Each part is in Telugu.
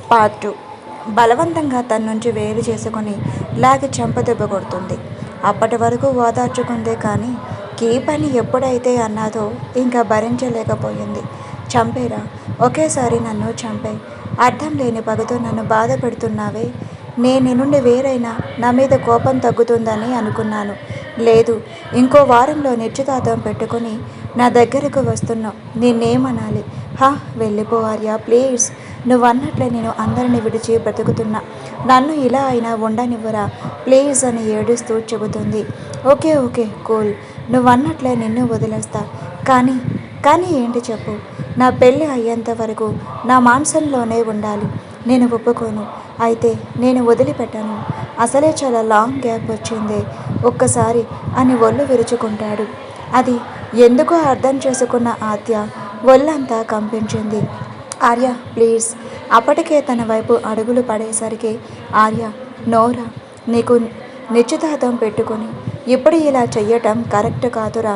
పార్ట్ 2. బలవంతంగా తన నుంచి వేరు చేసుకొని లాగి చెంపదెబ్బ కొడుతుంది. అప్పటి వరకు ఓదార్చుకుందే కానీ కీప్ అని ఎప్పుడైతే అన్నాదో ఇంకా భరించలేకపోయింది. చంపేరా, ఒకేసారి నన్ను చంపే. అర్థం లేని పగతో నన్ను బాధ పెడుతున్నావే. నేను నుండి వేరైనా నా మీద కోపం తగ్గుతుందని అనుకున్నాను. లేదు, ఇంకో వారంలో నిశ్చితార్థం పెట్టుకుని నా దగ్గరకు వస్తున్నావు. నిన్నేమనాలి? వెళ్ళిపో ఆర్య, ప్లీజ్. నువ్వన్నట్లే నేను అందరిని విడిచి బ్రతుకుతున్నా. నన్ను ఇలా అయినా ఉండనివ్వరా ప్లీజ్ అని ఏడుస్తూ చెబుతుంది. ఓకే ఓకే కూల్, నువ్వన్నట్లే నిన్ను వదిలేస్తా. కానీ కానీ ఏంటి చెప్పు? నా పెళ్ళి అయ్యేంత వరకు నా మాంసంలోనే ఉండాలి. నేను ఒప్పుకోను. అయితే నేను వదిలిపెట్టాను. అసలే చాలా లాంగ్ గ్యాప్ వచ్చిందే ఒక్కసారి అని ఒళ్ళు విరుచుకుంటాడు. అది ఎందుకో అర్థం చేసుకున్న ఆద్య ఒళ్ళంతా కంపించింది. ఆర్య ప్లీజ్. అప్పటికే తన వైపు అడుగులు పడేసరికి ఆర్య, నోరా, నీకు నిశ్చితార్థం పెట్టుకొని ఇప్పుడు ఇలా చెయ్యటం కరెక్ట్ కాదురా.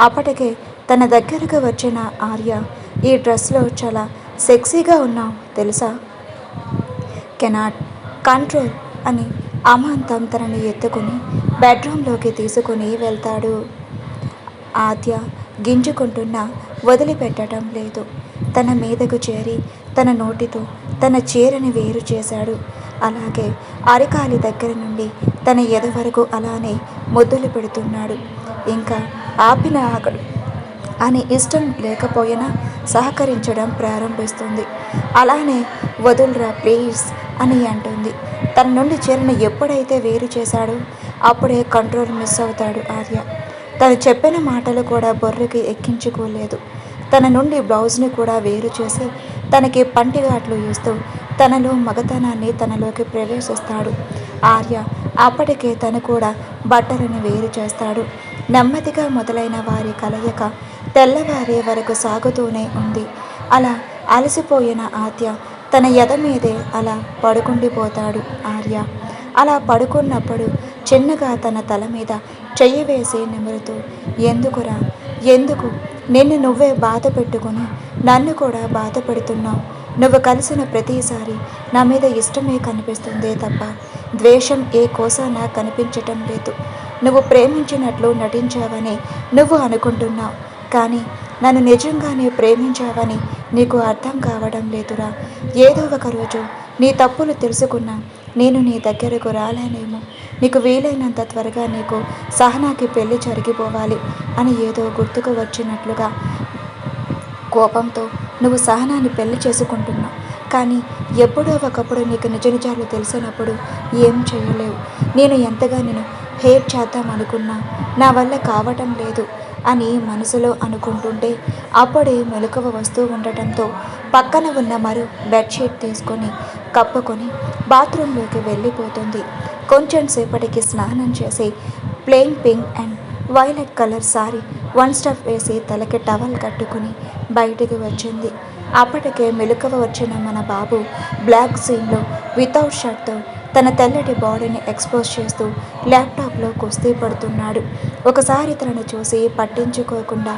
అప్పటికే తన దగ్గరకు వచ్చిన ఆర్య, ఈ డ్రెస్లో చాలా సెక్సీగా ఉన్నావు తెలుసా. కెనాట్ కంట్రోల్ అని అమాంతం తనని ఎత్తుకుని బెడ్రూమ్లోకి తీసుకుని వెళ్తాడు. ఆద్య గింజుకుంటున్నా వదిలిపెట్టడం లేదు. తన మీదకు చేరి తన నోటితో తన చీరని వేరు చేశాడు. అలాగే అరికాలి దగ్గర నుండి తన ఎద వరకు అలానే ముద్దులు పెడుతున్నాడు. ఇంకా ఆపిన ఆగడు అని ఇష్టం లేకపోయినా సహకరించడం ప్రారంభిస్తుంది. అలానే వదులురా ప్లీజ్ అని అంటుంది. తన నుండి చీరను ఎప్పుడైతే వేరు చేశాడో అప్పుడే కంట్రోల్ మిస్ అవుతాడు ఆర్య. తను చెప్పిన మాటలు కూడా బొర్రకి ఎక్కించుకోలేదు. తన నుండి బ్లౌజ్ని కూడా వేరు చేసి తనకి పంటిగాట్లు ఇస్తూ తనలో మగతనాన్ని తనలోకి ప్రవేశిస్తాడు. ఆర్య అప్పటికే తను కూడా బట్టలను వేరు చేస్తాడు. నెమ్మదిగా మొదలైన వారి కలయిక తెల్లవారే వరకు సాగుతూనే ఉంది. అలా అలసిపోయిన ఆద్య తన ఎద మీదే అలా పడుకుండిపోతాడు ఆర్య. అలా పడుకున్నప్పుడు చిన్నగా తన తల మీద చెయ్యి వేసి నిమురుతూ, ఎందుకురా, ఎందుకు నిన్ను నువ్వే బాధ పెట్టుకుని నన్ను కూడా బాధ పెడుతున్నావు. నువ్వు కలిసిన ప్రతిసారి నా మీద ఇష్టమే కనిపిస్తుందే తప్ప ద్వేషం ఏ కోసానా కనిపించటం లేదు. నువ్వు ప్రేమించినట్లు నటించావని నువ్వు అనుకుంటున్నావు, కానీ నన్ను నిజంగానే ప్రేమించావని నీకు అర్థం కావడం లేదురా. ఏదో ఒక రోజు నీ తప్పులు తెలుసుకున్నా నేను నీ దగ్గరకు రాలేనేమో. నీకు వీలైనంత త్వరగా నీకు సహనాకి పెళ్లి జరిగిపోవాలి అని ఏదో గుర్తుకు వచ్చినట్లుగా కోపంతో నువ్వు సహనాన్ని పెళ్లి చేసుకుంటున్నావు. కానీ ఎప్పుడో ఒకప్పుడు నీకు నిజ నిజాలు తెలిసినప్పుడు ఏం చేయలేవు. నేను ఎంతగా నేను హేట్ చేద్దాం అనుకున్నా నా వల్ల కావటం లేదు అని మనసులో అనుకుంటుంటే అప్పుడే మెలకువ వస్తూ ఉండటంతో పక్కన ఉన్న మరో బెడ్షీట్ తీసుకొని కప్పుకొని బాత్రూంలోకి వెళ్ళిపోతుంది. కొంచెం సేపటికి స్నానం చేసి plain pink and violet colour sorry one step వేసి తలకి టవల్ కట్టుకుని బయటికి వచ్చింది. అప్పటికే మెలకువ వచ్చిన మన బాబు బ్లాక్ సీన్లో వితౌట్ షర్ట్తో తన తెల్లటి బాడీని ఎక్స్పోజ్ చేస్తూ ల్యాప్టాప్లో కుస్తీ పడుతున్నాడు. ఒకసారి తనను చూసి పట్టించుకోకుండా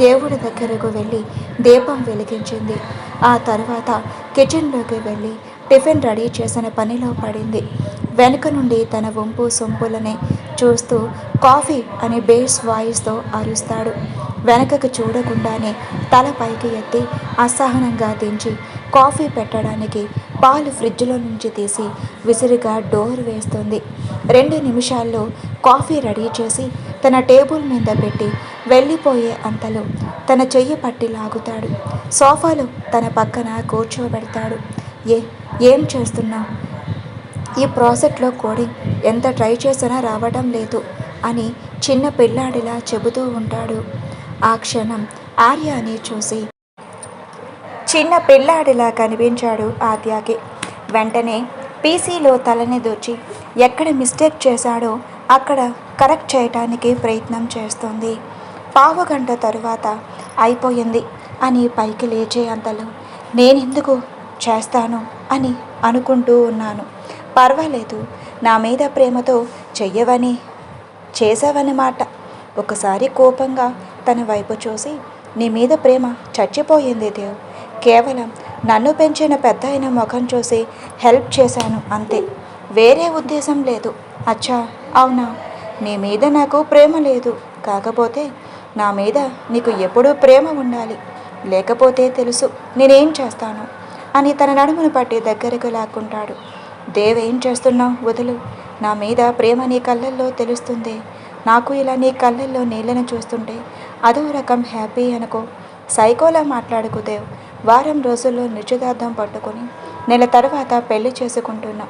దేవుడి దగ్గరకు వెళ్ళి దీపం వెలిగించింది. ఆ తర్వాత కిచెన్లోకి వెళ్ళి టిఫిన్ రెడీ చేసిన పనిలో పడింది. వెనుక నుండి తన వంపు సొంపులని చూస్తూ కాఫీ అని బేస్ వాయిస్తో అరుస్తాడు. వెనకకు చూడకుండానే తల పైకి ఎత్తి అసహనంగా దించి కాఫీ పెట్టడానికి పాలు ఫ్రిడ్జ్లో నుంచి తీసి విసిరిగా డోర్ వేస్తుంది. 2 నిమిషాల్లో కాఫీ రెడీ చేసి తన టేబుల్ మీద పెట్టి వెళ్ళిపోయే అంతలో తన చెయ్యి పట్టి లాగుతాడు. సోఫాలో తన పక్కన కూర్చోబెడతాడు. ఏం చేస్తున్నావు? ఈ ప్రాజెక్ట్లో కోడింగ్ ఎంత ట్రై చేసినా రావడం లేదు అని చిన్న పిల్లాడిలా చెబుతూ ఉంటాడు. ఆ క్షణం ఆర్యాని చూసి చిన్న పిల్లాడిలా కనిపించాడు ఆద్యకి. వెంటనే పీసీలో తలని దూర్చి ఎక్కడ మిస్టేక్ చేశాడో అక్కడ కరెక్ట్ చేయటానికి ప్రయత్నం చేస్తుంది. పావుగంట తరువాత అయిపోయింది అని పైకి లేచే అంతలో నేనెందుకు చేస్తాను అని అనుకుంటూ ఉన్నాను. పర్వాలేదు, నా మీద ప్రేమతో చెయ్యవని చేసావని మాట. ఒకసారి కోపంగా తన వైపు చూసి, నీ మీద ప్రేమ చచ్చిపోయింది దేవ్. కేవలం నన్ను పెంచిన పెద్ద అయిన ముఖం చూసి హెల్ప్ చేశాను అంతే, వేరే ఉద్దేశం లేదు. అచ్చా, అవునా? నీ మీద నాకు ప్రేమ లేదు, కాకపోతే నా మీద నీకు ఎప్పుడూ ప్రేమ ఉండాలి. లేకపోతే తెలుసు నేనేం చేస్తాను అని తన నడుమును పట్టి దగ్గరకు లాక్కుంటాడు. దేవ్, ఏం చేస్తున్నావు? వదులు. నా మీద ప్రేమ నీ కళ్ళల్లో తెలుస్తుంది. నాకు ఇలా నీ కళ్ళల్లో నీళ్ళను చూస్తుంటే అదో రకం హ్యాపీ అనుకో. సైకోలా మాట్లాడుకు దేవ్. వారం రోజుల్లో నిశ్చితార్థం పట్టుకొని నెల తర్వాత పెళ్లి చేసుకుంటున్నా.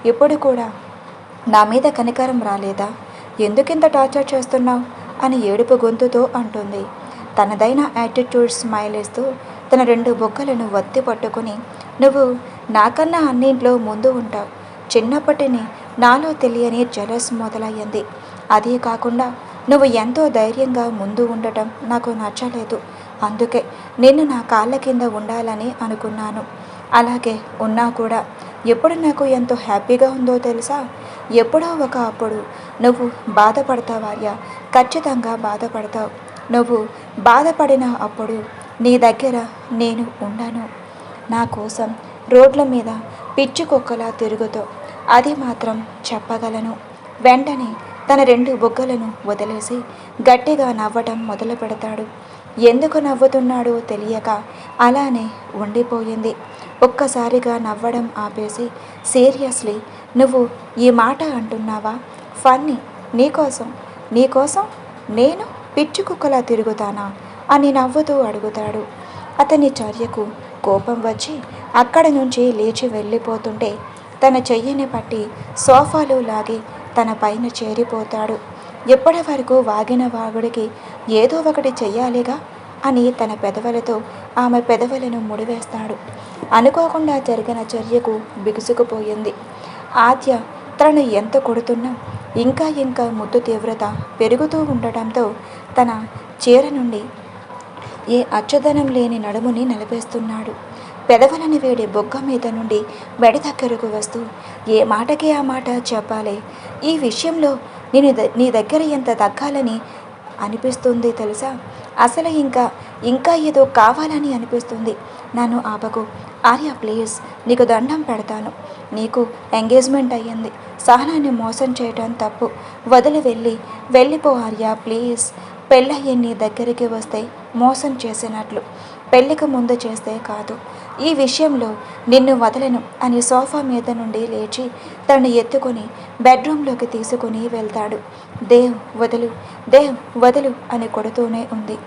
ఇప్పుడు కూడా నా మీద కనికరం రాలేదా? ఎందుకింత టార్చర్ చేస్తున్నావు అని ఏడుపు గొంతుతో అంటుంది. తనదైన యాటిట్యూడ్ స్మైల్ ఇస్తూ తన 2 బొగ్గలను వత్తి పట్టుకుని, నువ్వు నాకన్నా అన్నింట్లో ముందు ఉంటావు. చిన్నప్పటిని నాలో తెలియని జలస్ మొదలయ్యింది. అదే కాకుండా నువ్వు ఎంతో ధైర్యంగా ముందు ఉండటం నాకు నచ్చలేదు. అందుకే నిన్ను నా కాళ్ళ కింద ఉండాలని అనుకున్నాను. అలాగే ఉన్నా కూడా ఎప్పుడు నాకు ఎంతో హ్యాపీగా ఉందో తెలుసా? ఎప్పుడో ఒక అప్పుడు నువ్వు బాధపడతావార్యా, ఖచ్చితంగా బాధపడతావు. నువ్వు బాధపడిన అప్పుడు నీ దగ్గర నేను ఉండను. నా కోసం రోడ్ల మీద పిచ్చి కుక్కలా తిరుగుతావు, అది మాత్రం చెప్పగలను. వెంటనే తన 2 బుగ్గలను వదిలేసి గట్టిగా నవ్వటం మొదలు పెడతాడు. ఎందుకు నవ్వుతున్నాడో తెలియక అలానే ఉండిపోయింది. ఒక్కసారిగా నవ్వడం ఆపేసి, సీరియస్లీ నువ్వు ఈ మాట అంటున్నావా? ఫన్నీ. నీకోసం నేను పిచ్చి కుక్కలా తిరుగుతానా అని నవ్వుతూ అడుగుతాడు. అతని చర్యకు కోపం వచ్చి అక్కడి నుంచి లేచి వెళ్ళిపోతుంటే తన చెయ్యిని పట్టి సోఫాలో లాగి తన పైన చేరిపోతాడు. ఎప్పటి వరకు వాగిన వాగుడికి ఏదో ఒకటి చెయ్యాలిగా అని తన పెదవులతో ఆమె పెదవులను ముడివేస్తాడు. అనుకోకుండా జరిగిన చర్యకు బిగుసుకుపోయింది. ఆద్య తనను ఎంత కొడుతున్నా ఇంకా ముద్దు తీవ్రత పెరుగుతూ ఉండటంతో తన చీర నుండి ఏ అచ్చదనం లేని నడుముని నిలిపేస్తున్నాడు. పెదవులని వేడి బొగ్గ మీద నుండి మెడ దగ్గరకు వస్తూ, ఏ మాటకి ఆ మాట చెప్పాలి. ఈ విషయంలో నేను నీ దగ్గర ఎంత తగ్గాలని అనిపిస్తుంది తెలుసా? అసలు ఇంకా ఏదో కావాలని అనిపిస్తుంది. నన్ను ఆపకు ఆర్య, ప్లీజ్, నీకు దండం పెడతాను. నీకు ఎంగేజ్మెంట్ అయ్యింది. సహనాన్ని మోసం చేయటం తప్పు. వదిలి వెళ్ళిపో ఆర్య, ప్లీజ్. పెళ్ళయ్యి నీ దగ్గరికి వస్తే మోసం చేసినట్లు, పెళ్ళికి ముందు చేస్తే కాదు. ఈ విషయంలో నిన్ను వదలను అని సోఫా మీద నుండి లేచి తనను ఎత్తుకొని బెడ్రూమ్లోకి తీసుకుని వెళ్తాడు. దేవ్ వదులు అని కొడుతూనే ఉంది.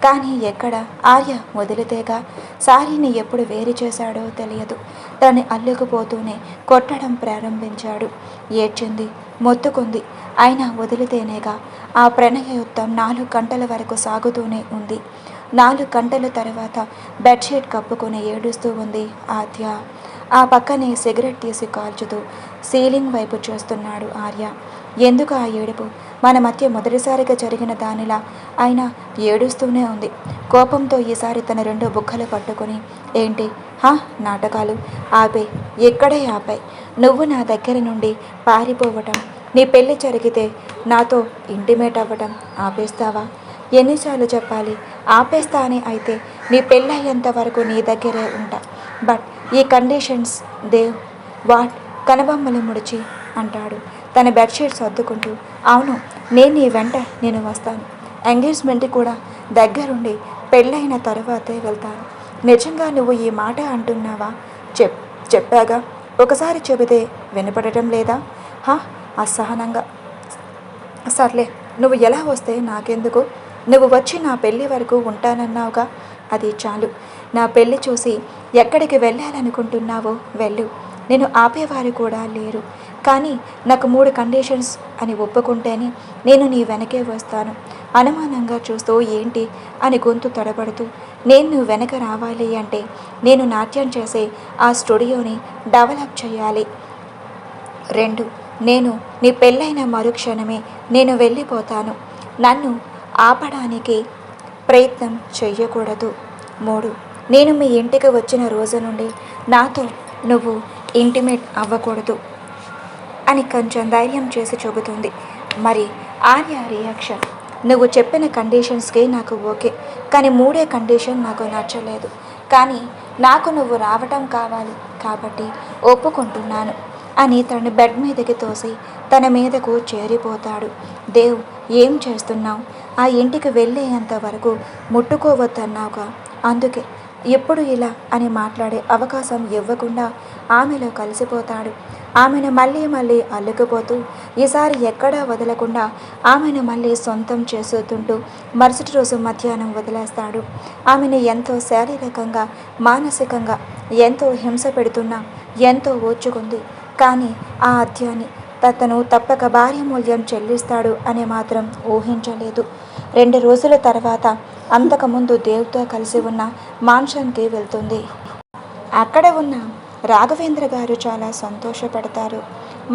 కానీ ఎక్కడ? ఆర్య వదిలితేగా. సారీని ఎప్పుడు వేరు చేశాడో తెలియదు. తనని అల్లుకుపోతూనే కొట్టడం ప్రారంభించాడు. ఏడ్చింది, మొత్తుకుంది. అయినా వదిలితేనేగా. ఆ ప్రణయ యుద్ధం 4 గంటల వరకు సాగుతూనే ఉంది. 4 గంటల తర్వాత బెడ్షీట్ కప్పుకొని ఏడుస్తూ ఉంది ఆద్య. ఆ పక్కనే సిగరెట్ తీసి కాల్చుతూ సీలింగ్ వైపు చూస్తున్నాడు ఆర్య. ఎందుకు ఆ ఏడుపు? మన మధ్య మొదటిసారిగా జరిగిన దానిలా అయినా ఏడుస్తూనే ఉంది. కోపంతో ఈసారి తన 2 బుగ్గలు పట్టుకొని, ఏంటి నాటకాలు ఆపే, ఎక్కడే ఆపాయి. నువ్వు నా దగ్గర నుండి పారిపోవటం, నీ పెళ్ళి జరిగితే నాతో ఇంటిమేట్ అవ్వటం ఆపేస్తావా? ఎన్నిసార్లు చెప్పాలి ఆపేస్తా అని? అయితే నీ పెళ్ళయ్యేంత వరకు నీ దగ్గరే ఉంటా. బట్ ఈ కండిషన్స్. దేవ్, వాట్? కనబొమ్మలు ముడిచి అంటాడు తన బెడ్షీట్ సర్దుకుంటూ. అవును, నీ వెంట నేను వస్తాను. ఎంగేజ్మెంట్ కూడా దగ్గరుండి పెళ్ళైన తర్వాతే వెళ్తాను. నిజంగా నువ్వు ఈ మాట అంటున్నావా? చెప్పాగా. ఒకసారి చెబితే వినపడటం లేదా? అసహనంగా. సర్లే, నువ్వు ఎలా వస్తే నాకెందుకు? నువ్వు వచ్చి నా పెళ్ళి వరకు ఉంటానన్నావుగా, అది చాలు. నా పెళ్ళి చూసి ఎక్కడికి వెళ్ళాలనుకుంటున్నావో వెళ్ళు. నేను ఆపేవారు కూడా లేరు. కానీ నాకు 3 కండిషన్స్ అని ఒప్పుకుంటేనే నేను నీ వెనకే వస్తాను. అనుమానంగా చూస్తూ ఏంటి అని గొంతు తడబడుతూ, నేను వెనక రావాలి అంటే నేను నాట్యం చేసే ఆ స్టూడియోని డెవలప్ చేయాలి. 2, నేను నీ పెళ్ళైన మరుక్షణమే నేను వెళ్ళిపోతాను. నన్ను ఆపడానికి ప్రయత్నం చెయ్యకూడదు. 3, నేను మీ ఇంటికి వచ్చిన రోజు నుండి నాతో నువ్వు ఇంటిమేట్ అవ్వకూడదు అని కొంచెం ధైర్యం చేసి చెబుతుంది. మరి ఆర్య రియాక్షన్? నువ్వు చెప్పిన కండిషన్స్కి నాకు ఓకే, కానీ 3వ కండిషన్ నాకు నచ్చలేదు. కానీ నాకు నువ్వు రావటం కావాలి, కాబట్టి ఒప్పుకుంటున్నాను అని తనని బెడ్ మీదకి తోసి తన మీదకు చేరిపోతాడు. దేవ్, ఏం చేస్తున్నావు? ఆ ఇంటికి వెళ్ళేంత వరకు ముట్టుకోవద్దన్నావుగా, అందుకే ఎప్పుడు ఇలా అని మాట్లాడే అవకాశం ఇవ్వకుండా ఆమెలో కలిసిపోతాడు. ఆమెను మళ్ళీ మళ్ళీ అల్లుకుపోతూ ఈసారి ఎక్కడా వదలకుండా ఆమెను మళ్ళీ సొంతం చేసుకుంటూ మరుసటి రోజు మధ్యాహ్నం వదిలేస్తాడు. ఆమెను ఎంతో శారీరకంగా, మానసికంగా ఎంతో హింస పెడుతున్నా ఎంతో ఓర్చుకుంది. కానీ ఆ అధ్యాన్ని తను తప్పక భారీ మూల్యం చెల్లిస్తాడు అని మాత్రం ఊహించలేదు. 2 రోజుల తర్వాత అంతకుముందు దేవుతో కలిసి ఉన్న మాన్షన్కి వెళ్తుంది. అక్కడ ఉన్న రాఘవేంద్ర గారు చాలా సంతోషపడతారు.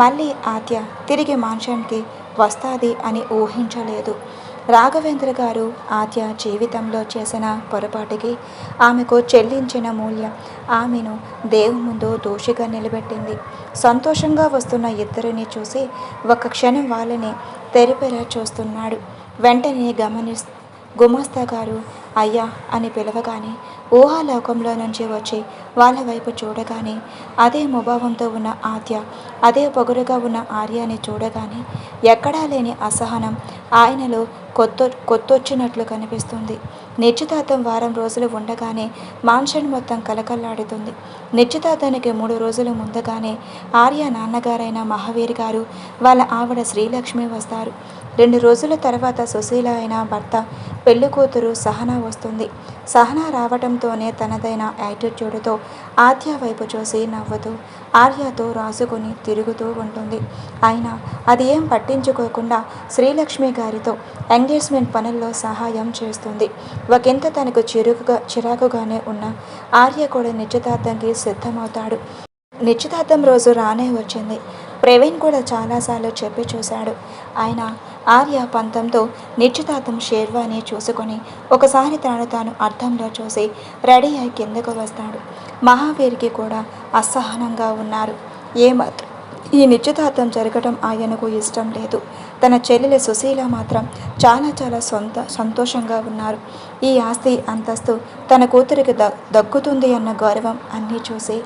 మళ్ళీ ఆద్య తిరిగి మాన్షన్కి వస్తుంది అని ఊహించలేదు. రాఘవేంద్ర గారు ఆద్య జీవితంలో చేసిన పొరపాటుకి ఆమెకు చెల్లించిన మూల్యం ఆమెను దేవుని ముందు దోషిగా నిలబెట్టింది. సంతోషంగా వస్తున్న ఇద్దరిని చూసి ఒక క్షణం వాళ్ళని తెరిపెరా చూస్తున్నాడు. వెంటనే గుమాస్తా గారు అయ్యా అని పిలవగానే ఊహాలోకంలో నుంచి వచ్చి వాళ్ళ వైపు చూడగానే అదే ముభావంతో ఉన్న ఆద్య, అదే పొగరుగా ఉన్న ఆర్యాని చూడగానే ఎక్కడా లేని అసహనం ఆయనలో కొత్తొచ్చినట్లు కనిపిస్తుంది. నిశ్చితార్థం వారం రోజులు ఉండగానే మాన్షన్ మొత్తం కలకల్లాడుతుంది. నిశ్చితార్థానికి 3 రోజులు ముందుగానే ఆర్య నాన్నగారైన మహావీర్ గారు, వాళ్ళ ఆవిడ శ్రీలక్ష్మి వస్తారు. 2 రోజుల తర్వాత సుశీల అయిన భర్త పెళ్లి కూతురు సహనా వస్తుంది. సహనా రావటంతోనే తనదైన యాటిట్యూడ్తో ఆద్య వైపు చూసి నవ్వుతూ ఆర్యతో రాసుకుని తిరుగుతూ ఉంటుంది. అయినా అది ఏం పట్టించుకోకుండా శ్రీలక్ష్మి గారితో ఎంగేజ్మెంట్ పనుల్లో సహాయం చేస్తుంది. ఒకంత తనకు చిరాకుగానే ఉన్న ఆర్య కూడా నిశ్చితార్థంకి సిద్ధమవుతాడు. నిశ్చితార్థం రోజు రానే వచ్చింది. ప్రవీణ్ కూడా చాలాసార్లు చెప్పి చూశాడు. ఆయన ఆర్య పంతంతో నిశ్చితార్థం షేర్వాని చూసుకొని ఒకసారి తాను అర్థంలో చూసి రెడీ అయి కిందకు వస్తాడు. మహావీర్కి కూడా అసహనంగా ఉన్నారు. ఏమాత్రం ఈ నిశ్చితార్థం జరగడం ఆయనకు ఇష్టం లేదు. తన చెల్లెలు సుశీల మాత్రం చాలా సంతోషంగా ఉన్నారు. ఈ ఆస్తి అంతస్తు తన కూతురికి దక్కుతుంది అన్న గౌరవం అన్నీ చూసి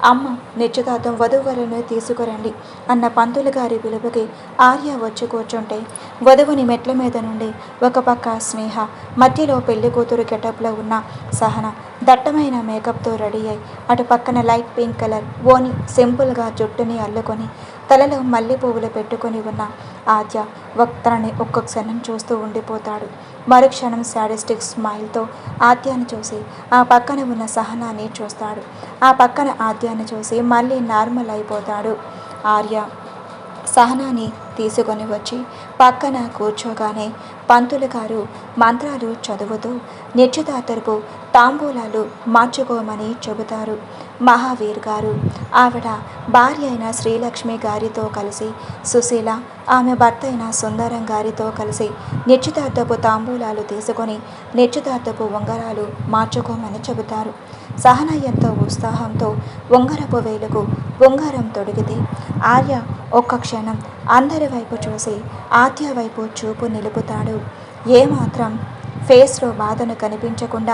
అమ్మ నిశ్చితార్థం వధువులను తీసుకురండి అన్న పంతులు గారి పిలుపుకి ఆర్య వచ్చి కూర్చుంటే వధువుని మెట్ల మీద నుండి ఒక పక్క స్నేహ, మధ్యలో పెళ్లి కూతురు గెటప్లో ఉన్న సహన దట్టమైన మేకప్తో రెడీ అయి అటు పక్కన లైట్ పింక్ కలర్ ఓని సింపుల్గా జుట్టుని అల్లుకొని తలలో మల్లె పువ్వులు పెట్టుకొని ఉన్న ఆద్య తనని ఒక్క క్షణం చూస్తూ ఉండిపోతాడు. మరుక్షణం శాడిస్టిక్ స్మైల్తో ఆద్యాన్ని చూసి ఆ పక్కన ఉన్న సహనాన్ని చూస్తాడు. ఆ పక్కన ఆద్యాన్ని చూసి మళ్ళీ నార్మల్ అయిపోతాడు. ఆర్య సహనాని తీసుకొని వచ్చి పక్కన కూర్చోగానే పంతులు గారు మంత్రాలు చదువుతూ నిశ్చితార్థపు తాంబూలాలు మార్చుకోమని చెబుతారు. మహావీర్ గారు ఆవిడ భార్య అయిన శ్రీలక్ష్మి గారితో కలిసి సుశీల ఆమె భర్త అయిన సుందరం గారితో కలిసి నిశ్చితార్థపు తాంబూలాలు తీసుకొని నిశ్చితార్థపు ఉంగరాలు మార్చుకోమని చెబుతారు. సహన ఎంతో ఉత్సాహంతో ఉంగరపు వేలుకు ఉంగరం తొడిగితే ఆర్య ఒక్క క్షణం అందరి వైపు చూసి ఆద్య వైపు చూపు నిలుపుతాడు. ఏమాత్రం ఫేస్లో బాధను కనిపించకుండా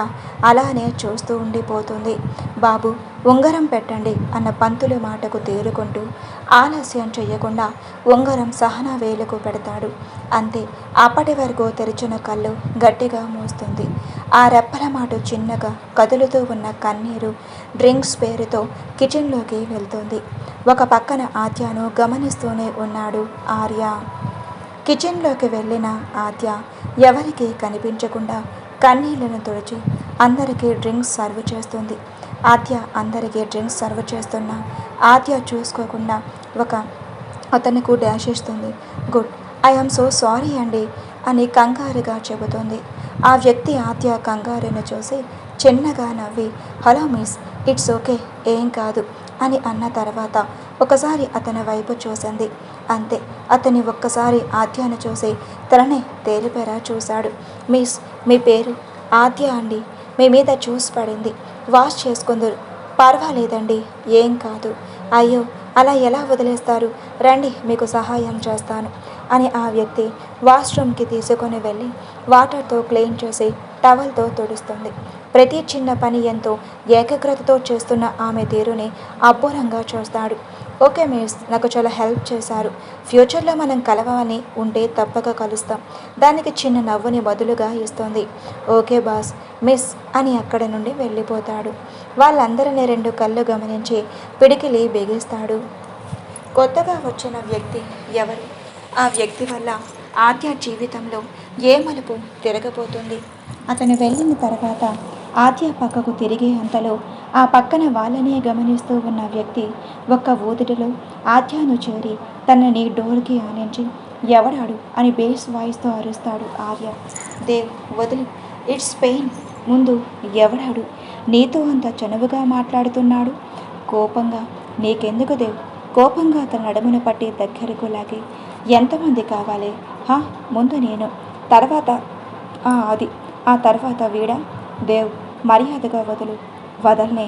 అలానే చూస్తూ ఉండిపోతుంది. బాబు ఉంగరం పెట్టండి అన్న పంతులు మాటకు తేరుకుంటూ ఆలస్యం చేయకుండా ఉంగరం సహన వేలుకు పెడతాడు. అంతే, అప్పటి వరకు తెరిచిన కళ్ళు గట్టిగా మూస్తుంది. ఆ రెప్పల మాట చిన్నగా కదులుతూ ఉన్న కన్నీరు డ్రింక్స్ పేరుతో కిచెన్లోకి వెళ్తుంది. ఒక పక్కన ఆద్యను గమనిస్తూనే ఉన్నాడు ఆర్య. కిచెన్లోకి వెళ్ళిన ఆద్య ఎవరికీ కనిపించకుండా కన్నీళ్లను తుడిచి అందరికీ డ్రింక్స్ సర్వ్ చేస్తుంది. ఆద్య అందరికీ డ్రింక్స్ సర్వ్ చేస్తున్న ఆద్య చూసుకోకుండా అతనికి డాష్ ఇస్తుంది. గుడ్, ఐఎమ్ సో సారీ అండి అని కంగారుగా చెబుతుంది. ఆ వ్యక్తి ఆద్య కంగారును చూసి చిన్నగా నవ్వి హలో మిస్, ఇట్స్ ఓకే, ఏం కాదు అని అన్న తర్వాత ఒకసారి అతని వైపు చూసింది. అంతే, అతని ఒక్కసారి ఆద్యను చూసి తననే తేలిపేరా చూశాడు. మిస్, మీ పేరు? ఆద్య అండి. మీ మీద చూసి పడింది, వాష్ చేసుకుందరు. పర్వాలేదండి, ఏం కాదు. అయ్యో, అలా ఎలా వదిలేస్తారు? రండి, మీకు సహాయం చేస్తాను అని ఆ వ్యక్తి వాష్రూమ్కి తీసుకొని వెళ్ళి వాటర్తో క్లీన్ చేసి టవల్తో తుడుస్తుంది. ప్రతి చిన్న పని ఎంతో ఏకాగ్రతతో చేస్తున్న ఆమె తీరుని అబ్బురంగా చూస్తాడు. ఓకే మిస్, నాకు చాలా హెల్ప్ చేశారు. ఫ్యూచర్లో మనం కలవాలని ఉంటే తప్పక కలుస్తాం. దానికి చిన్న నవ్వుని బదులుగా ఇస్తుంది. ఓకే బాస్ మిస్ అని అక్కడి నుండి వెళ్ళిపోతాడు. వాళ్ళందరినీ రెండు కళ్ళు గమనించి పిడికిలి బిగిస్తాడు. కొత్తగా వచ్చిన వ్యక్తి ఎవరు? ఆ వ్యక్తి వల్ల ఆద్య జీవితంలో ఏ మలుపు తిరగబోతుంది? అతను వెళ్ళిన తర్వాత ఆద్య పక్కకు తిరిగే అంతలో ఆ పక్కన వాళ్ళనే గమనిస్తూ ఉన్న వ్యక్తి ఒక్క ఊదుటిలో ఆద్యను చేరి తనని డోర్కి ఆనించి ఎవడాడు అని బేస్ వాయిస్తో అరుస్తాడు ఆర్య. దేవ్ వదిలి, ఇట్స్ పెయిన్. ముందు ఎవడాడు నీతో అంత చనువుగా మాట్లాడుతున్నాడు? కోపంగా, నీకెందుకు దేవ్? కోపంగా తన నడుమును పట్టి దగ్గరకు లాగి, ఎంతమంది కావాలి? ముందు నేను, తర్వాత అది, ఆ తర్వాత వీడా? దేవ్ మర్యాదగా వదులు. వదల్నే.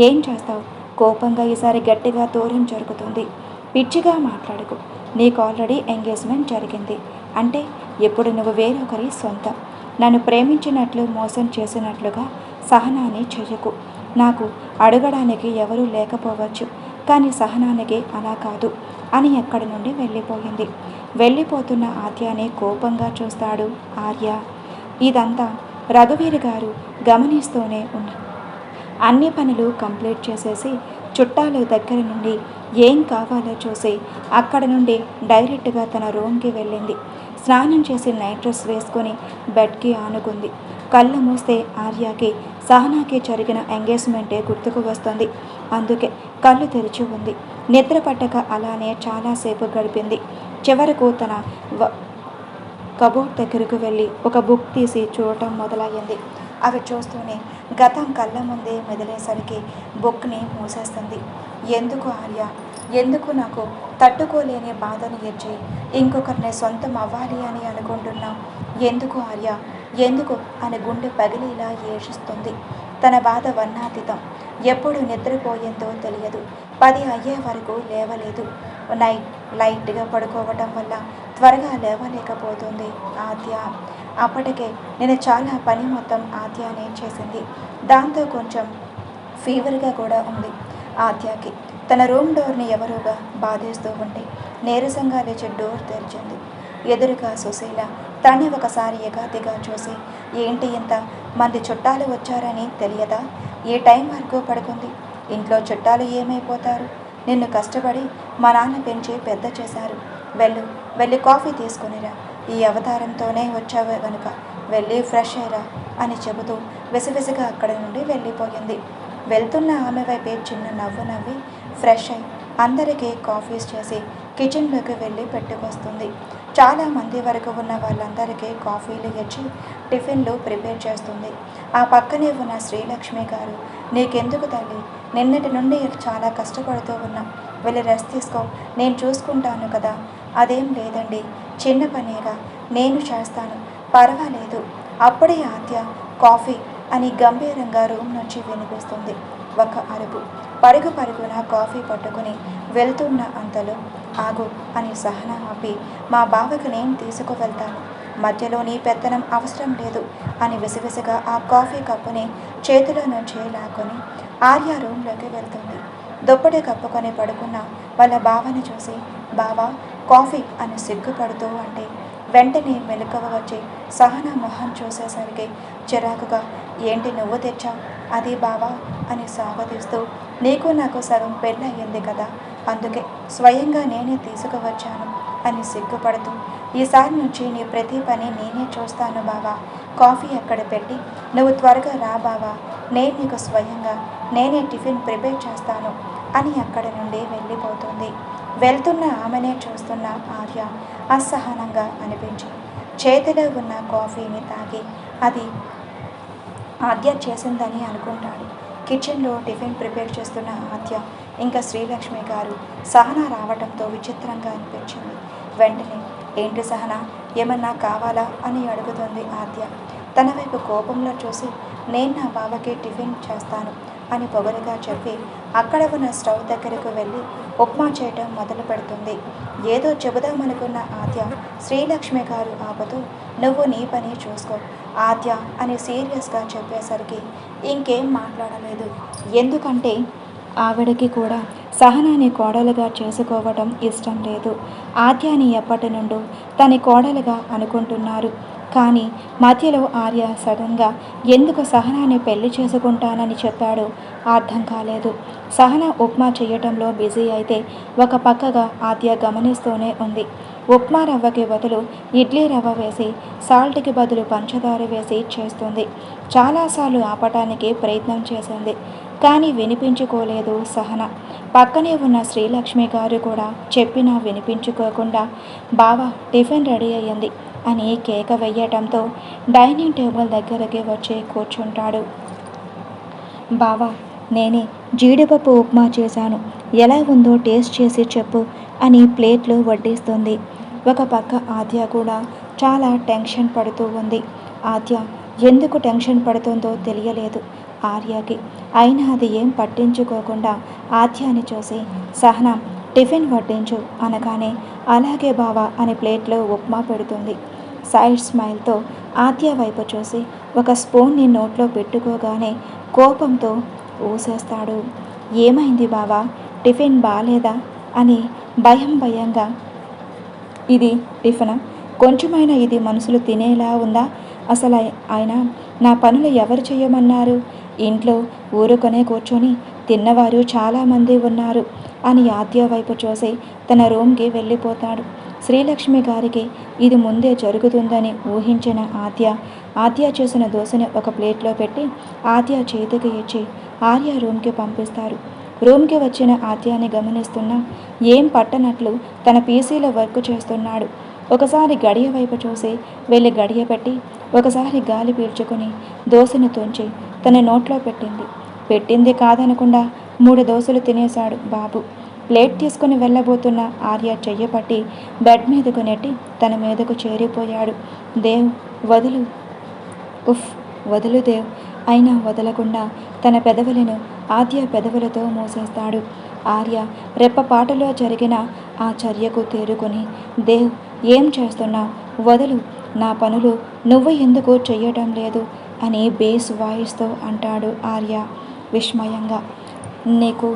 ఏం చేస్తావు? కోపంగా ఈసారి గట్టిగా దూరం జరుగుతుంది. పిచ్చిగా మాట్లాడుకు. నీకు ఆల్రెడీ ఎంగేజ్మెంట్ జరిగింది అంటే ఇప్పుడు నువ్వు వేరొకరి సొంతం. నన్ను ప్రేమించినట్లు మోసం చేసినట్లుగా సహనాన్ని చెయ్యకు. నాకు అడగడానికి ఎవరూ లేకపోవచ్చు, కానీ సహనానికి అలా కాదు అని అక్కడి నుండి వెళ్ళిపోయింది. వెళ్ళిపోతున్న ఆద్యాని కోపంగా చూస్తాడు ఆర్య. ఇదంతా రఘువీర్ గారు గమనిస్తూనే ఉన్నారు. అన్ని పనులు కంప్లీట్ చేసేసి చుట్టాల దగ్గర నుండి ఏం కావాలో చూసి అక్కడ నుండి డైరెక్ట్గా తన రూమ్కి వెళ్ళింది. స్నానం చేసి నైట్ డ్రెస్ వేసుకొని బెడ్కి ఆనుకుంది. కళ్ళు మూస్తే ఆర్యాకి సహనాకి జరిగిన ఎంగేజ్మెంటే గుర్తుకు వస్తుంది. అందుకే కళ్ళు తెరిచి ఉంది. నిద్ర పట్టక అలానే చాలాసేపు గడిపింది. చివరకు తన కబోర్డ్ దగ్గరకు వెళ్ళి ఒక బుక్ తీసి చూడటం మొదలయ్యింది. అవి చూస్తూనే గతం కళ్ళ ముందే మెదిలేసరికి బుక్ని మూసేస్తుంది. ఎందుకు ఆర్య, ఎందుకు నాకు తట్టుకోలేని బాధను ఇచ్చి ఇంకొకరిని సొంతం అవ్వాలి అని అనుకుంటున్నావు? ఎందుకు ఆర్య, ఎందుకు అని గుండె పగిలిలా ఏడుస్తుంది. తన బాధ వర్ణాతీతం. ఎప్పుడు నిద్రపోయిందో తెలియదు. 10 అయ్యే వరకు లేవలేదు. లైట్గా పడుకోవటం వల్ల త్వరగా లేవలేకపోతుంది ఆద్య. అప్పటికే నేను చాలా పని మొత్తం ఆద్యానే చేసింది. దాంతో కొంచెం ఫీవర్గా కూడా ఉంది ఆద్యకి. తన రూమ్ డోర్ని ఎవరోగా బాధేస్తూ ఉంటే నీరసంగా లేచి డోర్ తెరిచింది. ఎదురుగా సుశీల తన్ని ఒకసారి ఎగాదిగా చూసి, ఏంటి ఇంత మంది చుట్టాలు వచ్చారని తెలియదా? ఏ టైం వరకు పడుకుంది? ఇంట్లో చుట్టాలు ఏమైపోతారు? నిన్ను కష్టపడి మా నాన్న పెంచి పెద్ద చేశారు. వెళ్ళి కాఫీ తీసుకునిరా. ఈ అవతారంతోనే వచ్చావు కనుక వెళ్ళి ఫ్రెష్ అయ్యరా అని చెబుతూ విసివిసిగా అక్కడి నుండి వెళ్ళిపోయింది. వెళ్తున్న ఆమె వైపే చిన్న నవ్వు నవ్వి ఫ్రెష్ అయి అందరికీ కాఫీస్ చేసి కిచెన్లోకి వెళ్ళి పెట్టుకొస్తుంది. చాలామంది వరకు ఉన్న వాళ్ళందరికీ కాఫీలు ఇచ్చి టిఫిన్లు ప్రిపేర్ చేస్తుంది. ఆ పక్కనే ఉన్న శ్రీలక్ష్మి గారు, నీకెందుకు తల్లి, నిన్నటి నుండి చాలా కష్టపడుతూ ఉన్నా, వెళ్ళి రెస్ట్ తీసుకో, నేను చూసుకుంటాను కదా. అదేం లేదండి, చిన్న పనేగా, నేను చేస్తాను, పర్వాలేదు. అప్పుడే ఆద్య కాఫీ అని గంభీరంగా రూమ్ నుంచి వినిపిస్తుంది ఒక అరుపు. పరుగున కాఫీ పట్టుకుని వెళ్తున్న అంతలో, ఆగు అని సహన ఆపి, మా బావకి నేను తీసుకువెళ్తాను, మధ్యలో నీ పెత్తనం అవసరం లేదు అని విసివిసిగా ఆ కాఫీ కప్పుని చేతిలో నుంచి లాక్కొని ఆర్య రూమ్లోకి వెళ్తుంది. దుప్పటి కప్పుకొని పడుకున్న వాళ్ళ బావని చూసి, బావా కాఫీ అని సిగ్గుపడుతూ అంటే వెంటనే మెలకువ వచ్చి సహన మొహం చూసేసరికి చిరాకుగా, ఏంటి నువ్వు తెచ్చావు? అది బావా అని సాగదీస్తూ, నీకు నాకు సగం పెళ్ళయింది కదా, అందుకే స్వయంగా నేనే తీసుకువచ్చాను అని సిగ్గుపడుతూ, ఈసారి నుంచి నీ ప్రతి పని నేనే చూస్తాను బావా, కాఫీ అక్కడ పెట్టి నువ్వు త్వరగా రా బావా, నేను నీకు స్వయంగా నేనే టిఫిన్ ప్రిపేర్ చేస్తాను అని అక్కడి నుండి వెళ్ళిపోతుంది. వెళ్తున్న ఆమెనే చూస్తున్న ఆర్య అసహనంగా అనిపించి చేతిలో ఉన్న కాఫీని తాగి అది ఆద్య చేసిందని అనుకుంటాడు. కిచెన్లో టిఫిన్ ప్రిపేర్ చేస్తున్న ఆద్య ఇంకా శ్రీలక్ష్మి గారు సహన రావడంతో విచిత్రంగా అనిపించింది. వెంటనే, ఏంటి సహన, ఏమన్నా కావాలా అని అడుగుతుంది ఆద్య. తన వైపు కోపంలో చూసి, నేను నా బావకి టిఫిన్ చేస్తాను అని పొగరుగా చెప్పి అక్కడ ఉన్న స్టవ్ దగ్గరకు వెళ్ళి ఉప్మా చేయటం మొదలు పెడుతుంది. ఏదో చెబుదామనుకున్న ఆద్య శ్రీలక్ష్మి గారు ఆపుతూ, నువ్వు నీ పని చూసుకో, ఆద్య అని సీరియస్గా చెప్పేసరికి ఇంకేం మాట్లాడలేదు. ఎందుకంటే ఆవిడకి కూడా సహనాన్ని కోడలుగా చేసుకోవడం ఇష్టం లేదు. ఆద్యాని ఎప్పటి నుండో తన కోడలుగా అనుకుంటున్నారు. కానీ మధ్యలో ఆర్య సడన్గా ఎందుకు సహనాన్ని పెళ్లి చేసుకుంటానని చెప్పాడో అర్థం కాలేదు. సహన ఉప్మా చేయటంలో బిజీ అయితే ఒక పక్కగా ఆద్య గమనిస్తూనే ఉంది. ఉప్మా రవ్వకి బదులు ఇడ్లీ రవ్వ వేసి సాల్ట్కి బదులు పంచదార వేసి చేస్తుంది. చాలాసార్లు ఆపటానికి ప్రయత్నం చేసింది, కానీ వినిపించుకోలేదు సహన. పక్కనే ఉన్న శ్రీలక్ష్మి గారు కూడా చెప్పినా వినిపించుకోకుండా బావా టిఫిన్ రెడీ అయ్యింది అని కేక వెయ్యటంతో డైనింగ్ టేబుల్ దగ్గరికి వచ్చి కూర్చుంటాడు. బావా నేనే జీడిపప్పు ఉప్మా చేశాను, ఎలా ఉందో టేస్ట్ చేసి చెప్పు అని ప్లేట్లు వడ్డిస్తుంది. ఒక పక్క ఆద్య కూడా చాలా టెన్షన్ పడుతూ ఉంది. ఆద్య ఎందుకు టెన్షన్ పడుతుందో తెలియలేదు ఆర్యకి. అయినా అది ఏం పట్టించుకోకుండా ఆద్యాని చూసి సహన టిఫిన్ వడ్డించు అనగానే అలాగే బావా అని ప్లేట్లో ఉప్మా పెడుతుంది. సైడ్ స్మైల్తో ఆద్య వైపు చూసి ఒక స్పూన్ని నోట్లో పెట్టుకోగానే కోపంతో ఊసేస్తాడు. ఏమైంది బావా, టిఫిన్ బాలేదా అని భయంగా. ఇది టిఫినా? కొంచెమైనా ఇది మనుషులు తినేలా ఉందా? అసలు ఆయన నా పనులు ఎవరు చేయమన్నారు? ఇంట్లో ఊరుకొనే కూర్చొని తిన్నవారు చాలామంది ఉన్నారు అని ఆద్య వైపు చూసి తన రూమ్కి వెళ్ళిపోతాడు. శ్రీలక్ష్మి గారికి ఇది ముందే జరుగుతుందని ఊహించిన ఆద్య చేసిన దోశని ఒక ప్లేట్లో పెట్టి ఆద్య చేతికి ఇచ్చి ఆర్య రూమ్కి పంపిస్తారు. రూమ్కి వచ్చిన ఆద్యాని గమనిస్తున్న ఏం పట్టనట్లు తన పీసీలో వర్క్ చేస్తున్నాడు. ఒకసారి గడియ వైపు చూసి వెళ్ళి గడియ పెట్టి ఒకసారి గాలి పీల్చుకొని దోశను తుంచి తన నోట్లో పెట్టింది కాదనకుండా 3 దోశలు తినేశాడు బాబు. ప్లేట్ తీసుకుని వెళ్ళబోతున్న ఆర్య చెయ్యపట్టి బెడ్ మీదకు నెట్టి తన మీదకు చేరిపోయాడు. దేవ్ వదులు, ఉఫ్ వదులు దేవ్. అయినా వదలకుండా తన పెదవులను ఆద్య పెదవులతో మూసేస్తాడు. ఆర్య రెప్పపాటులో జరిగిన ఆ చర్యకు తేరుకొని దేవ్ ఏం చేస్తున్నావు, వదులు, నా పనులు నువ్వు ఎందుకు చెయ్యటం లేదు అని బేస్ వాయిస్తో అంటాడు ఆర్య విస్మయంగా. నీకు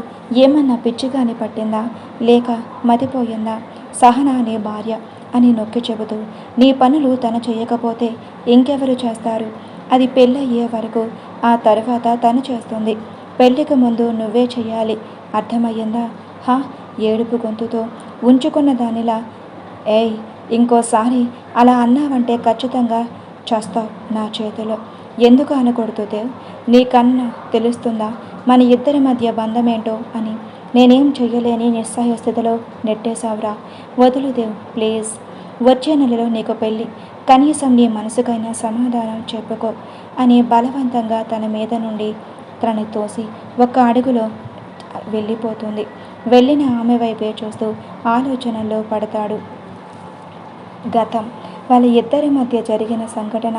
ఏమన్నా పిచ్చిగాని పట్టిందా, లేక మతిపోయిందా? సహన నీ భార్య అని నొక్కి చెబుతూ నీ పనులు తను చేయకపోతే ఇంకెవరు చేస్తారు? అది పెళ్ళయ్యే వరకు, ఆ తర్వాత తను చేస్తుంది. పెళ్ళికి ముందు నువ్వే చెయ్యాలి, అర్థమయ్యిందా? హా ఏడుపు గొంతుతో ఉంచుకున్న దానిలా ఏయ్ ఇంకోసారి అలా అన్నావంటే ఖచ్చితంగా చస్తావు నా చేతిలో. ఎందుకు అనకూడదు దేవ్? నీకన్నా తెలుస్తుందా మన ఇద్దరి మధ్య బంధమేంటో అని? నేనేం చెయ్యలేని నిస్సహాయ స్థితిలో నెట్టేశావురా. వదులు దేవ్ ప్లీజ్. వచ్చే నెలలో నీకు పెళ్ళి, కనీసం నీ మనసుకైనా సమాధానం చెప్పుకో అని బలవంతంగా తన మీద నుండి తనని తోసి ఒక్క అడుగులో వెళ్ళిపోతుంది. వెళ్ళిన ఆమె వైపే చూస్తూ ఆలోచనల్లో పడతాడు. గతం వాళ్ళ ఇద్దరి మధ్య జరిగిన సంఘటన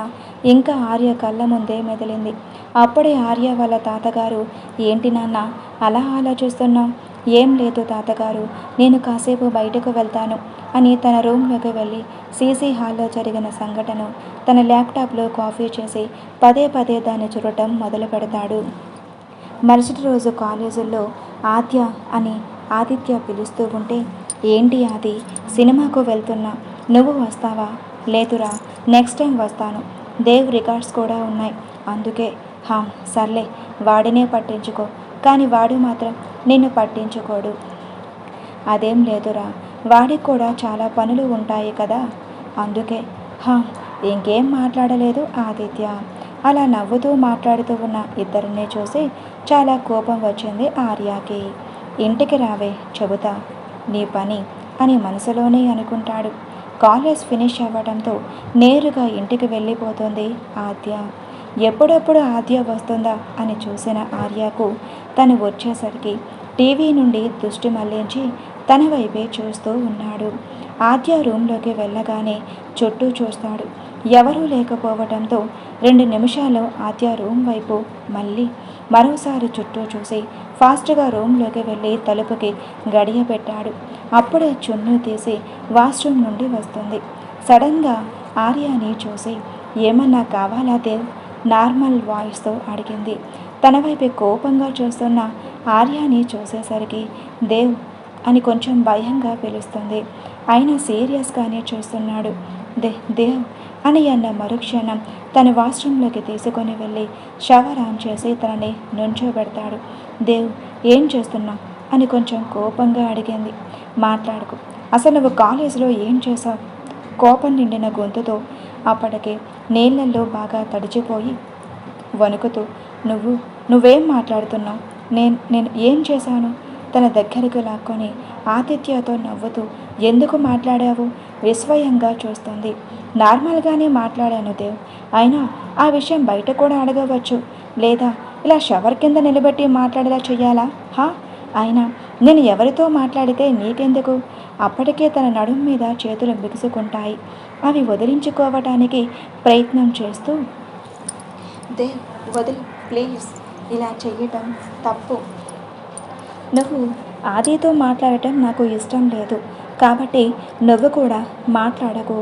ఇంకా ఆర్య కళ్ళ ముందే మెదిలింది. అప్పుడే ఆర్య వాళ్ళ తాతగారు ఏంటి నాన్న అలా ఆలోచిస్తున్నావు? ఏం లేదు తాతగారు, నేను కాసేపు బయటకు వెళ్తాను అని తన రూమ్లోకి వెళ్ళి సీసీ హాల్లో జరిగిన సంఘటన తన ల్యాప్టాప్లో కాపీ చేసి పదే దాన్ని చూడటం మొదలు పెడతాడు. మరుసటి రోజు కాలేజీల్లో ఆద్య అని ఆదిత్య పిలుస్తూ ఉంటే ఏంటి ఆది, సినిమాకు వెళ్తున్నా, నువ్వు వస్తావా? లేదురా, నెక్స్ట్ టైం వస్తాను, దేవ్ రికార్డ్స్ కూడా ఉన్నాయి అందుకే. సర్లే, వాడినే పట్టించుకో, కానీ వాడు మాత్రం నిన్ను పట్టించుకోడు. అదేం లేదురా, వాడికి కూడా చాలా పనులు ఉంటాయి కదా అందుకే. ఇంకేం మాట్లాడలేదు ఆదిత్య. అలా నవ్వుతూ మాట్లాడుతూ ఉన్న ఇద్దరిని చూసి చాలా కోపం వచ్చింది ఆర్యాకి. ఇంటికి రావే చెబుతా నీ పని అని మనసులోనే అనుకుంటాడు. కాలేజ్ ఫినిష్ అవ్వడంతో నేరుగా ఇంటికి వెళ్ళిపోతుంది ఆద్య. ఎప్పుడెప్పుడు ఆద్య వస్తుందా అని చూసిన ఆర్యకు తను వచ్చేసరికి టీవీ నుండి దృష్టి మళ్లించి తన వైపే చూస్తూ ఉన్నాడు. ఆద్య రూమ్లోకి వెళ్ళగానే చుట్టూ చూస్తాడు. ఎవరూ లేకపోవడంతో 2 నిమిషాల్లో ఆద్య రూమ్ వైపు మరోసారి చుట్టూ చూసి ఫాస్ట్గా రూమ్లోకి వెళ్ళి తలుపుకి గడియ పెట్టాడు. అప్పుడే చున్ను తీసి వాష్రూమ్ నుండి వస్తుంది. సడన్గా ఆర్యాని చూసి ఏమన్నా కావాలా దేవ్? నార్మల్ వాయిస్తో అడిగింది. తన వైపే కోపంగా చూస్తున్న ఆర్యాని చూసేసరికి దేవ్ అని కొంచెం భయంగా పిలుస్తుంది. అయినా సీరియస్గానే చూస్తున్నాడు. దేవ్ అని అన్న మరుక్షణం తన వాష్రూమ్లోకి తీసుకొని వెళ్ళి షవర్ ఆన్ చేసి తనని నుంచోబెడతాడు. దేవ్ ఏం చేస్తున్నావు అని కొంచెం కోపంగా అడిగింది. మాట్లాడుకు, అసలు నువ్వు కాలేజీలో ఏం చేశావు? కోపం నిండిన గొంతుతో అప్పటికే నీళ్ళల్లో బాగా తడిచిపోయి వణుకుతూ నువ్వేం మాట్లాడుతున్నావు? నేను ఏం చేశాను? తన దగ్గరకు లాక్కొని ఆతిథ్యతో నవ్వుతూ ఎందుకు మాట్లాడావు విస్మయంగా చూస్తుంది. నార్మల్గానే మాట్లాడాను దేవ్. అయినా ఆ విషయం బయట కూడా అడగవచ్చు, లేదా ఇలా షవర్ కింద నిలబెట్టి మాట్లాడేలా చెయ్యాలా? అయినా నేను ఎవరితో మాట్లాడితే నీకెందుకు? అప్పటికే తన నడుం మీద చేతులు బిగుసుకుంటాయి. అవి వదిలించుకోవటానికి ప్రయత్నం చేస్తూ దేవ్ వదిలి ప్లీజ్, ఇలా చెయ్యటం తప్పు. నువ్వు ఆదితో మాట్లాడటం నాకు ఇష్టం లేదు, కాబట్టి నువ్వు కూడా మాట్లాడకు.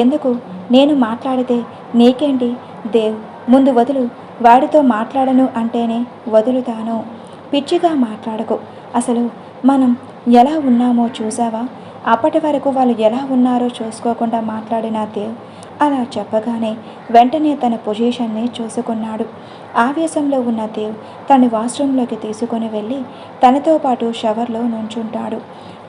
ఎందుకు? నేను మాట్లాడితే నీకేంటి? దేవ్ ముందు వదులు. వాడితో మాట్లాడను అంటేనే వదులుతాను. పిచ్చిగా మాట్లాడకు. అసలు మనం ఎలా ఉన్నామో చూసావా? అప్పటి వరకు వాళ్ళు ఎలా ఉన్నారో చూసుకోకుండా మాట్లాడిన దేవ్ అలా చెప్పగానే వెంటనే తన పొజిషన్ని చూసుకున్నాడు. ఆవేశంలో ఉన్న దేవ్ తన వాష్రూమ్లోకి తీసుకొని వెళ్ళి తనతో పాటు షవర్లో నుంచుంటాడు.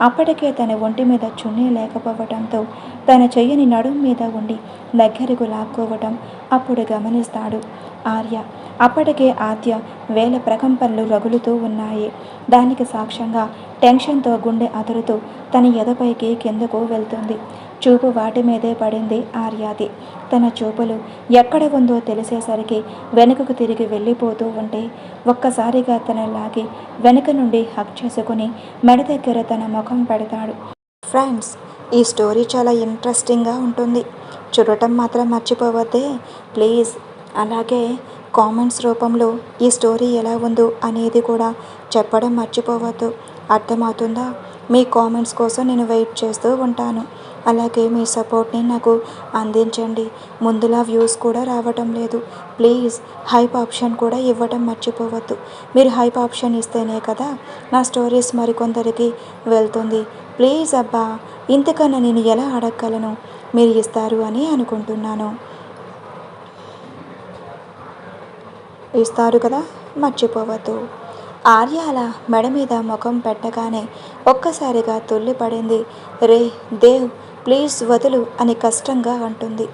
అప్పటికే తన ఒంటి మీద చున్నీ లేకపోవడంతో తన చెయ్యిని నడుం మీద ఉండి దగ్గరకు లాక్కోవటం అప్పుడు గమనిస్తాడు ఆర్య. అప్పటికే ఆద్య వేల ప్రకంపనలు రగులుతూ ఉన్నాయి. దానికి సాక్ష్యంగా టెన్షన్తో గుండె అదురుతూ తన ఎదపైకి కిందకు వెళ్తుంది. చూపు వాటి మీదే పడింది ఆర్యాది. తన చూపులు ఎక్కడ ఉందో తెలిసేసరికి వెనుకకు తిరిగి వెళ్ళిపోతూ ఉంటే ఒక్కసారిగా తన లాగి వెనుక నుండి హక్ చేసుకుని మెడ దగ్గర తన ముఖం పెడతాడు. ఫ్రెండ్స్, ఈ స్టోరీ చాలా ఇంట్రెస్టింగ్గా ఉంటుంది. చూడటం మాత్రం మర్చిపోవద్దే ప్లీజ్. అలాగే కామెంట్స్ రూపంలో ఈ స్టోరీ ఎలా ఉందో అనేది కూడా చెప్పడం మర్చిపోవద్దు. అర్థమవుతుందా? మీ కామెంట్స్ కోసం నేను వెయిట్ చేస్తూ ఉంటాను. అలాగే మీ సపోర్ట్ని నాకు అందించండి. ముందులా వ్యూస్ కూడా రావటం లేదు. ప్లీజ్ హైప్ ఆప్షన్ కూడా ఇవ్వటం మర్చిపోవద్దు. మీరు హైప్ ఆప్షన్ ఇస్తేనే కదా నా స్టోరీస్ మరికొందరికి వెళ్తుంది. ప్లీజ్ అబ్బా, ఇంతకన్నా నేను ఎలా అడగగలను? మీరు ఇస్తారు అని అనుకుంటున్నాను. ఇస్తారు కదా, మర్చిపోవద్దు. ఆర్య అలా మెడ మీద ముఖం పెట్టగానే ఒక్కసారిగా తుల్లిపడింది. రే దేవ్ ప్లీజ్ వదులు అని కష్టంగా అంటుంది.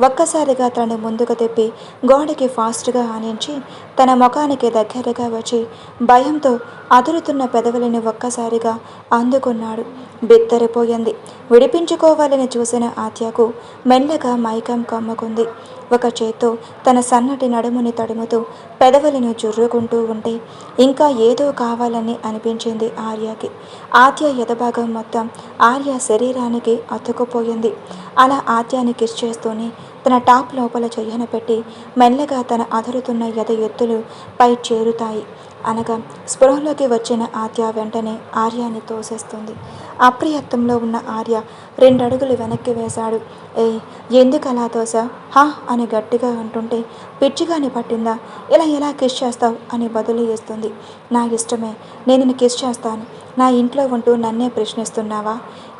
ఒక్కసారిగా తనని ముందుకు తిప్పి గోడకి ఫాస్ట్గా ఆనించి తన ముఖానికి దగ్గరగా వచ్చి భయంతో అదురుతున్న పెదవులని ఒక్కసారిగా అందుకున్నాడు. బిత్తరిపోయింది. విడిపించుకోవాలని చూసిన ఆత్యకు మెల్లగా మైకం కమ్ముకుంది. ఒక చేత్తో తన సన్నటి నడుముని తడుముతూ పెదవులను జుర్రుకుంటూ ఉంటే ఇంకా ఏదో కావాలని అనిపించింది ఆర్యకి. ఆత్య ఎదభాగం మొత్తం ఆర్య శరీరానికి అతుక్కుపోయింది. అలా ఆత్యాన్ని కిస్ చేస్తూనే తన టాప్ లోపల చెయ్యన పెట్టి మెల్లగా తన అదురుతున్న ఎత్తులు పై చేరుతాయి. అనగా స్పృహలోకి వచ్చిన ఆత్య వెంటనే ఆర్యాని తోసేస్తుంది. అప్రయత్నంలో ఉన్న ఆర్య 2 అడుగులు వెనక్కి వేశాడు. ఎందుకు అలా తోసా? అని గట్టిగా అంటుంటే పిచ్చిగాని పట్టిందా? ఎలా కిస్ చేస్తావు అని బదులు ఇస్తుంది. నా ఇష్టమే, నేను కిస్ చేస్తాను. నా ఇంట్లో ఉంటూ నన్నే ప్రశ్నిస్తున్నావా?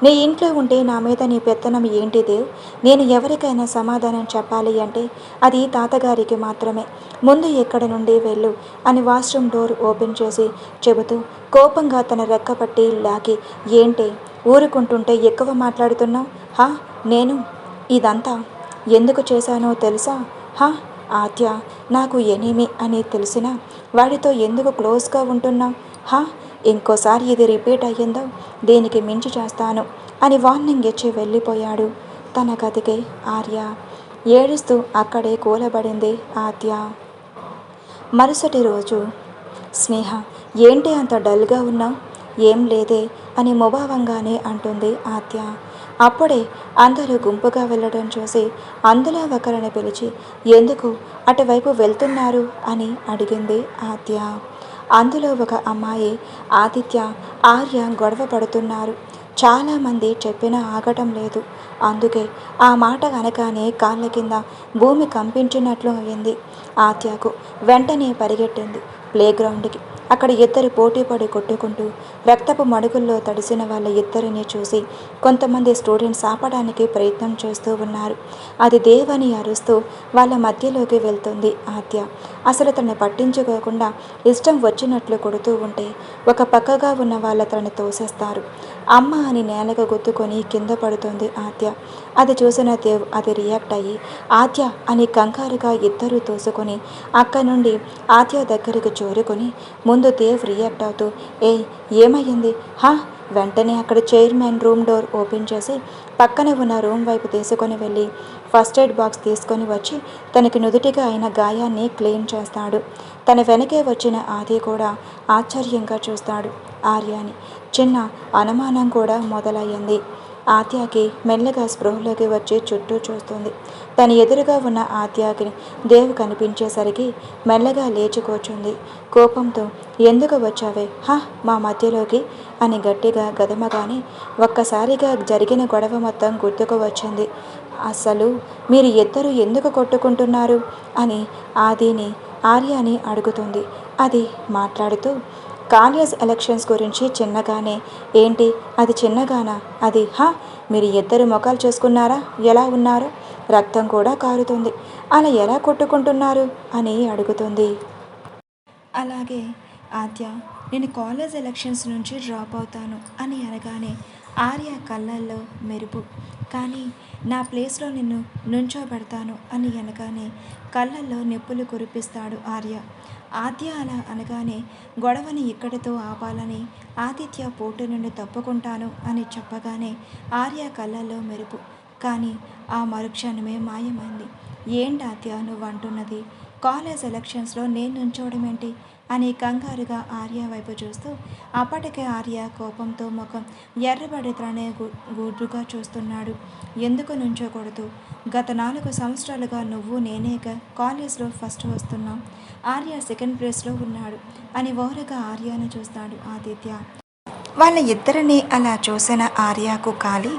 నీ ఇంట్లో ఉంటే నా మీద నీ పెత్తనం ఏంటి దేవ్? నేను ఎవరికైనా సమాధానం చెప్పాలి అంటే అది తాతగారికి మాత్రమే. ముందు ఇక్కడి నుండి వెళ్ళు అని వాష్రూమ్ డోర్ ఓపెన్ చేసి చెబుతూ కోపంగా తన రెక్కపట్టి లాగి ఏంటి ఊరుకుంటుంటే ఎక్కువ మాట్లాడుతున్నావు? నేను ఇదంతా ఎందుకు చేశానో తెలుసా? ఆద్య నాకు ఎనిమి అని తెలిసినా వాడితో ఎందుకు క్లోజ్గా ఉంటున్నావు? ఇంకోసారి ఇది రిపీట్ అయ్యిందో దేనికి మించి చేస్తాను అని వార్నింగ్ ఇచ్చి వెళ్ళిపోయాడు తన గదికి ఆర్య. ఏడుస్తూ అక్కడే కూలబడింది ఆద్య. మరుసటి రోజు స్నేహ ఏంటి అంత డల్గా ఉన్నావు? ఏం లేదే అని ముభావంగానే అంటుంది ఆద్య. అప్పుడే అందరూ గుంపుగా వెళ్ళడం చూసి అందులో ఒకరిని పిలిచి ఎందుకు అటువైపు వెళ్తున్నారు అని అడిగింది ఆద్య. అందులో ఒక అమ్మాయి ఆదిత్య ఆర్య గొడవ పడుతున్నారు. చాలామంది చెప్పినా ఆగటం లేదు. అందుకే ఆ మాట అనగానే కాళ్ళ కింద భూమి కంపించినట్లు అయింది ఆత్యకు. వెంటనే పరిగెట్టింది ప్లేగ్రౌండ్కి. అక్కడ ఇద్దరు పోటీపడి కొట్టుకుంటూ రక్తపు మడుగుల్లో తడిసిన వాళ్ళ ఇద్దరిని చూసి కొంతమంది స్టూడెంట్స్ ఆపడానికి ప్రయత్నం చేస్తూ ఉన్నారు. అది దేవ్ అని అరుస్తూ వాళ్ళ మధ్యలోకి వెళ్తుంది ఆత్య. అసలు తనని పట్టించుకోకుండా ఇష్టం వచ్చినట్లు కొడుతూ ఉంటే ఒక పక్కగా ఉన్న వాళ్ళ తనని తోసేస్తారు. అమ్మ అని నేలకు గుద్దుకొని కింద పడుతుంది ఆత్య. అది చూసిన దేవ్ అది రియాక్ట్ అయ్యి ఆత్య అని కంగారుగా ఇద్దరూ తోసుకొని అక్కడి నుండి ఆత్య దగ్గరికి చేరుకొని ముందు దేవ్ రియాక్ట్ అవుతూ ఏమయ్యింది హా. వెంటనే అక్కడ చైర్మన్ రూమ్ డోర్ ఓపెన్ చేసి పక్కనే ఉన్న రూమ్ వైపు తీసుకొని వెళ్ళి ఫస్ట్ ఎయిడ్ బాక్స్ తీసుకొని వచ్చి తనకి నుదుటిగా అయిన గాయాన్ని క్లీన్ చేస్తాడు. తన వెనకే వచ్చిన ఆది కూడా ఆశ్చర్యంగా చూస్తాడు ఆర్యాని. చిన్న అనుమానం కూడా మొదలయ్యింది. ఆత్యకి మెల్లగా స్పృహలోకి వచ్చి చుట్టూ చూస్తుంది. తన ఎదురుగా ఉన్న ఆత్యకి దేవ్ కనిపించేసరికి మెల్లగా లేచి కూర్చుంది. కోపంతో ఎందుకు వచ్చావే హా మా మధ్యలోకి అని గట్టిగా గదమగానే ఒక్కసారిగా జరిగిన గొడవ మొత్తం గుర్తుకు వచ్చింది. అసలు మీరు ఇద్దరు ఎందుకు కొట్టుకుంటున్నారు అని ఆదిని ఆర్యాని అడుగుతుంది. అది మాట్లాడుతూ కాలేజ్ ఎలక్షన్స్ గురించి చిన్నగానే. ఏంటి అది చిన్నగానా? అది హా మీరు ఇద్దరు మొఖాలు చూసుకున్నారా ఎలా ఉన్నారో? రక్తం కూడా కారుతుంది. అలా ఎలా కొట్టుకుంటున్నారు అని అడుగుతుంది. అలాగే ఆద్య నేను కాలేజ్ ఎలక్షన్స్ నుంచి డ్రాప్ అవుతాను అని అనగానే ఆర్య కళ్ళల్లో మెరుపు. కానీ నా ప్లేస్లో నిన్ను నుంచోబెడతాను అని అనగానే కళ్ళల్లో నిప్పులు కురిపిస్తాడు ఆర్య. ఆద్య అలా అనగానే గొడవని ఇక్కడితో ఆపాలని ఆదిత్య పోటీ నుండి తప్పుకుంటాను అని చెప్పగానే ఆర్య కళ్ళల్లో మెరుపు. కానీ ఆ మరుక్షణమే మాయమైంది. ఏంటి ఆద్య నువ్వు అంటున్నది? కాలేజ్ ఎలక్షన్స్లో నేను నుంచోవడం ఏంటి అని కంగారుగా ఆర్య వైపు చూస్తూ అప్పటికే ఆర్య కోపంతో ముఖం ఎర్రబడి తననే గుడ్డుగా చూస్తున్నాడు. ఎందుకు నుంచోకూడదు? గత 4 సంవత్సరాలుగా నువ్వు నేనేగా కాలేజ్లో ఫస్ట్ వస్తున్నాం. ఆర్య సెకండ్ ప్లేస్లో ఉన్నాడు అని ఓరగా ఆర్యాని చూస్తాడు ఆదిత్య. వాళ్ళ ఇద్దరిని అలా చూసిన ఆర్యకు కాలి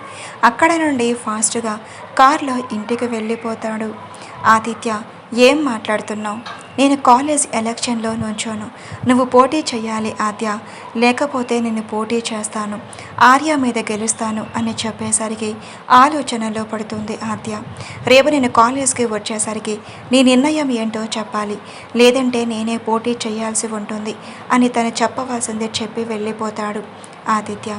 అక్కడ నుండి ఫాస్ట్గా కార్లో ఇంటికి వెళ్ళిపోతాడు. ఆదిత్య ఏం మాట్లాడుతున్నావు? నేను కాలేజ్ ఎలక్షన్లో నుంచోను. నువ్వు పోటీ చేయాలి ఆద్య, లేకపోతే నేను పోటీ చేస్తాను, ఆర్య మీద గెలుస్తాను అని చెప్పేసరికి ఆలోచనలో పడుతుంది ఆద్య. రేపు నేను కాలేజ్కి వచ్చేసరికి నీ నిర్ణయం ఏంటో చెప్పాలి, లేదంటే నేనే పోటీ చేయాల్సి ఉంటుంది అని తను చెప్పవలసింది చెప్పి వెళ్ళిపోతాడు ఆదిత్య.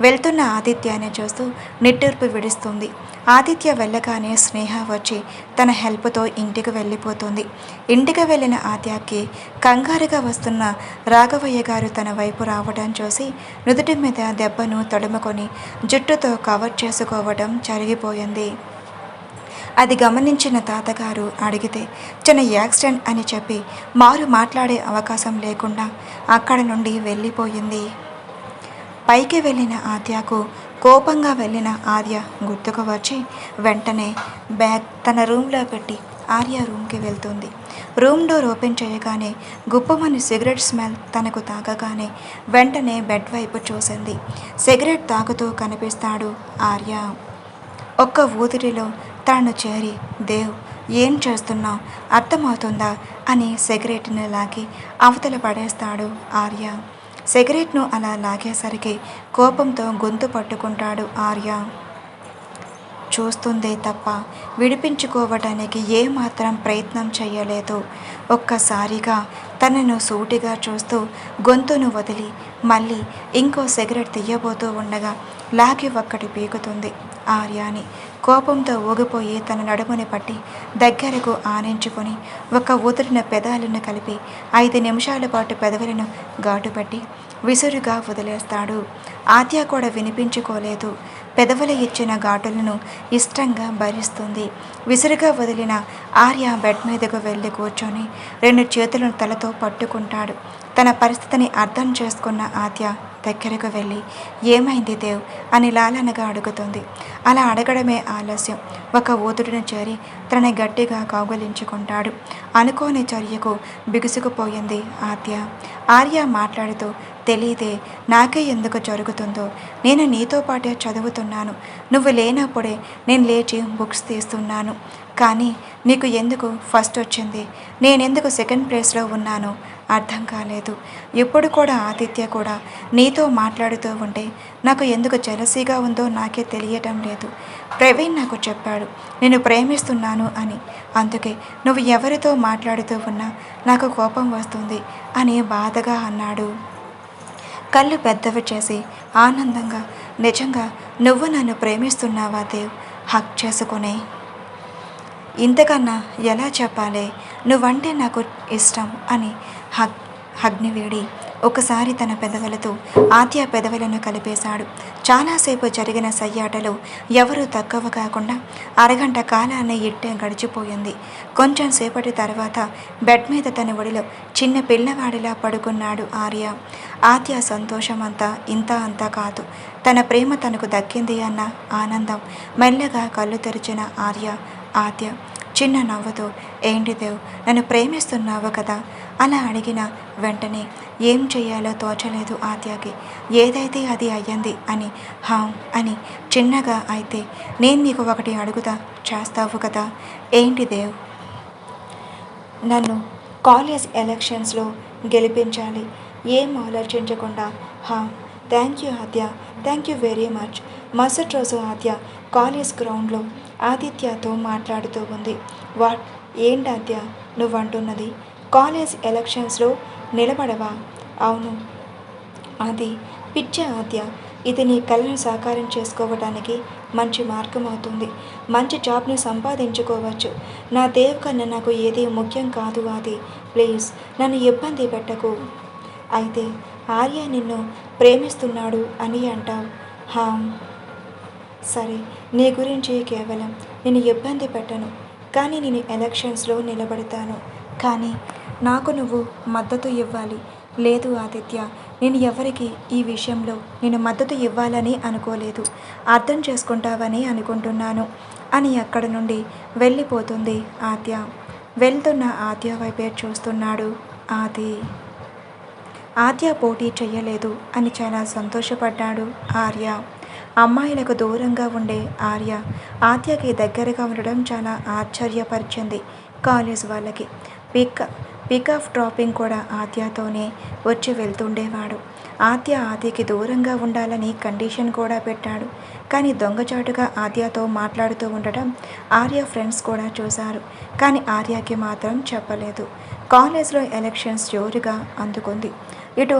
వెళ్తున్న ఆదిత్యాన్ని చూస్తూ నిట్టూర్పు విడుస్తుంది. ఆదిత్య వెళ్ళగానే స్నేహ వచ్చి తన హెల్ప్తో ఇంటికి వెళ్ళిపోతుంది. ఇంటికి వెళ్ళిన ఆద్యకి కంగారుగా వస్తున్న రాఘవయ్య గారు తన వైపు రావడం చూసి నుదుటి మీద దెబ్బను తడుముకొని జుట్టుతో కవర్ చేసుకోవడం జరిగిపోయింది. అది గమనించిన తాతగారు అడిగితే చిన్న యాక్సిడెంట్ అని చెప్పి మారు మాట్లాడే అవకాశం లేకుండా అక్కడ నుండి వెళ్ళిపోయింది. పైకి వెళ్ళిన ఆద్యకు కోపంగా వెళ్ళిన ఆర్య గుర్తుకు వచ్చి వెంటనే బ్యాగ్ తన రూమ్లో పెట్టి ఆర్య రూమ్కి వెళ్తుంది. రూమ్ డోర్ ఓపెన్ చేయగానే గుప్పమని సిగరెట్ స్మెల్ తనకు తాగగానే వెంటనే బెడ్ వైపు చూసింది. సిగరెట్ తాగుతూ కనిపిస్తాడు ఆర్య. ఒక్క ఊదిరిలో తనను చేరి దేవ్ ఏం చేస్తున్నావు అర్థమవుతుందా అని సిగరెట్ని లాగి అవతల పడేస్తాడు ఆర్య. సిగరెట్ను అలా లాగేసరికి కోపంతో గొంతు పట్టుకుంటాడు ఆర్య. చూస్తుందే తప్ప విడిపించుకోవడానికి ఏమాత్రం ప్రయత్నం చేయలేదు. ఒక్కసారిగా తనను సూటిగా చూస్తూ గొంతును వదిలి మళ్ళీ ఇంకో సిగరెట్ తీయబోతూ ఉండగా లాగి ఒక్కటి పీకుతుంది ఆర్యాని. కోపంతో ఊగిపోయి తన నడుముని పట్టి దగ్గరకు ఆనించుకొని ఒక ఊదిరిన పెదాలను కలిపి 5 నిమిషాల పాటు పెదవులను ఘాటుపెట్టి విసురుగా వదిలేస్తాడు. ఆద్య కూడా వినిపించుకోలేదు. పెదవులు ఇచ్చిన ఘాటులను ఇష్టంగా భరిస్తుంది. విసురుగా వదిలిన ఆర్య బెడ్ మీదకు వెళ్ళి కూర్చొని 2 చేతులను తలతో పట్టుకుంటాడు. తన పరిస్థితిని అర్థం చేసుకున్న ఆద్య దగ్గరకు వెళ్ళి ఏమైంది దేవ్ అని లాలనగా అడుగుతుంది. అలా అడగడమే ఆలస్యం. ఒక ఊదుడిని చేరి తనని గట్టిగా కౌగలించుకుంటాడు. అనుకోని చర్యకు బిగుసుకుపోయింది ఆద్య. ఆర్య మాట్లాడుతూ తెలీదే, నాకే ఎందుకు జరుగుతుందో. నేను నీతో పాటే చదువుతున్నాను. నువ్వు లేనప్పుడే నేను లేచి బుక్స్ తీస్తున్నాను. కానీ నీకు ఎందుకు ఫస్ట్ వచ్చింది, నేనెందుకు సెకండ్ ప్లేస్లో ఉన్నానో అర్థం కాలేదు. ఇప్పుడు కూడా ఆదిత్య కూడా నీతో మాట్లాడుతూ ఉంటే నాకు ఎందుకు జెలసీగా ఉందో నాకే తెలియటం లేదు. ప్రవీణ్ నాకు చెప్పాడు నేను ప్రేమిస్తున్నాను అని. అందుకే నువ్వు ఎవరితో మాట్లాడుతూ ఉన్నా నాకు కోపం వస్తుంది అని బాధగా అన్నాడు. కళ్ళు పెద్దవి చేసి ఆనందంగా, నిజంగా నువ్వు నన్ను ప్రేమిస్తున్నావా దేవ్? హక్ చేసుకునే ఇంతకన్నా ఎలా చెప్పాలే, నువ్వంటే నాకు ఇష్టం అని హగ్ని వీడి ఒకసారి తన పెదవులతో ఆద్య పెదవులను కలిపేశాడు. చాలాసేపు జరిగిన సయ్యాటలో ఎవరూ తక్కువ కాకుండా అరగంట కాలాన్ని ఇట్టే గడిచిపోయింది. కొంచెం సేపటి తర్వాత బెడ్ మీద తన ఒడిలో చిన్న పిల్లవాడిలా పడుకున్నాడు ఆర్య. ఆద్య సంతోషం అంతా ఇంత అంతా కాదు. తన ప్రేమ తనకు దక్కింది అన్న ఆనందం. మెల్లగా కళ్ళు తెరిచిన ఆద్య చిన్న నవ్వుతో ఏంటి దేవ్, నన్ను ప్రేమిస్తున్నావు కదా అలా అడిగిన వెంటనే ఏం చెయ్యాలో తోచలేదు ఆద్యకి. ఏదైతే అది అయ్యింది అని అని చిన్నగా అయితే నేను నీకు ఒకటి అడుగుతా, చేస్తావు కదా? ఏంటి దేవ్? నన్ను కాలేజ్ ఎలక్షన్స్లో గెలిపించాలి. ఏం ఆలోచించకుండా thank you Aadya, thank you very much. మరుసటి రోజు ఆద్య కాలేజ్ గ్రౌండ్లో ఆదిత్యతో మాట్లాడుతూ ఉంది. వాట్, ఏంటి ఆద్య నువ్వంటున్నది? కాలేజ్ ఎలక్షన్స్లో నిలబడవా? అవును. అది పిచ్చే ఆద్య. ఇది నీ కళను సాకారం చేసుకోవడానికి మంచి మార్గం అవుతుంది. మంచి జాబ్ని సంపాదించుకోవచ్చు. నా దేవ్ కన్నా నాకు ఏది ముఖ్యం కాదు ఆది. ప్లీజ్ నన్ను ఇబ్బంది పెట్టకు. అయితే ఆర్య నిన్ను ప్రేమిస్తున్నాడు అని అంటావు. సరే, నీ గురించి కేవలం నేను ఇబ్బంది పెట్టను, కానీ నేను ఎలక్షన్స్లో నిలబడతాను. కానీ నాకు నువ్వు మద్దతు ఇవ్వాలి. లేదు ఆదిత్య, నేను ఎవరికి ఈ విషయంలో నేను మద్దతు ఇవ్వాలని అనుకోలేదు. అర్థం చేసుకుంటావని అనుకుంటున్నాను అని అక్కడి నుండి వెళ్ళిపోతుంది ఆద్య. వెళ్తున్న ఆద్య వైపే చూస్తున్నాడు ఆద్య పోటీ చెయ్యలేదు అని చాలా సంతోషపడ్డాడు ఆర్య. అమ్మాయిలకు దూరంగా ఉండే ఆద్యకి దగ్గరగా ఉండడం చాలా ఆశ్చర్యపరిచింది. కాలేజ్ వాళ్ళకి పికప్ డ్రాపింగ్ కూడా ఆద్యతోనే వచ్చి వెళ్తుండేవాడు. ఆద్యకి దూరంగా ఉండాలని కండిషన్ కూడా పెట్టాడు. కానీ దొంగచాటుగా ఆద్యతో మాట్లాడుతూ ఉండటం ఆర్య ఫ్రెండ్స్ కూడా చూశారు. కానీ ఆర్యకి మాత్రం చెప్పలేదు. కాలేజ్లో ఎలక్షన్స్ జోరుగా అందుకుంది. ఇటు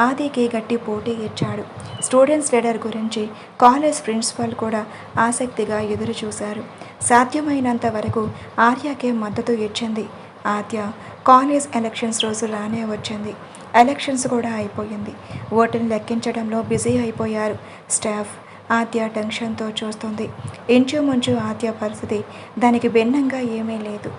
ఆదికి గట్టి పోటీ ఇచ్చాడు. స్టూడెంట్స్ లీడర్ గురించి కాలేజ్ ప్రిన్సిపల్ కూడా ఆసక్తిగా ఎదురు చూశారు. సాధ్యమైనంత వరకు ఆర్యకే మద్దతు ఇచ్చింది ఆద్య. కాలేజ్ ఎలక్షన్స్ రోజు రానే వచ్చింది. ఎలక్షన్స్ కూడా అయిపోయింది. ఓటును లెక్కించడంలో బిజీ అయిపోయారు స్టాఫ్. ఆద్య టెన్షన్తో చూస్తుంది. ఇంచుమించు ఆద్య పరిస్థితి దానికి భిన్నంగా ఏమీ లేదు.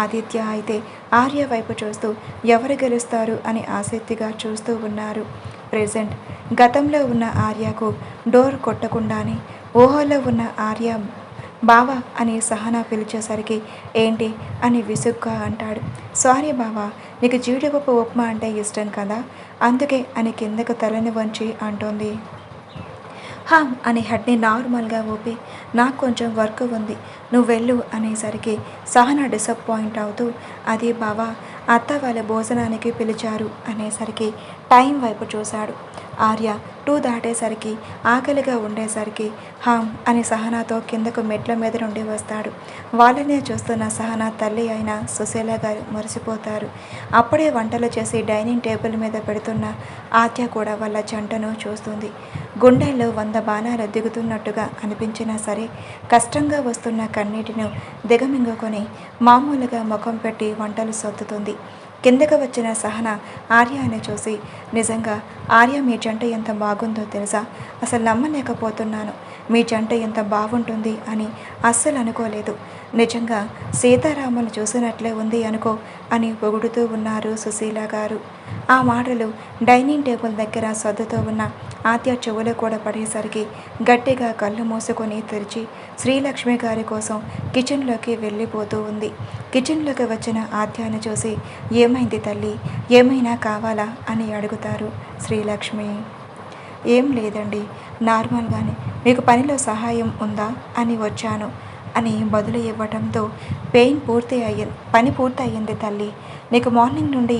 ఆదిత్య అయితే ఆర్య వైపు చూస్తూ ఎవరు గెలుస్తారు అని ఆసక్తిగా చూస్తూ ఉన్నారు. ప్రెజెంట్ గతంలో ఉన్న ఆర్యకు డోర్ కొట్టకుండానే ఊహలో ఉన్న ఆర్య బావా అని సహనా పిలిచేసరికి ఏంటి అని విసుగ్గా అంటాడు. సారీ బావా, నీకు జీడిపప్పు ఉప్మా అంటే ఇష్టం కదా, అందుకే అని కిందకు తలని వంచి అంటోంది. అని హెడ్ని నార్మల్గా ఊపి నాకు కొంచెం వర్క్ ఉంది, నువ్వు వెళ్ళు అనేసరికి సహనా డిసప్పాయింట్ అవుతూ అది బావా, అత్త వాళ్ళ భోజనానికి పిలిచారు అనేసరికి టైం వైపు చూశాడు. ఆర్య 2 దాటేసరికి ఆకలిగా ఉండేసరికి అని సహనాతో కిందకు మెట్ల మీద నుండి వస్తాడు. వాళ్ళనే చూస్తున్న సహనా తల్లి అయిన సుశీల గారు మురిసిపోతారు. అప్పుడే వంటలు చేసి డైనింగ్ టేబుల్ మీద పెడుతున్న ఆద్య కూడా వాళ్ళ జంటను చూస్తుంది. గుండెల్లో 100 బాణాలు దిగుతున్నట్టుగా అనిపించినా సరే కష్టంగా వస్తున్న కన్నీటిను దిగమింగుకొని మామూలుగా ముఖం పెట్టి వంటలు సొత్తుతుంది. కిందకు వచ్చిన సహన ఆర్యని చూసి, నిజంగా ఆర్య మీ జంట ఎంత బాగుందో తెలుసా, అసలు నమ్మలేకపోతున్నాను, మీ జంట ఎంత బాగుంటుంది అని అస్సలు అనుకోలేదు, నిజంగా సీతారాములు చూసినట్లే ఉంది అనుకో అని పొగుడుతూ ఉన్నారు సుశీల గారు. ఆ మాటలు డైనింగ్ టేబుల్ దగ్గర సర్దుతో ఉన్న ఆద్య చెవులు కూడా పడేసరికి గట్టిగా కళ్ళు మూసుకొని తెరిచి శ్రీలక్ష్మి గారి కోసం కిచెన్లోకి వెళ్ళిపోతూ ఉంది. కిచెన్లోకి వచ్చిన ఆద్యాన్ని చూసి, ఏమైంది తల్లి, ఏమైనా కావాలా అని అడుగుతారు శ్రీలక్ష్మి. ఏం లేదండి, నార్మల్గానే, మీకు పనిలో సహాయం ఉందా అని వచ్చాను అని బదులు ఇవ్వడంతో పని పూర్తి అయ్యింది తల్లి, నీకు మార్నింగ్ నుండి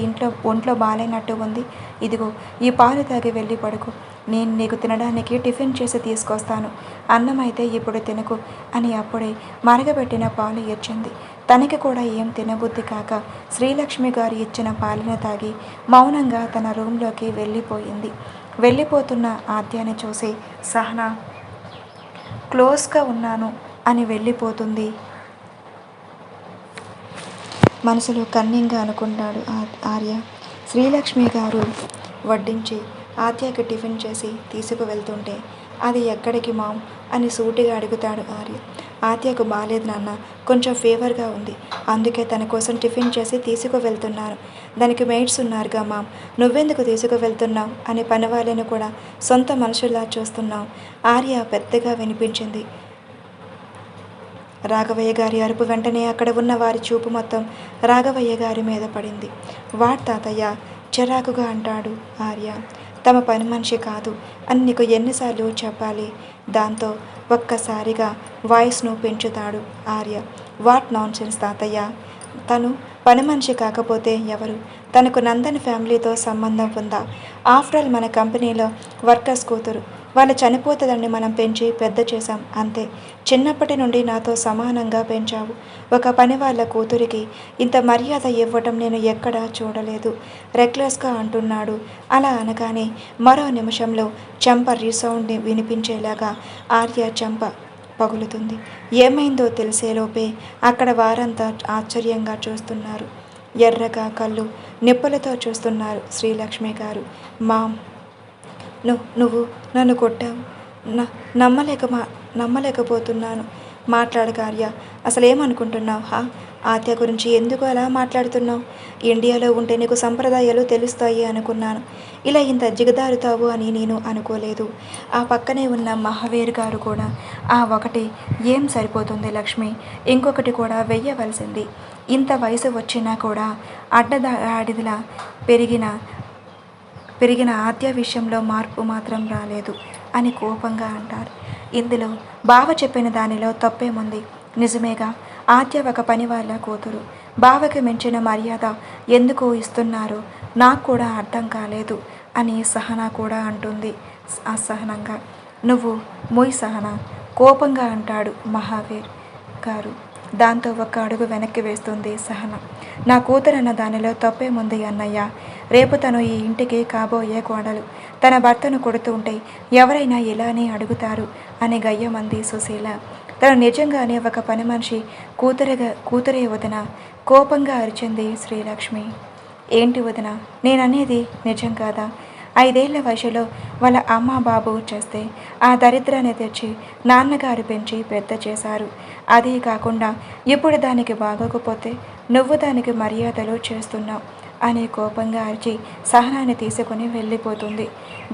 ఒంట్లో బాగాలేనట్టు ఉంది, ఇదిగో ఈ పాలు తాగి వెళ్ళి పడుకో, నేను నీకు తినడానికి టిఫిన్ చేసి తీసుకొస్తాను, అన్నం అయితే ఇప్పుడు తినకు అని అప్పుడే మరగబెట్టిన పాలు ఇచ్చింది. తనకి కూడా ఏం తినబుద్ధి కాక శ్రీలక్ష్మి గారు ఇచ్చిన పాలను తాగి మౌనంగా తన రూమ్లోకి వెళ్ళిపోయింది. వెళ్ళిపోతున్న ఆద్యాన్ని చూసి సహనా క్లోజ్గా ఉన్నాను అని వెళ్ళిపోతుంది. మనసులో కన్నింగా అనుకుంటాడు ఆర్య. శ్రీలక్ష్మి గారు వడ్డించి ఆద్యకి టిఫిన్ చేసి తీసుకువెళ్తుంటే, అది ఎక్కడికి మామ్ అని సూటిగా అడుగుతాడు ఆర్య. ఆద్యకు బాలేదు నాన్న, కొంచెం ఫీవర్గా ఉంది, అందుకే తన కోసం టిఫిన్ చేసి తీసుకువెళ్తున్నాను, దానికి మెయిడ్స్ ఉన్నారుగా మామ్, నువ్వెందుకు తీసుకువెళ్తున్నావు అని పనివాళ్ళని కూడా సొంత మనుషుల్లా చూస్తున్నావు. ఆర్య పెద్దగా వినిపించింది రాఘవయ్య గారి అరుపు. వెంటనే అక్కడ ఉన్న వారి చూపు మొత్తం రాఘవయ్య గారి మీద పడింది. వాట్ తాతయ్య, చిరాకుగా అంటాడు ఆర్య. తమ పని మనిషి కాదు అని నీకు ఎన్నిసార్లు చెప్పాలి? దాంతో ఒక్కసారిగా వాయిస్ను పెంచుతాడు ఆర్య. వాట్ నాన్ సెన్స్ తాతయ్య, తను పని మనిషి కాకపోతే ఎవరు? తనకు నందన్ ఫ్యామిలీతో సంబంధం ఉందా? ఆఫ్టర్ ఆల్ మన కంపెనీలో వర్కర్స్ కూతురు, వాళ్ళు చనిపోతుందని మనం పెంచి పెద్ద చేశాం అంతే. చిన్నప్పటి నుండి నాతో సమానంగా పెంచావు. ఒక పని వాళ్ళ కూతురికి ఇంత మర్యాద ఇవ్వటం నేను ఎక్కడా చూడలేదు, రెక్లెస్గా అంటున్నాడు. అలా అనగానే మరో నిమిషంలో చెంప రీసౌండ్ వినిపించేలాగా ఆర్య చెంప పగులుతుంది. ఏమైందో తెలిసేలోపే అక్కడ వారంతా ఆశ్చర్యంగా చూస్తున్నారు. ఎర్రగా కళ్ళు నిప్పులతో చూస్తున్నారు శ్రీలక్ష్మి గారు. మామ్, నువ్వు నన్ను కొట్టావు, నమ్మలేకపోతున్నాను. మాట్లాడక ఆర్య, అసలు ఏమనుకుంటున్నావు? ఆద్య గురించి ఎందుకు అలా మాట్లాడుతున్నావు? ఇండియాలో ఉంటే నీకు సంప్రదాయాలు తెలుస్తాయి అనుకున్నాను, ఇలా ఇంత జిగదారుతావు అని నేను అనుకోలేదు. ఆ పక్కనే ఉన్న మహావీర్ గారు కూడా, ఆ ఒకటి ఏం సరిపోతుంది లక్ష్మి, ఇంకొకటి కూడా వెయ్యవలసింది. ఇంత వయసు వచ్చినా కూడా అడ్డదాడిదిలా పెరిగిన ఆద్య విషయంలో మార్పు మాత్రం రాలేదు అని కోపంగా అంటారు. ఇందులో బావ చెప్పిన దానిలో తప్పేముంది? నిజమేగా, ఆద్య ఒక పని వాళ్ళ కూతురు, బావకి మించిన మర్యాద ఎందుకు ఇస్తున్నారో నాకు కూడా అర్థం కాలేదు అని సహనా కూడా అంటుంది అసహనంగా. నువ్వు మొయ్ సహనా, కోపంగా అంటాడు మహావీర్ గారు. దాంతో ఒక అడుగు వెనక్కి వేస్తుంది సహన. నా కూతురన్న దానిలో తప్పేముంది అన్నయ్య, రేపు తను ఈ ఇంటికి కాబోయే కోడలు, తన భర్తను కొడుతుంటే ఎవరైనా ఇలానే అడుగుతారు అని గయ్యమంది సుశీల. తను నిజంగానే ఒక పని మనిషి కూతురే వదిన, కోపంగా అరిచింది శ్రీలక్ష్మి. ఏంటి వదిన, నేననేది నిజం కాదా? 5 ఏళ్ల వయసులో వాళ్ళ అమ్మ బాబు చేస్తే ఆ దరిద్రాన్ని తెచ్చి నాన్నగారు పెంచి పెద్ద చేశారు. అదే కాకుండా ఇప్పుడు దానికి బాగోకపోతే నువ్వు దానికి మర్యాదలు చేస్తున్నావు అని కోపంగా అరిచి సహనాన్ని తీసుకుని వెళ్ళిపోతుంది.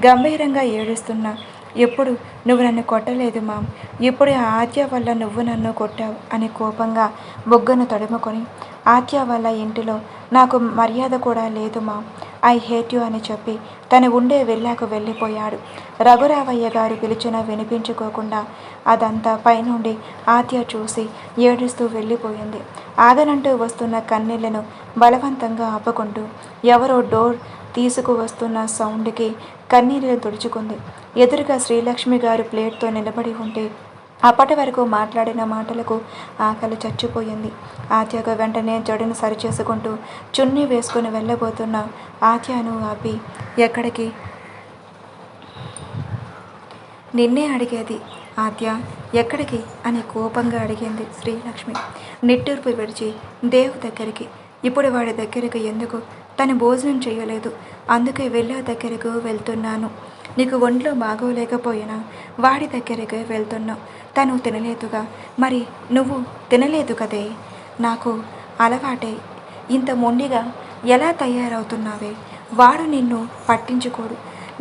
గంభీరంగా ఏడుస్తున్నా, ఎప్పుడు నువ్వు నన్ను కొట్టలేదు మామ్, ఇప్పుడు ఆ ఆద్య వల్ల నువ్వు నన్ను కొట్టావు అని కోపంగా బొగ్గను తడుముకొని, ఆద్య వల్ల ఇంటిలో నాకు మర్యాద కూడా లేదు మామ్, ఐ హేట్ యూ అని చెప్పి తను ఉండే వెళ్ళాకు వెళ్ళిపోయాడు. రఘురావయ్య గారు పిలిచినా వినిపించుకోకుండా అదంతా పైనుండి ఆద్య చూసి ఏడుస్తూ వెళ్ళిపోయింది. ఆగనంటూ వస్తున్న కన్నీళ్లను బలవంతంగా ఆపుకుంటూ ఎవరో డోర్ తీసుకువస్తున్న సౌండ్కి కన్నీళ్ళు తుడుచుకుంది. ఎదురుగా శ్రీలక్ష్మి గారు ప్లేట్తో నిలబడి ఉంటే అప్పటి వరకు మాట్లాడిన మాటలకు ఆకలి చచ్చిపోయింది. ఆద్యకు వెంటనే జడను సరిచేసుకుంటూ చున్నీ వేసుకుని వెళ్ళబోతున్న ఆద్యను ఆపి, ఎక్కడికి? నిన్నే అడిగేది ఆద్య, ఎక్కడికి అని కోపంగా అడిగింది శ్రీలక్ష్మి. నిట్టూర్పు విడిచి దేవు దగ్గరికి. ఇప్పుడు వాడి దగ్గరికి ఎందుకు? తను భోజనం చేయలేదు, అందుకే వెళ్ళే దగ్గరకు వెళ్తున్నాను. నీకు ఒంట్లో బాగోలేకపోయినా వాడి దగ్గరికి వెళ్తున్నావు. తను తినలేదుగా, మరి నువ్వు తినలేదు కదే. నాకు అలవాటే. ఇంత మొండిగా ఎలా తయారవుతున్నావే. వాడు నిన్ను పట్టించుకోడు.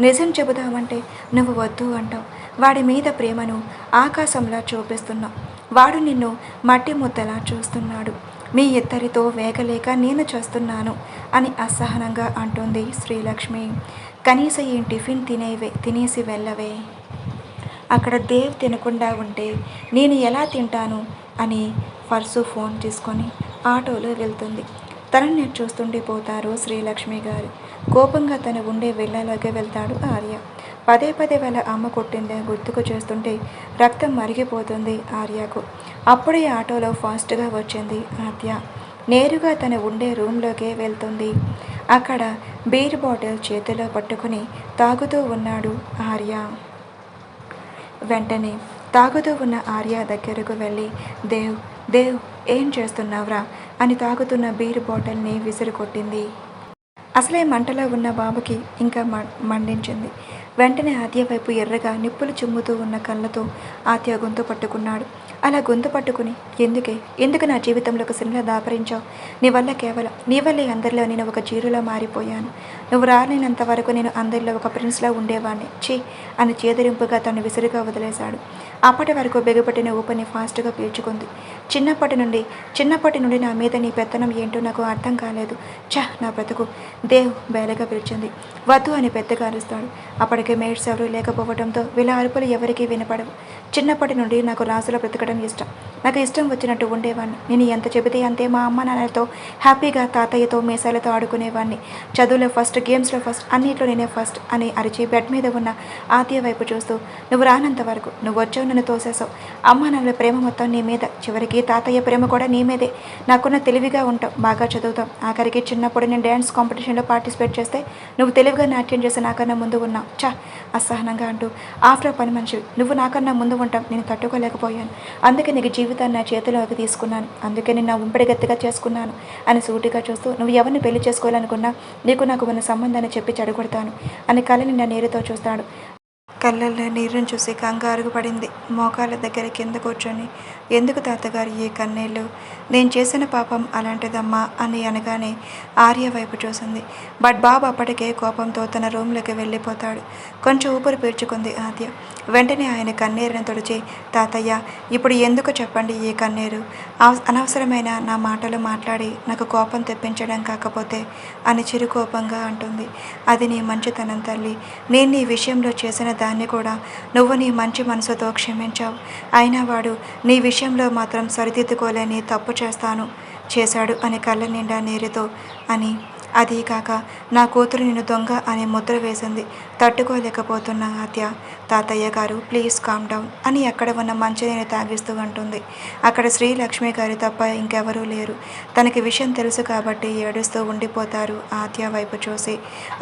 నిజం చెబుదామంటే నువ్వు వద్దు అంటావు. వాడి మీద ప్రేమను ఆకాశంలా చూపిస్తున్నావు. వాడు నిన్ను మట్టి ముద్దలా చూస్తున్నాడు. మీ ఇద్దరితో వేగలేక నేను చేస్తున్నాను అని అసహనంగా అంటుంది శ్రీలక్ష్మి. కనీసం ఈ టిఫిన్ తినేసి వెళ్ళవే. అక్కడ దేవ్ తినకుండా ఉంటే నేను ఎలా తింటాను అని పర్సు ఫోన్ తీసుకొని ఆటోలో వెళ్తుంది. తనని చూస్తుండిపోతారు శ్రీలక్ష్మి గారు. కోపంగా తను ఉండే వెళ్ళలోకి వెళ్తాడు ఆర్య. పదే పదే వాళ్ళ అమ్మ కొట్టిందే గుర్తుకు చేస్తుంటే రక్తం మరిగిపోతుంది ఆర్యకు. అప్పుడే ఆటోలో ఫాస్ట్గా వచ్చింది ఆద్య. నేరుగా తను ఉండే రూమ్లోకే వెళ్తుంది. అక్కడ బీర్ బాటిల్ చేతిలో పట్టుకుని తాగుతూ ఉన్నాడు ఆర్య. వెంటనే తాగుతూ ఉన్న ఆర్య దగ్గరకు వెళ్ళి దేవ్ దేవ్ ఏం చేస్తున్నావురా అని తాగుతున్న బీర్ బాటిల్ని విసిరి కొట్టింది. అసలే మంటలో ఉన్న బాబుకి ఇంకా మండించింది. వెంటనే ఆద్య వైపు ఎర్రగా నిప్పులు చిమ్ముతూ ఉన్న కళ్ళతో ఆద్య గొంతు పట్టుకున్నాడు. అలా గొంతు పట్టుకుని ఎందుకు నా జీవితంలో ఒక సినిమా దాపరించావు? నీ వల్లే అందరిలో నేను ఒక జీరోలో మారిపోయాను. నువ్వు రాలేనంత వరకు నేను అందరిలో ఒక ప్రిన్స్లో ఉండేవాడిని. ఛీ అని చేదరింపుగా తను విసురుగా వదిలేశాడు. అప్పటి వరకు బిగపట్టిన ఊపిరిని ఫాస్ట్గా పీల్చుకుంది. చిన్నప్పటి నుండి నా మీద నీ పెత్తనం ఏంటో నాకు అర్థం కాలేదు. నా బ్రతుకు. దేవ్ బేలగా పిలిచింది. వద్దు అని పెద్దగా అరుస్తాడు. అప్పటికే మేడ్స్ ఎవరూ లేకపోవడంతో వీళ్ళ అరుపులు ఎవరికీ వినపడవు. చిన్నప్పటి నుండి నాకు రాసులో బ్రతకడం ఇష్టం. నాకు ఇష్టం వచ్చినట్టు ఉండేవాడిని. నేను ఎంత చెబితే అంతే మా అమ్మ నాన్నలతో హ్యాపీగా తాతయ్యతో మీసాలతో ఆడుకునేవాడిని. చదువులో ఫస్ట్, గేమ్స్లో ఫస్ట్, అన్నిట్లో నేనే ఫస్ట్ అని అరిచి బెడ్ మీద ఉన్న ఆద్య వైపు చూస్తూ నువ్వు రానంత వరకు, నువ్వు వచ్చావు నన్ను తోసేసావు. అమ్మ నాన్నల ప్రేమ మొత్తం నీ మీద, చివరికి తాతయ్య ప్రేమ కూడా నీ మీదే. నాకున్న తెలివిగా ఉంటావు, బాగా చదువుతావు. ఆఖరికి చిన్నప్పుడు నేను డ్యాన్స్ కాంపిటీషన్లో పార్టిసిపేట్ చేస్తే నువ్వు తెలివిగా నాట్యం చేసి నాకన్నా ముందు ఉన్నావు. అసహనంగా అంటూ ఆఫ్టర్ పని మనిషి నువ్వు నాకన్నా ముందు ఉంటాం. నేను తట్టుకోలేకపోయాను. అందుకే నీకు జీవితాన్ని నా చేతిలోకి తీసుకున్నాను. అందుకే నేను నా ఉంపడి గట్టిగా చేసుకున్నాను అని సూటిగా చూస్తూ నువ్వు ఎవరిని పెళ్లి చేసుకోవాలనుకున్నా నీకు నాకు ఉన్న సంబంధాన్ని చెప్పి చెడగొడతాను అని కళ్ళని నా నీరుతో చూస్తాడు. కళ్ళల్లో నీరుని చూసి కంగారు పడింది. మోకాళ్ళ దగ్గర కింద కూర్చొని ఎందుకు తాతగారు ఈ కన్నీళ్ళు? నేను చేసిన పాపం అలాంటిదమ్మా అని అనగానే ఆర్య వైపు చూసింది. బట్ బాబు అప్పటికే కోపంతో తన రూమ్లోకి వెళ్ళిపోతాడు. కొంచెం ఊపిరి పీల్చుకుంది ఆద్య. వెంటనే ఆయన కన్నీరుని తుడిచి తాతయ్య ఇప్పుడు ఎందుకు చెప్పండి ఈ కన్నీరు? అనవసరమైన నా మాటలు మాట్లాడి నాకు కోపం తెప్పించడం కాకపోతే అని చిరుకోపంగా అంటుంది. అది నీ మంచితనం తల్లి. నేను నీ విషయంలో చేసిన దాన్ని కూడా నువ్వు నీ మంచి మనసుతో క్షమించావు. అయినా వాడు నీ విషయంలో మాత్రం సరిదిద్దుకోలేని తప్పు చేశాడు అని కళ్ళ నిండా నీరుతో అని అదీ కాక నా కూతురు నిన్ను దొంగ అని ముద్ర వేసింది. తట్టుకోలేకపోతున్న ఆద్య తాతయ్య గారు ప్లీజ్ కామ్ డౌన్ అని అక్కడ ఉన్న మంచినీరు తాగిస్తూ అంటుంది. అక్కడ శ్రీలక్ష్మి గారి తప్ప ఇంకెవరూ లేరు. తనకి విషయం తెలుసు కాబట్టి ఏడుస్తూ ఉండిపోతారు ఆద్య వైపు చూసి.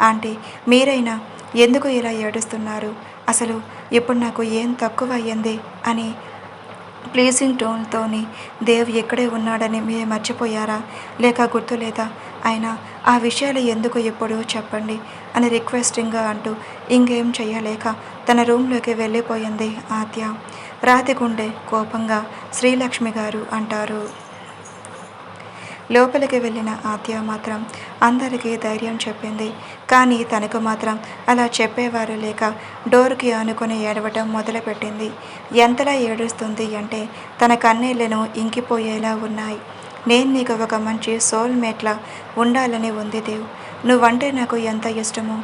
ఆంటీ మీరైనా ఎందుకు ఇలా ఏడుస్తున్నారు? అసలు ఇప్పుడు నాకు ఏం తక్కువ అయ్యింది అని ప్లీజింగ్ టోన్తోని దేవ్ ఇక్కడే ఉన్నాడని మీరు మర్చిపోయారా? లేక గుర్తులేదా? అయినా ఆ విషయాలు ఎందుకు ఎప్పుడు చెప్పండి అని రిక్వెస్టింగ్గా అంటూ ఇంకేం చెయ్యలేక తన రూమ్లోకి వెళ్ళిపోయింది ఆద్య. రాతిగుండె కోపంగా శ్రీలక్ష్మి గారు అంటారు. లోపలికి వెళ్ళిన ఆద్య మాత్రం అందరికీ ధైర్యం చెప్పింది. కానీ తనకు మాత్రం అలా చెప్పేవారు లేక డోర్కి ఆనుకొని ఏడవటం మొదలుపెట్టింది. ఎంతలా ఏడుస్తుంది అంటే తన కన్నీళ్లను ఇంకిపోయేలా ఉన్నాయి. నేను నీకు ఒక మంచి సోల్మేట్లా ఉండాలని ఉంది దేవ్. నువ్వంటే నాకు ఎంత ఇష్టమో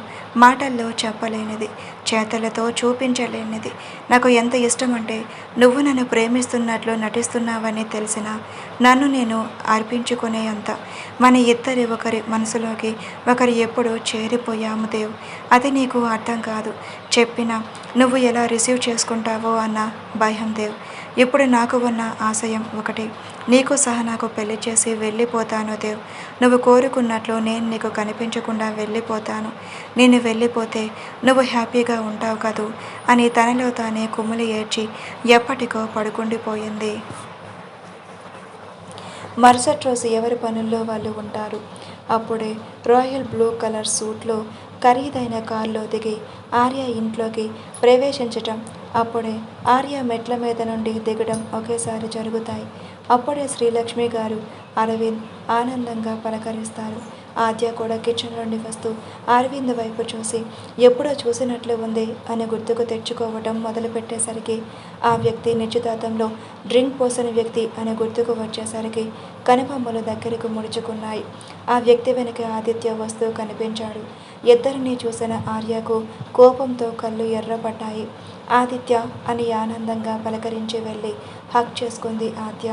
మాటల్లో చెప్పలేనిది, చేతలతో చూపించలేనిది. నాకు ఎంత ఇష్టం అంటే నువ్వు నన్ను ప్రేమిస్తున్నట్లు నటిస్తున్నావని తెలిసిన నన్ను నేను అర్పించుకునే అంత. మన ఇద్దరి ఒకరి మనసులోకి ఒకరు ఎప్పుడూ చేరిపోయాము దేవ్. అది నీకు అర్థం కాదు. చెప్పినా నువ్వు ఎలా రిసీవ్ చేసుకుంటావో అన్న భయం దేవ్. ఇప్పుడు నాకు ఉన్న ఆశయం ఒకటి, నీకు సహా నాకు పెళ్లి చేసి వెళ్ళిపోతాను దేవ్. నువ్వు కోరుకున్నట్లు నేను నీకు కనిపించకుండా వెళ్ళిపోతాను. నేను వెళ్ళిపోతే నువ్వు హ్యాపీగా ఉంటావు కదూ అని తనలో తానే కుమ్ములి ఏడ్చి ఎప్పటికో పడుకుండిపోయింది. మరుసటి రోజు ఎవరి పనుల్లో వాళ్ళు ఉంటారు. అప్పుడే రాయల్ బ్లూ కలర్ సూట్లో ఖరీదైన కారులో దిగి ఆర్య ఇంట్లోకి ప్రవేశించటం, అప్పుడే ఆర్య మెట్ల మీద నుండి దిగడం ఒకేసారి జరుగుతాయి. అప్పుడే శ్రీలక్ష్మి గారు అరవింద్ ఆనందంగా పలకరిస్తారు. ఆద్య కూడా కిచెన్ నుండి వస్తూ అరవింద్ వైపు చూసి ఎప్పుడో చూసినట్లు ఉంది అని గుర్తుకు తెచ్చుకోవటం మొదలుపెట్టేసరికి ఆ వ్యక్తి నిశ్చితార్థంలో డ్రింక్ పోసిన వ్యక్తి అని గుర్తుకు వచ్చేసరికి కనుబొమ్మలు దగ్గరకు ముడుచుకున్నాయి. ఆ వ్యక్తి వెనుక ఆదిత్య వస్తూ కనిపించాడు. ఇద్దరిని చూసిన ఆర్యకు కోపంతో కళ్ళు ఎర్రబడ్డాయి. ఆదిత్య అని ఆనందంగా పలకరించి వెళ్ళి హక్ చేసుకుంది ఆద్య.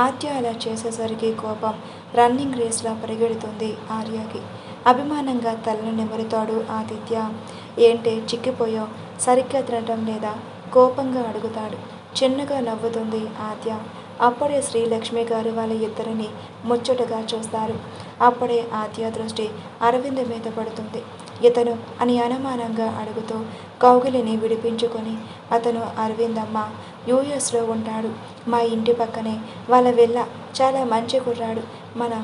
ఆద్య అలా చేసేసరికి కోపం రన్నింగ్ రేస్లా పరిగెడుతుంది ఆర్యకి. అభిమానంగా తలను నిమురుతాడు ఆదిత్య. ఏంటి చిక్కిపోయావు, సరిగ్గా తినటం లేదా, కోపంగా అడుగుతాడు. చిన్నగా నవ్వుతుంది ఆద్య. అప్పుడే శ్రీలక్ష్మి గారు వాళ్ళ ఇద్దరిని ముచ్చటగా చూస్తారు. అప్పుడే ఆద్య దృష్టి అరవింద్ మీద పడుతుంది. ఇతను అని అనుమానంగా అడుగుతూ కౌగిలిని విడిపించుకొని, అతను అరవింద్ అమ్మ, యూఎస్లో ఉంటాడు, మా ఇంటి పక్కనే, వాళ్ళ వెళ్ళ, చాలా మంచి కుర్రాడు. మన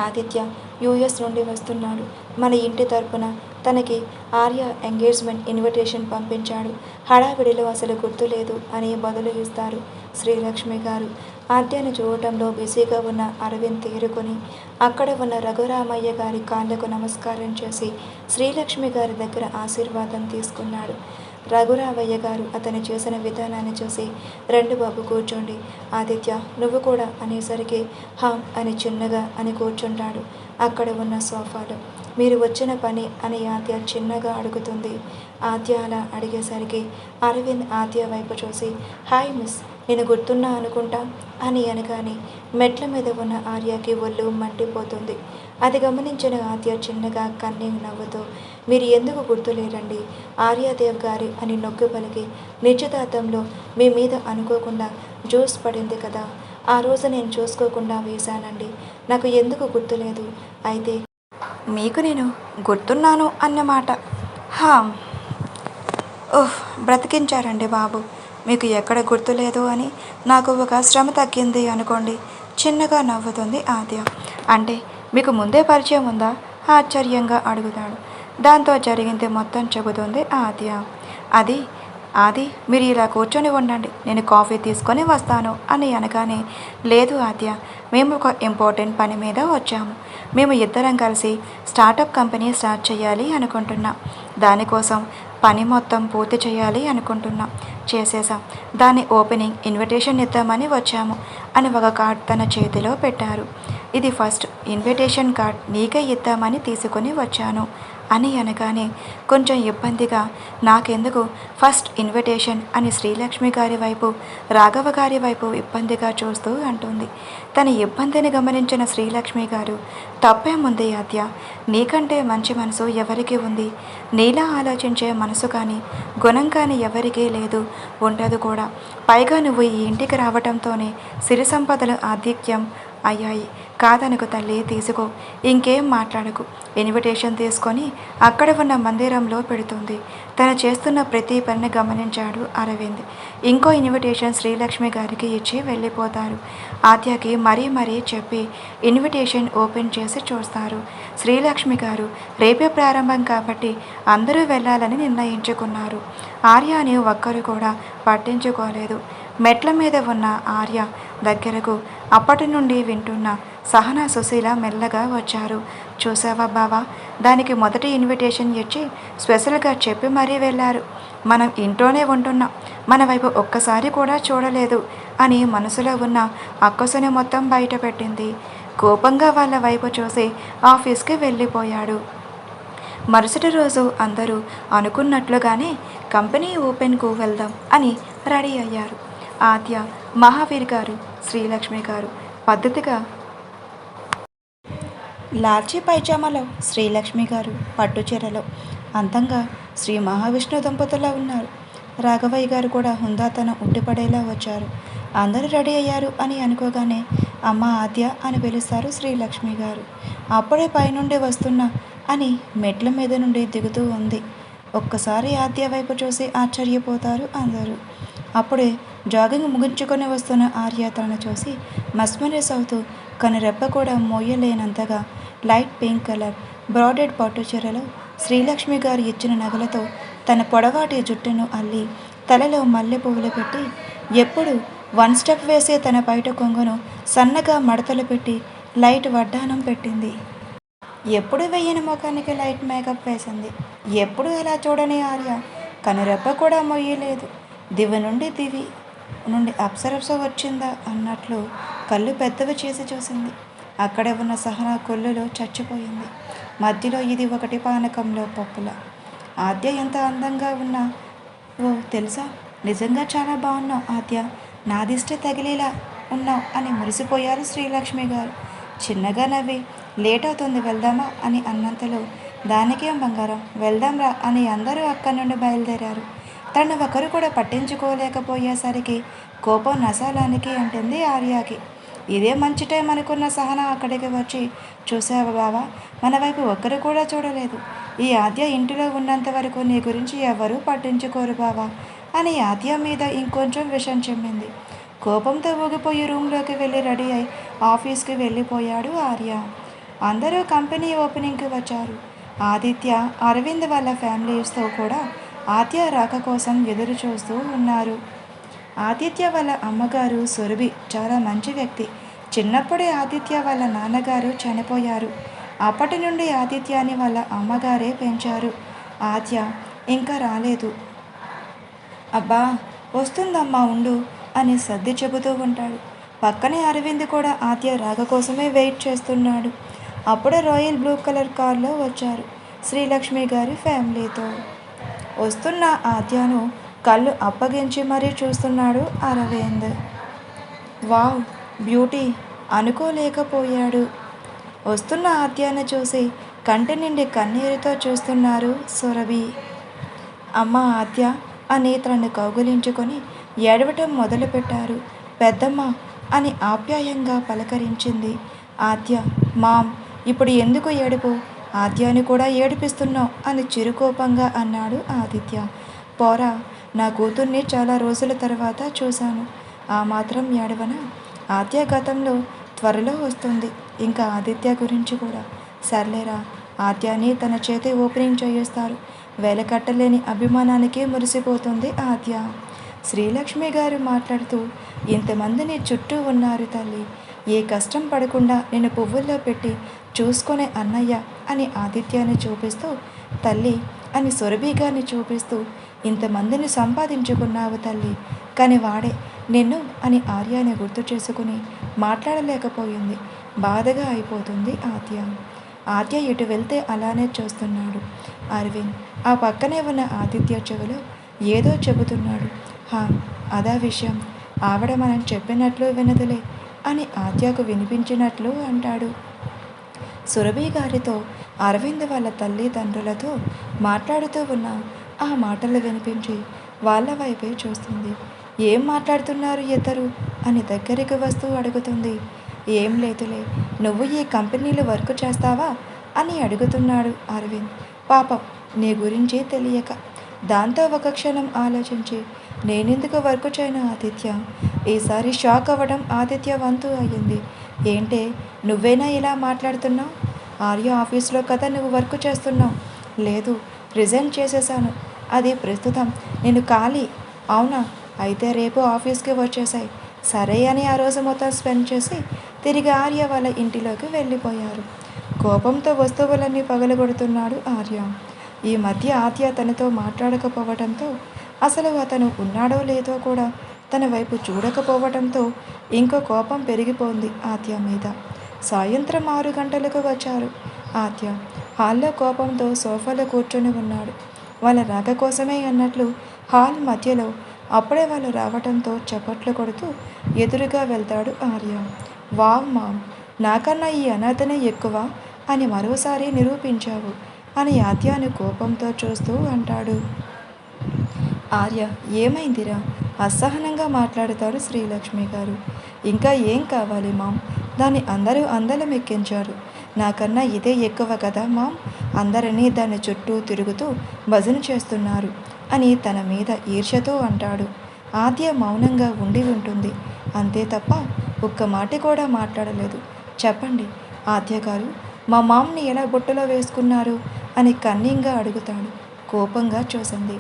ఆదిత్య యూఎస్ నుండి వస్తున్నాడు. మన ఇంటి తరపున తనకి ఆర్య ఎంగేజ్మెంట్ ఇన్విటేషన్ పంపించాడు. హడావిడిలో అసలు గుర్తులేదు అని బదులు ఇస్తారు శ్రీలక్ష్మి గారు. ఆద్యను చూడటంలో బిజీగా ఉన్న అరవింద్ తేరుకొని అక్కడ ఉన్న రఘురామయ్య గారి కాళ్ళకు నమస్కారం చేసి శ్రీలక్ష్మి గారి దగ్గర ఆశీర్వాదం తీసుకున్నాడు. రఘురామయ్య గారు అతను చేసిన విధానాన్ని చూసి, రెండు బాబు కూర్చోండి, ఆదిత్య నువ్వు కూడా అనేసరికి హామ్ అని చిన్నగా అని కూర్చుంటాడు అక్కడ ఉన్న సోఫాలో. మీరు వచ్చిన పని అని ఆద్య చిన్నగా అడుగుతుంది. ఆద్య అలా అడిగేసరికి అరవింద్ ఆద్య వైపు చూసి, హాయ్ మిస్, నేను గుర్తున్నా అనుకుంటా అని అనగానే మెట్ల మీద ఉన్న ఆర్యకి ఒళ్ళు మండిపోతుంది. అది గమనించిన ఆద్య చిన్నగా కన్నీరు నవ్వుతూ, మీరు ఎందుకు గుర్తులేరండి, ఆర్యాదేవ్ గారి అని నొక్కి పలికి, నిశ్చితార్థంలో మీ మీద అనుకోకుండా జ్యూస్ పడింది కదా, ఆ రోజు నేను చూసుకోకుండా వేశానండి, నాకు ఎందుకు గుర్తులేదు, అయితే మీకు నేను గుర్తున్నాను అన్నమాట. హా, ఓహ్ బ్రతికించారండి బాబు, మీకు ఎక్కడ గుర్తులేదు అని నాకు ఒక శ్రమ తగ్గింది అనుకోండి. చిన్నగా నవ్వుతుంది ఆద్య. అంటే మీకు ముందే పరిచయం ఉందా, ఆశ్చర్యంగా అడుగుతాడు. దాంతో జరిగింది మొత్తం చెబుతుంది ఆద్య. అది మీరు ఇలా కూర్చొని ఉండండి, నేను కాఫీ తీసుకొని వస్తాను అని అనగానే, లేదు ఆద్య, మేము ఒక ఇంపార్టెంట్ పని మీద వచ్చాము. మేము ఇద్దరం కలిసి స్టార్టప్ కంపెనీ స్టార్ట్ చేయాలి అనుకుంటున్నాం. దానికోసం పని మొత్తం పూర్తి చేయాలి అనుకుంటున్నాం. చేసేసాం. దాని ఓపెనింగ్ ఇన్విటేషన్ ఇద్దామని వచ్చాము అని ఒక కార్డ్ తన చేతిలో పెట్టారు. ఇది ఫస్ట్ ఇన్విటేషన్ కార్డ్, నీకే ఇద్దామని తీసుకొని వచ్చాను అని అనగానే కొంచెం ఇబ్బందిగా, నాకెందుకు ఫస్ట్ ఇన్విటేషన్ అని శ్రీలక్ష్మి గారి వైపు రాఘవ గారి వైపు ఇబ్బందిగా చూస్తూ అంటుంది. తన ఇబ్బందిని గమనించిన శ్రీలక్ష్మి గారు, తప్పేముంది ఆద్య, నీకంటే మంచి మనసు ఎవరికి ఉంది, నీలా ఆలోచించే మనసు కానీ గుణం కానీ ఎవరికీ లేదు, ఉండదు కూడా. పైగా నువ్వు ఈ ఇంటికి రావటంతోనే సిరి సంపదలు ఆధిక్యం అయ్యాయి. కాదనుకు తల్లి, తీసుకో, ఇంకేం మాట్లాడకు. ఇన్విటేషన్ తీసుకొని అక్కడ ఉన్న మందిరంలో పెడుతుంది. తను చేస్తున్న ప్రతి పనిని గమనించాడు అరవింద్. ఇంకో ఇన్విటేషన్ శ్రీలక్ష్మి గారికి ఇచ్చి వెళ్ళిపోతారు. ఆద్యకి మరీ చెప్పి ఇన్విటేషన్ ఓపెన్ చేసి చూస్తారు. శ్రీలక్ష్మి గారు రేపే ప్రారంభం కాబట్టి అందరూ వెళ్ళాలని నిర్ణయించుకున్నారు. ఆర్యని ఒక్కరు కూడా పట్టించుకోలేదు. మెట్ల మీద ఉన్న ఆర్య దగ్గరకు అప్పటి నుండి వింటున్న సహనా సుశీల మెల్లగా వచ్చారు. చూసావా బావా, దానికి మొదటి ఇన్విటేషన్ ఇచ్చి స్పెషల్గా చెప్పి మరీ వెళ్ళారు. మనం ఇంట్లోనే ఉంటున్నాం, మన వైపు ఒక్కసారి కూడా చూడలేదు అని మనసులో ఉన్న అక్కసుని మొత్తం బయట పెట్టింది. కోపంగా వాళ్ళ వైపు చూసి ఆఫీస్కి వెళ్ళిపోయాడు. మరుసటి రోజు అందరూ అనుకున్నట్లుగానే కంపెనీ ఓపెన్కు వెళ్దాం అని రెడీ అయ్యారు. ఆద్య, మహావీర్ గారు, శ్రీలక్ష్మి గారు పద్ధతిగా లాల్చీ పైజామాలో, శ్రీలక్ష్మి గారు పట్టుచీరలో అందంగా శ్రీ మహావిష్ణు దంపతులా ఉన్నారు. రాఘవయ్య గారు కూడా హుందాతనం ఉట్టిపడేలా వచ్చారు. అందరూ రెడీ అయ్యారు అని అనుకోగానే అమ్మ ఆద్య అని పిలుస్తారు శ్రీలక్ష్మి గారు. అప్పుడే పైనుండి వస్తున్నా అని మెట్ల మీద నుండి దిగుతూ ఉంది. ఒక్కసారి ఆద్య వైపు చూసి ఆశ్చర్యపోతారు అందరూ. అప్పుడే జాగింగ్ ముగించుకొని వస్తున్న ఆర్య తనను చూసి మస్మరైజ్ అవుతూ కనురెప్ప కూడా మోయలేనంతగా లైట్ పింక్ కలర్ బ్రాడెడ్ పట్టు చీరలో శ్రీలక్ష్మి గారు ఇచ్చిన నగలతో తన పొడవాటి జుట్టును అల్లి తలలో మల్లె పువ్వులు పెట్టి ఎప్పుడు వన్ స్టెప్ వేసే తన బయట కొంగును సన్నగా మడతలు పెట్టి లైట్ వడ్డానం పెట్టింది. ఎప్పుడు వెయ్యని ముఖానికి లైట్ మేకప్ వేసింది. ఎప్పుడు ఎలా చూడని ఆర్య కనురెప్ప కూడా మొయ్యలేదు. దివి నుండి అప్సరస వచ్చిందా అన్నట్లు కళ్ళు పెద్దవి చేసి చూసింది. అక్కడే ఉన్న సహనా కొల్లులో చచ్చిపోయింది. మధ్యలో ఇది ఒకటి పానకంలో పప్పుల. ఆద్య ఎంత అందంగా ఉన్నా ఓ తెలుసా, నిజంగా చాలా బాగున్నావు ఆద్య, నా దిష్టి తగిలేలా ఉన్నావు అని మురిసిపోయారు శ్రీలక్ష్మి గారు. చిన్నగా నవ్వి లేట్ అవుతుంది వెళ్దామా అని అన్నంతలో దానికేం బంగారం, వెళ్దాంరా అని అందరూ అక్కడి నుండి బయలుదేరారు. తను ఒకరు కూడా పట్టించుకోలేకపోయేసరికి కోపం నశాలానికి అంటుంది ఆర్యాకి. ఇదే మంచి టైం అనుకున్న సహన అక్కడికి వచ్చి, చూసావా బావా, మన వైపు ఒక్కరు కూడా చూడలేదు. ఈ ఆద్య ఇంటిలో ఉన్నంత వరకు నీ గురించి ఎవరూ పట్టించుకోరు బావా అని ఆద్య మీద ఇంకొంచెం విషం చెమ్మింది. కోపంతో ఊగిపోయి రూమ్లోకి వెళ్ళి రెడీ అయి ఆఫీస్కి వెళ్ళిపోయాడు ఆర్య. అందరూ కంపెనీ ఓపెనింగ్కి వచ్చారు. ఆదిత్య, అరవింద్ వాళ్ళ ఫ్యామిలీస్తో కూడా ఆద్య రాక కోసం ఎదురు చూస్తూ ఉన్నారు. ఆదిత్య వాళ్ళ అమ్మగారు సురభి చాలా మంచి వ్యక్తి. చిన్నప్పుడే ఆదిత్య వాళ్ళ నాన్నగారు చనిపోయారు. అప్పటి నుండి ఆదిత్యాని వాళ్ళ అమ్మగారే పెంచారు. ఆద్య ఇంకా రాలేదు. అబ్బా వస్తుందమ్మా ఉండు అని సర్ది చెబుతూ ఉంటాడు. పక్కనే అరవింద్ కూడా ఆద్య రాక కోసమే వెయిట్ చేస్తున్నాడు. అప్పుడే రాయల్ బ్లూ కలర్ కార్లో వచ్చారు శ్రీలక్ష్మి గారి ఫ్యామిలీతో. వస్తున్న ఆద్యను కళ్ళు అప్పగించి మరీ చూస్తున్నాడు అరవింద్. Wow beauty అనుకోలేకపోయాడు. వస్తున్న ఆద్యాన్ని చూసి కంటి నిండి కన్నీరుతో చూస్తున్నారు సురభి. అమ్మ ఆద్య అని తనను కౌగులించుకొని ఏడవటం మొదలుపెట్టారు. పెద్దమ్మ అని ఆప్యాయంగా పలకరించింది ఆద్య. మామ్ ఇప్పుడు ఎందుకు ఏడుపు, ఆద్యాని కూడా ఏడిపిస్తున్నావు అని చిరుకోపంగా అన్నాడు ఆదిత్య. పోరా, నా కూతుర్ని చాలా రోజుల తర్వాత చూశాను, ఆ మాత్రం ఏడవనా? ఆద్య గతంలో త్వరలో వస్తుంది, ఇంకా ఆదిత్య గురించి కూడా. సర్లేరా, ఆద్యాని తన చేతి ఓపెనింగ్ చేయిస్తారు. వెలకట్టలేని అభిమానానికి మురిసిపోతుంది ఆద్య. శ్రీలక్ష్మి గారు మాట్లాడుతూ, ఇంతమందిని చుట్టూ ఉన్నారు తల్లి, ఏ కష్టం పడకుండా నేను పువ్వుల్లో పెట్టి చూసుకునే అన్నయ్య అని ఆదిత్యాన్ని చూపిస్తూ, తల్లి అని సురభి గారిని చూపిస్తూ, ఇంతమందిని సంపాదించుకున్నావు తల్లి, కానీ వాడే నిన్ను అని ఆర్యాని గుర్తు చేసుకుని మాట్లాడలేకపోయింది. బాధగా అయిపోతుంది ఆద్య. ఆద్య ఇటు వెళ్తే అలానే చూస్తున్నాడు అరవింద్. ఆ పక్కనే ఉన్న ఆదిత్య చెవిలో ఏదో చెబుతున్నాడు. అదా విషయం, ఆవిడ మనం చెప్పినట్లు వినదులే అని ఆద్యకు వినిపించినట్లు అంటాడు. సురభి గారితో అరవింద్ వాళ్ళ తల్లిదండ్రులతో మాట్లాడుతూ ఉన్న ఆ మాటలు వినిపించి వాళ్ళ వైపే చూస్తుంది. ఏం మాట్లాడుతున్నారు ఇద్దరు అని దగ్గరికి వస్తూ అడుగుతుంది. ఏం లేదులే, నువ్వు ఈ కంపెనీలో వర్క్ చేస్తావా అని అడుగుతున్నాడు అరవింద్. పాపం నీ గురించి తెలియక. దాంతో ఒక క్షణం ఆలోచించి, నేనెందుకు వర్క్ చేయను ఆదిత్య? ఈసారి షాక్ అవ్వడం ఆదిత్య వంతు అయ్యింది. ఏంటే నువ్వేనా ఇలా మాట్లాడుతున్నావు? ఆర్య ఆఫీస్లో కదా నువ్వు వర్క్ చేస్తున్నావు. లేదు, రిజైన్ చేసేసాను. అది ప్రస్తుతం నేను ఖాళీ. అవునా, అయితే రేపు ఆఫీస్కి వచ్చేసాయి. సరే అని ఆ రోజు మొత్తం స్పెండ్ చేసి తిరిగి ఆర్య వాళ్ళ ఇంటిలోకి వెళ్ళిపోయారు. కోపంతో వస్తువులన్నీ పగలగొడుతున్నాడు ఆర్య. ఈ మధ్య ఆద్య తనతో మాట్లాడకపోవడంతో, అసలు అతను ఉన్నాడో లేదో కూడా తన వైపు చూడకపోవడంతో ఇంకో కోపం పెరిగిపోయింది ఆద్య మీద. సాయంత్రం 6 గంటలకు వచ్చారు ఆద్య. హాల్లో కోపంతో సోఫాలో కూర్చొని ఉన్నాడు. వాళ్ళ రాక కోసమే అన్నట్లు హాల్ మధ్యలో అప్పుడే వాళ్ళు రావడంతో చప్పట్లు కొడుతూ ఎదురుగా వెళ్తాడు ఆర్య. వావ్ మామ్, నాకన్నా ఈ అనాథనే ఎక్కువ అని మరోసారి నిరూపించావు అని ఆద్యాను కోపంతో చూస్తూ అంటాడు. ఆర్య ఏమైందిరా? అసహనంగా మాట్లాడతాడు శ్రీలక్ష్మి గారు. ఇంకా ఏం కావాలి మామ్? దాన్ని అందరూ అందలం ఎక్కించారు. నాకన్నా ఇదే ఎక్కువ కదా మామ్? అందరినీ దాని చుట్టూ తిరుగుతూ భజన చేస్తున్నారు అని తన మీద ఈర్ష్యతో అంటాడు. ఆద్య మౌనంగా ఉండి ఉంటుంది, అంతే తప్ప ఒక్క మాట కూడా మాట్లాడలేదు. చెప్పండి ఆద్య గారు, మా మామ్ని ఎలా బుట్టలో వేసుకున్నారు అని కన్నీంగా అడుగుతాడు. కోపంగా చూసింది.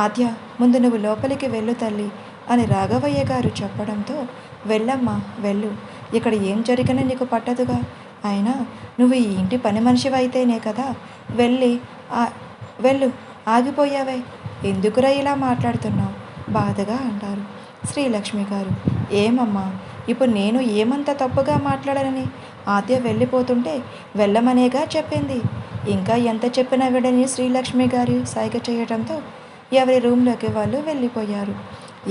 ఆద్య, ముందు నువ్వు లోపలికి వెళ్ళు తల్లి అని రాఘవయ్య గారు చెప్పడంతో, వెళ్ళమ్మా వెళ్ళు, ఇక్కడ ఏం జరిగినా నీకు పట్టదుగా, అయినా నువ్వు ఈ ఇంటి పని మనిషివైతేనే కదా, వెళ్ళి వెళ్ళు, ఆగిపోయావే, ఎందుకురా ఇలా మాట్లాడుతున్నావు బాధగా అంటారు. శ్రీలక్ష్మి గారు, ఏమమ్మా, ఇప్పుడు నేను ఏమంత తప్పుగా మాట్లాడనని ఆద్య వెళ్ళిపోతుంటే వెళ్ళమనేగా చెప్పింది. ఇంకా ఎంత చెప్పినా విడని శ్రీలక్ష్మి గారు సైగ చేయడంతో ఎవరి రూమ్లోకి వాళ్ళు వెళ్ళిపోయారు.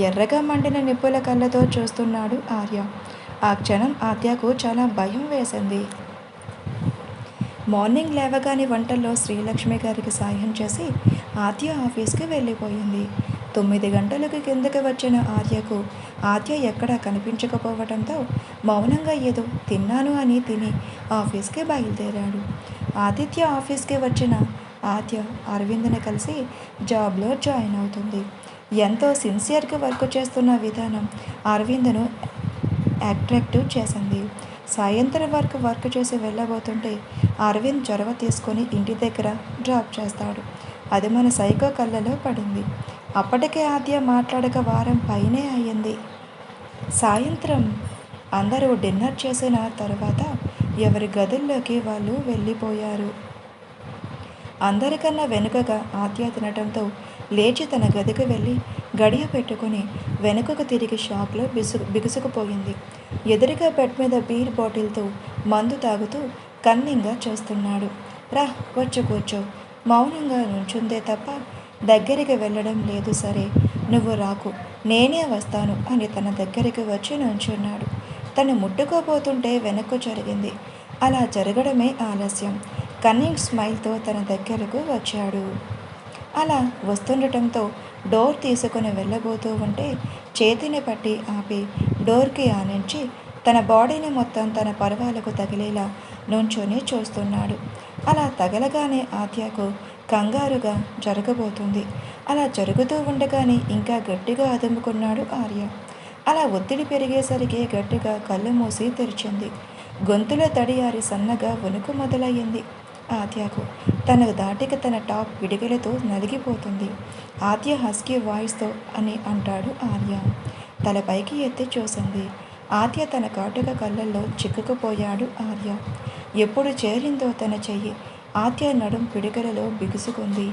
ఎర్రగా మండిన నిప్పుల కళ్ళతో చూస్తున్నాడు ఆర్య. ఆ క్షణం ఆద్యకు చాలా భయం వేసింది. మార్నింగ్ లేవగానే వంటల్లో శ్రీలక్ష్మి గారికి సాయం చేసి ఆద్య ఆఫీస్కి వెళ్ళిపోయింది. 9 గంటలకు కిందకి వచ్చిన ఆర్యకు ఆద్య ఎక్కడా కనిపించకపోవడంతో మౌనంగా ఏదో తిన్నాను అని తిని ఆఫీస్కి బయలుదేరాడు. ఆదిత్య ఆఫీస్కి వచ్చిన ఆద్య అరవింద్ని కలిసి జాబ్లో జాయిన్ అవుతుంది. ఎంతో సిన్సియర్గా వర్క్ చేస్తున్న విధానం అరవింద్ను అట్రాక్టివ్ చేసింది. సాయంత్రం వరకు వర్క్ చేసి వెళ్ళబోతుంటే అరవింద్ చొరవ తీసుకొని ఇంటి దగ్గర డ్రాప్ చేస్తాడు. అది మన సైకో కళ్ళలో పడింది. అప్పటికే ఆద్య మాట్లాడక వారం పైనే అయ్యింది. సాయంత్రం అందరూ డిన్నర్ చేసిన తర్వాత ఎవరి గదుల్లోకి వాళ్ళు వెళ్ళిపోయారు. అందరికన్నా వెనుకగా ఆద్య తినటంతో లేచి తన గదికి వెళ్ళి గడియ పెట్టుకుని వెనుకకు తిరిగి షాక్లో బిగుసుకుపోయింది. ఎదురుగా బెడ్ మీద బీర్ బాటిల్తో మందు తాగుతూ కన్నింగా చూస్తున్నాడు. రా, వచ్చి కూర్చో. మౌనంగా నుంచుందే తప్ప దగ్గరికి వెళ్ళడం లేదు. సరే, నువ్వు రాకు, నేనే వస్తాను అని తన దగ్గరికి వచ్చి నుంచున్నాడు. తను ముట్టుకోబోతుంటే వెనక్కు జరిగింది. అలా జరగడమే ఆలస్యం. కన్నింగ్ స్మైల్తో తన దగ్గరకు వచ్చాడు. అలా వస్తుండటంతో డోర్ తీసుకుని వెళ్ళబోతూ ఉంటే చేతిని పట్టి ఆపి డోర్కి ఆనించి తన బాడీని మొత్తం తన పర్వాలకు తగిలేలా నుంచొని చూస్తున్నాడు. అలా తగలగానే ఆద్యకు కంగారుగా జరగబోతుంది. అలా జరుగుతూ ఉండగానే ఇంకా గట్టిగా అదుముకున్నాడు ఆర్య. అలా ఒత్తిడి పెరిగేసరికి గట్టిగా కళ్ళు మూసి తెరిచింది. గొంతులో తడియారి సన్నగా వణుకు మొదలయ్యింది ఆద్యకు. తన దాటికి తన టాప్ విడిగలతో నలిగిపోతుంది. ఆద్య హస్కీ వాయిస్తో అని అంటాడు ఆర్య. తల పైకి ఎత్తి చూసింది. ఆద్య తన కాటుక కళ్ళల్లో చిక్కుకుపోయాడు ఆర్య. ఎప్పుడు చేరిందో తన చెయ్యి ఆద్య నడుం పిడికలలో బిగుసుకుంది.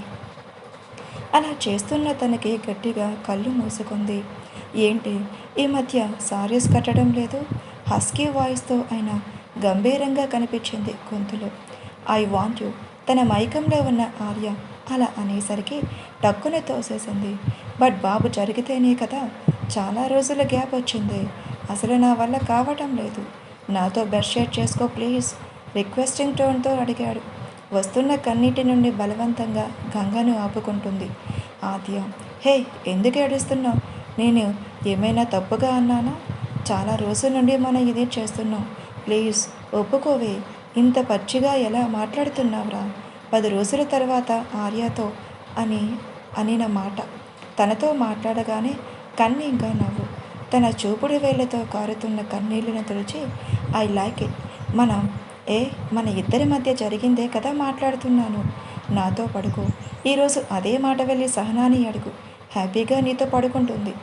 అలా చేస్తున్న తనకి గట్టిగా కళ్ళు మూసుకుంది. ఏంటి ఈ మధ్య సారీస్ కట్టడం లేదు? హస్కీ వాయిస్తో అయినా గంభీరంగా కనిపించింది గొంతులో. I want you. తన మైకంలో ఉన్న ఆర్య అలా అనేసరికి టక్కున తోసేసింది. బట్ బాబు జరిగితేనే కదా, చాలా రోజుల గ్యాప్ వచ్చింది. అసలు నా వల్ల కావటం లేదు. నాతో బెడ్ షేర్ చేసుకో ప్లీజ్, రిక్వెస్టింగ్ టోన్తో అడిగాడు. వస్తున్న కన్నీటి నుండి బలవంతంగా గంగను ఆపుకుంటుంది ఆద్య. హే, ఎందుకు ఏడుస్తున్నావు? నేను ఏమైనా తప్పుగా అన్నానా? చాలా రోజుల నుండి మనం ఇది చేస్తున్నాం. ప్లీజ్ ఒప్పుకోవే. ఇంత పచ్చిగా ఎలా మాట్లాడుతున్నావురా? 10 రోజుల తర్వాత ఆర్యతో అనిన మాట తనతో మాట్లాడగానే కన్నీగా నవ్వు. తన చూపుడు వేళ్లతో కారుతున్న కన్నీళ్లను తుడిచి ఐ లైక్ ఇట్. మన ఇద్దరి మధ్య జరిగిందే కదా మాట్లాడుతున్నాను. నాతో పడుకో. ఈరోజు అదే మాట వెళ్ళి సహనాని అడుగు. హ్యాపీగా నీతో పడుకుంటుంది.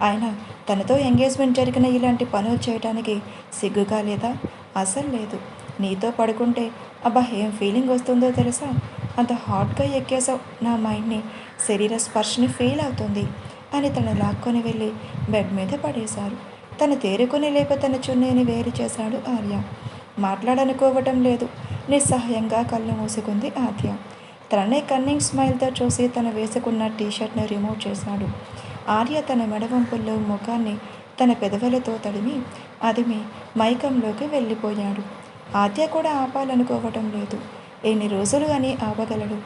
ఆయన తనతో ఎంగేజ్మెంట్ జరిగిన ఇలాంటి పనులు చేయడానికి సిగ్గుగా లేదా? అసలు లేదు. నీతో పడుకుంటే అబ్బా ఏం ఫీలింగ్ వస్తుందో తెలుసా? అంత హాట్గా ఎక్కేసావు నా మైండ్ని, శరీర స్పర్శని ఫీల్ అవుతుంది అని తను లాక్కొని వెళ్ళి బెడ్ మీద పడేశారు. తను తేరుకొని లేక తన చున్నీని వేరు చేశాడు ఆర్య. మాట్లాడనుకోవటం లేదు. నిస్సహాయంగా కళ్ళు మూసుకుంది ఆద్య. తననే కన్నింగ్ స్మైల్తో చూసి తను వేసుకున్న టీషర్ట్ని రిమూవ్ చేశాడు. ఆర్య తన మెడవంపుల్లో ముఖాన్ని తన పెదవులతో తడిమి అదిమి మైకంలోకి వెళ్ళిపోయాడు. ఆద్య కూడా ఆపాలనుకోవటం లేదు. ఎన్ని రోజులు అని ఆపగలడు?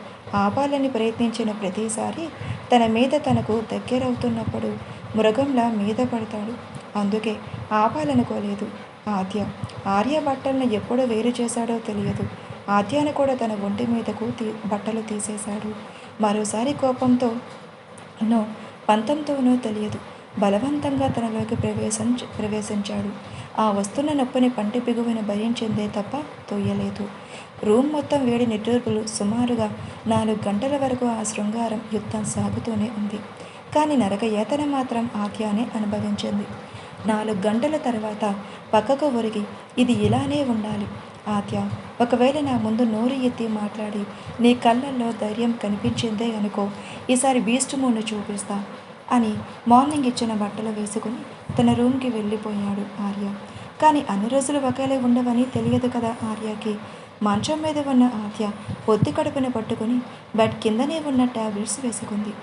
ఆపాలని ప్రయత్నించిన ప్రతిసారి తన మీద తనకు దగ్గరవుతున్నప్పుడు మృగంలా మీద పడతాడు. అందుకే ఆపాలనుకోలేదు ఆర్య బట్టలను ఎప్పుడు వేరు చేశాడో తెలియదు. ఆద్యను కూడా తన ఒంటి మీదకు బట్టలు తీసేశాడు. మరోసారి కోపంతోనో పంతంతోనో తెలియదు. బలవంతంగా తనలోకి ప్రవేశించాడు. ఆ వస్తున్న నొప్పిని పంటి బిగువున భరించిందే తప్ప తొయ్యలేదు. రూమ్ మొత్తం వేడి నిట్టూర్పులు. సుమారుగా 4 గంటల వరకు ఆ శృంగారం యుద్ధం సాగుతూనే ఉంది. కానీ నరక యాతన మాత్రం ఆద్యానే అనుభవించింది. 4 గంటల తర్వాత పక్కకు ఒరిగి, ఇది ఇలానే ఉండాలి ఆద్య. ఒకవేళ నా ముందు నోరు ఎత్తి మాట్లాడి నీ కళ్ళల్లో ధైర్యం కనిపించిందే అనుకో, ఈసారి బీస్ట్ మూడ్ని చూపిస్తా అని మార్నింగ్ ఇచ్చిన బట్టలు వేసుకుని తన రూమ్కి వెళ్ళిపోయాడు ఆర్య. కానీ అన్ని రోజులు ఒకేలా ఉండవని తెలియదు కదా ఆర్యకి. మంచం మీద ఉన్న ఆద్య పొత్తి కడుపున పట్టుకుని బెడ్ కిందనే ఉన్న ట్యాబ్లెట్స్ వేసుకుంది.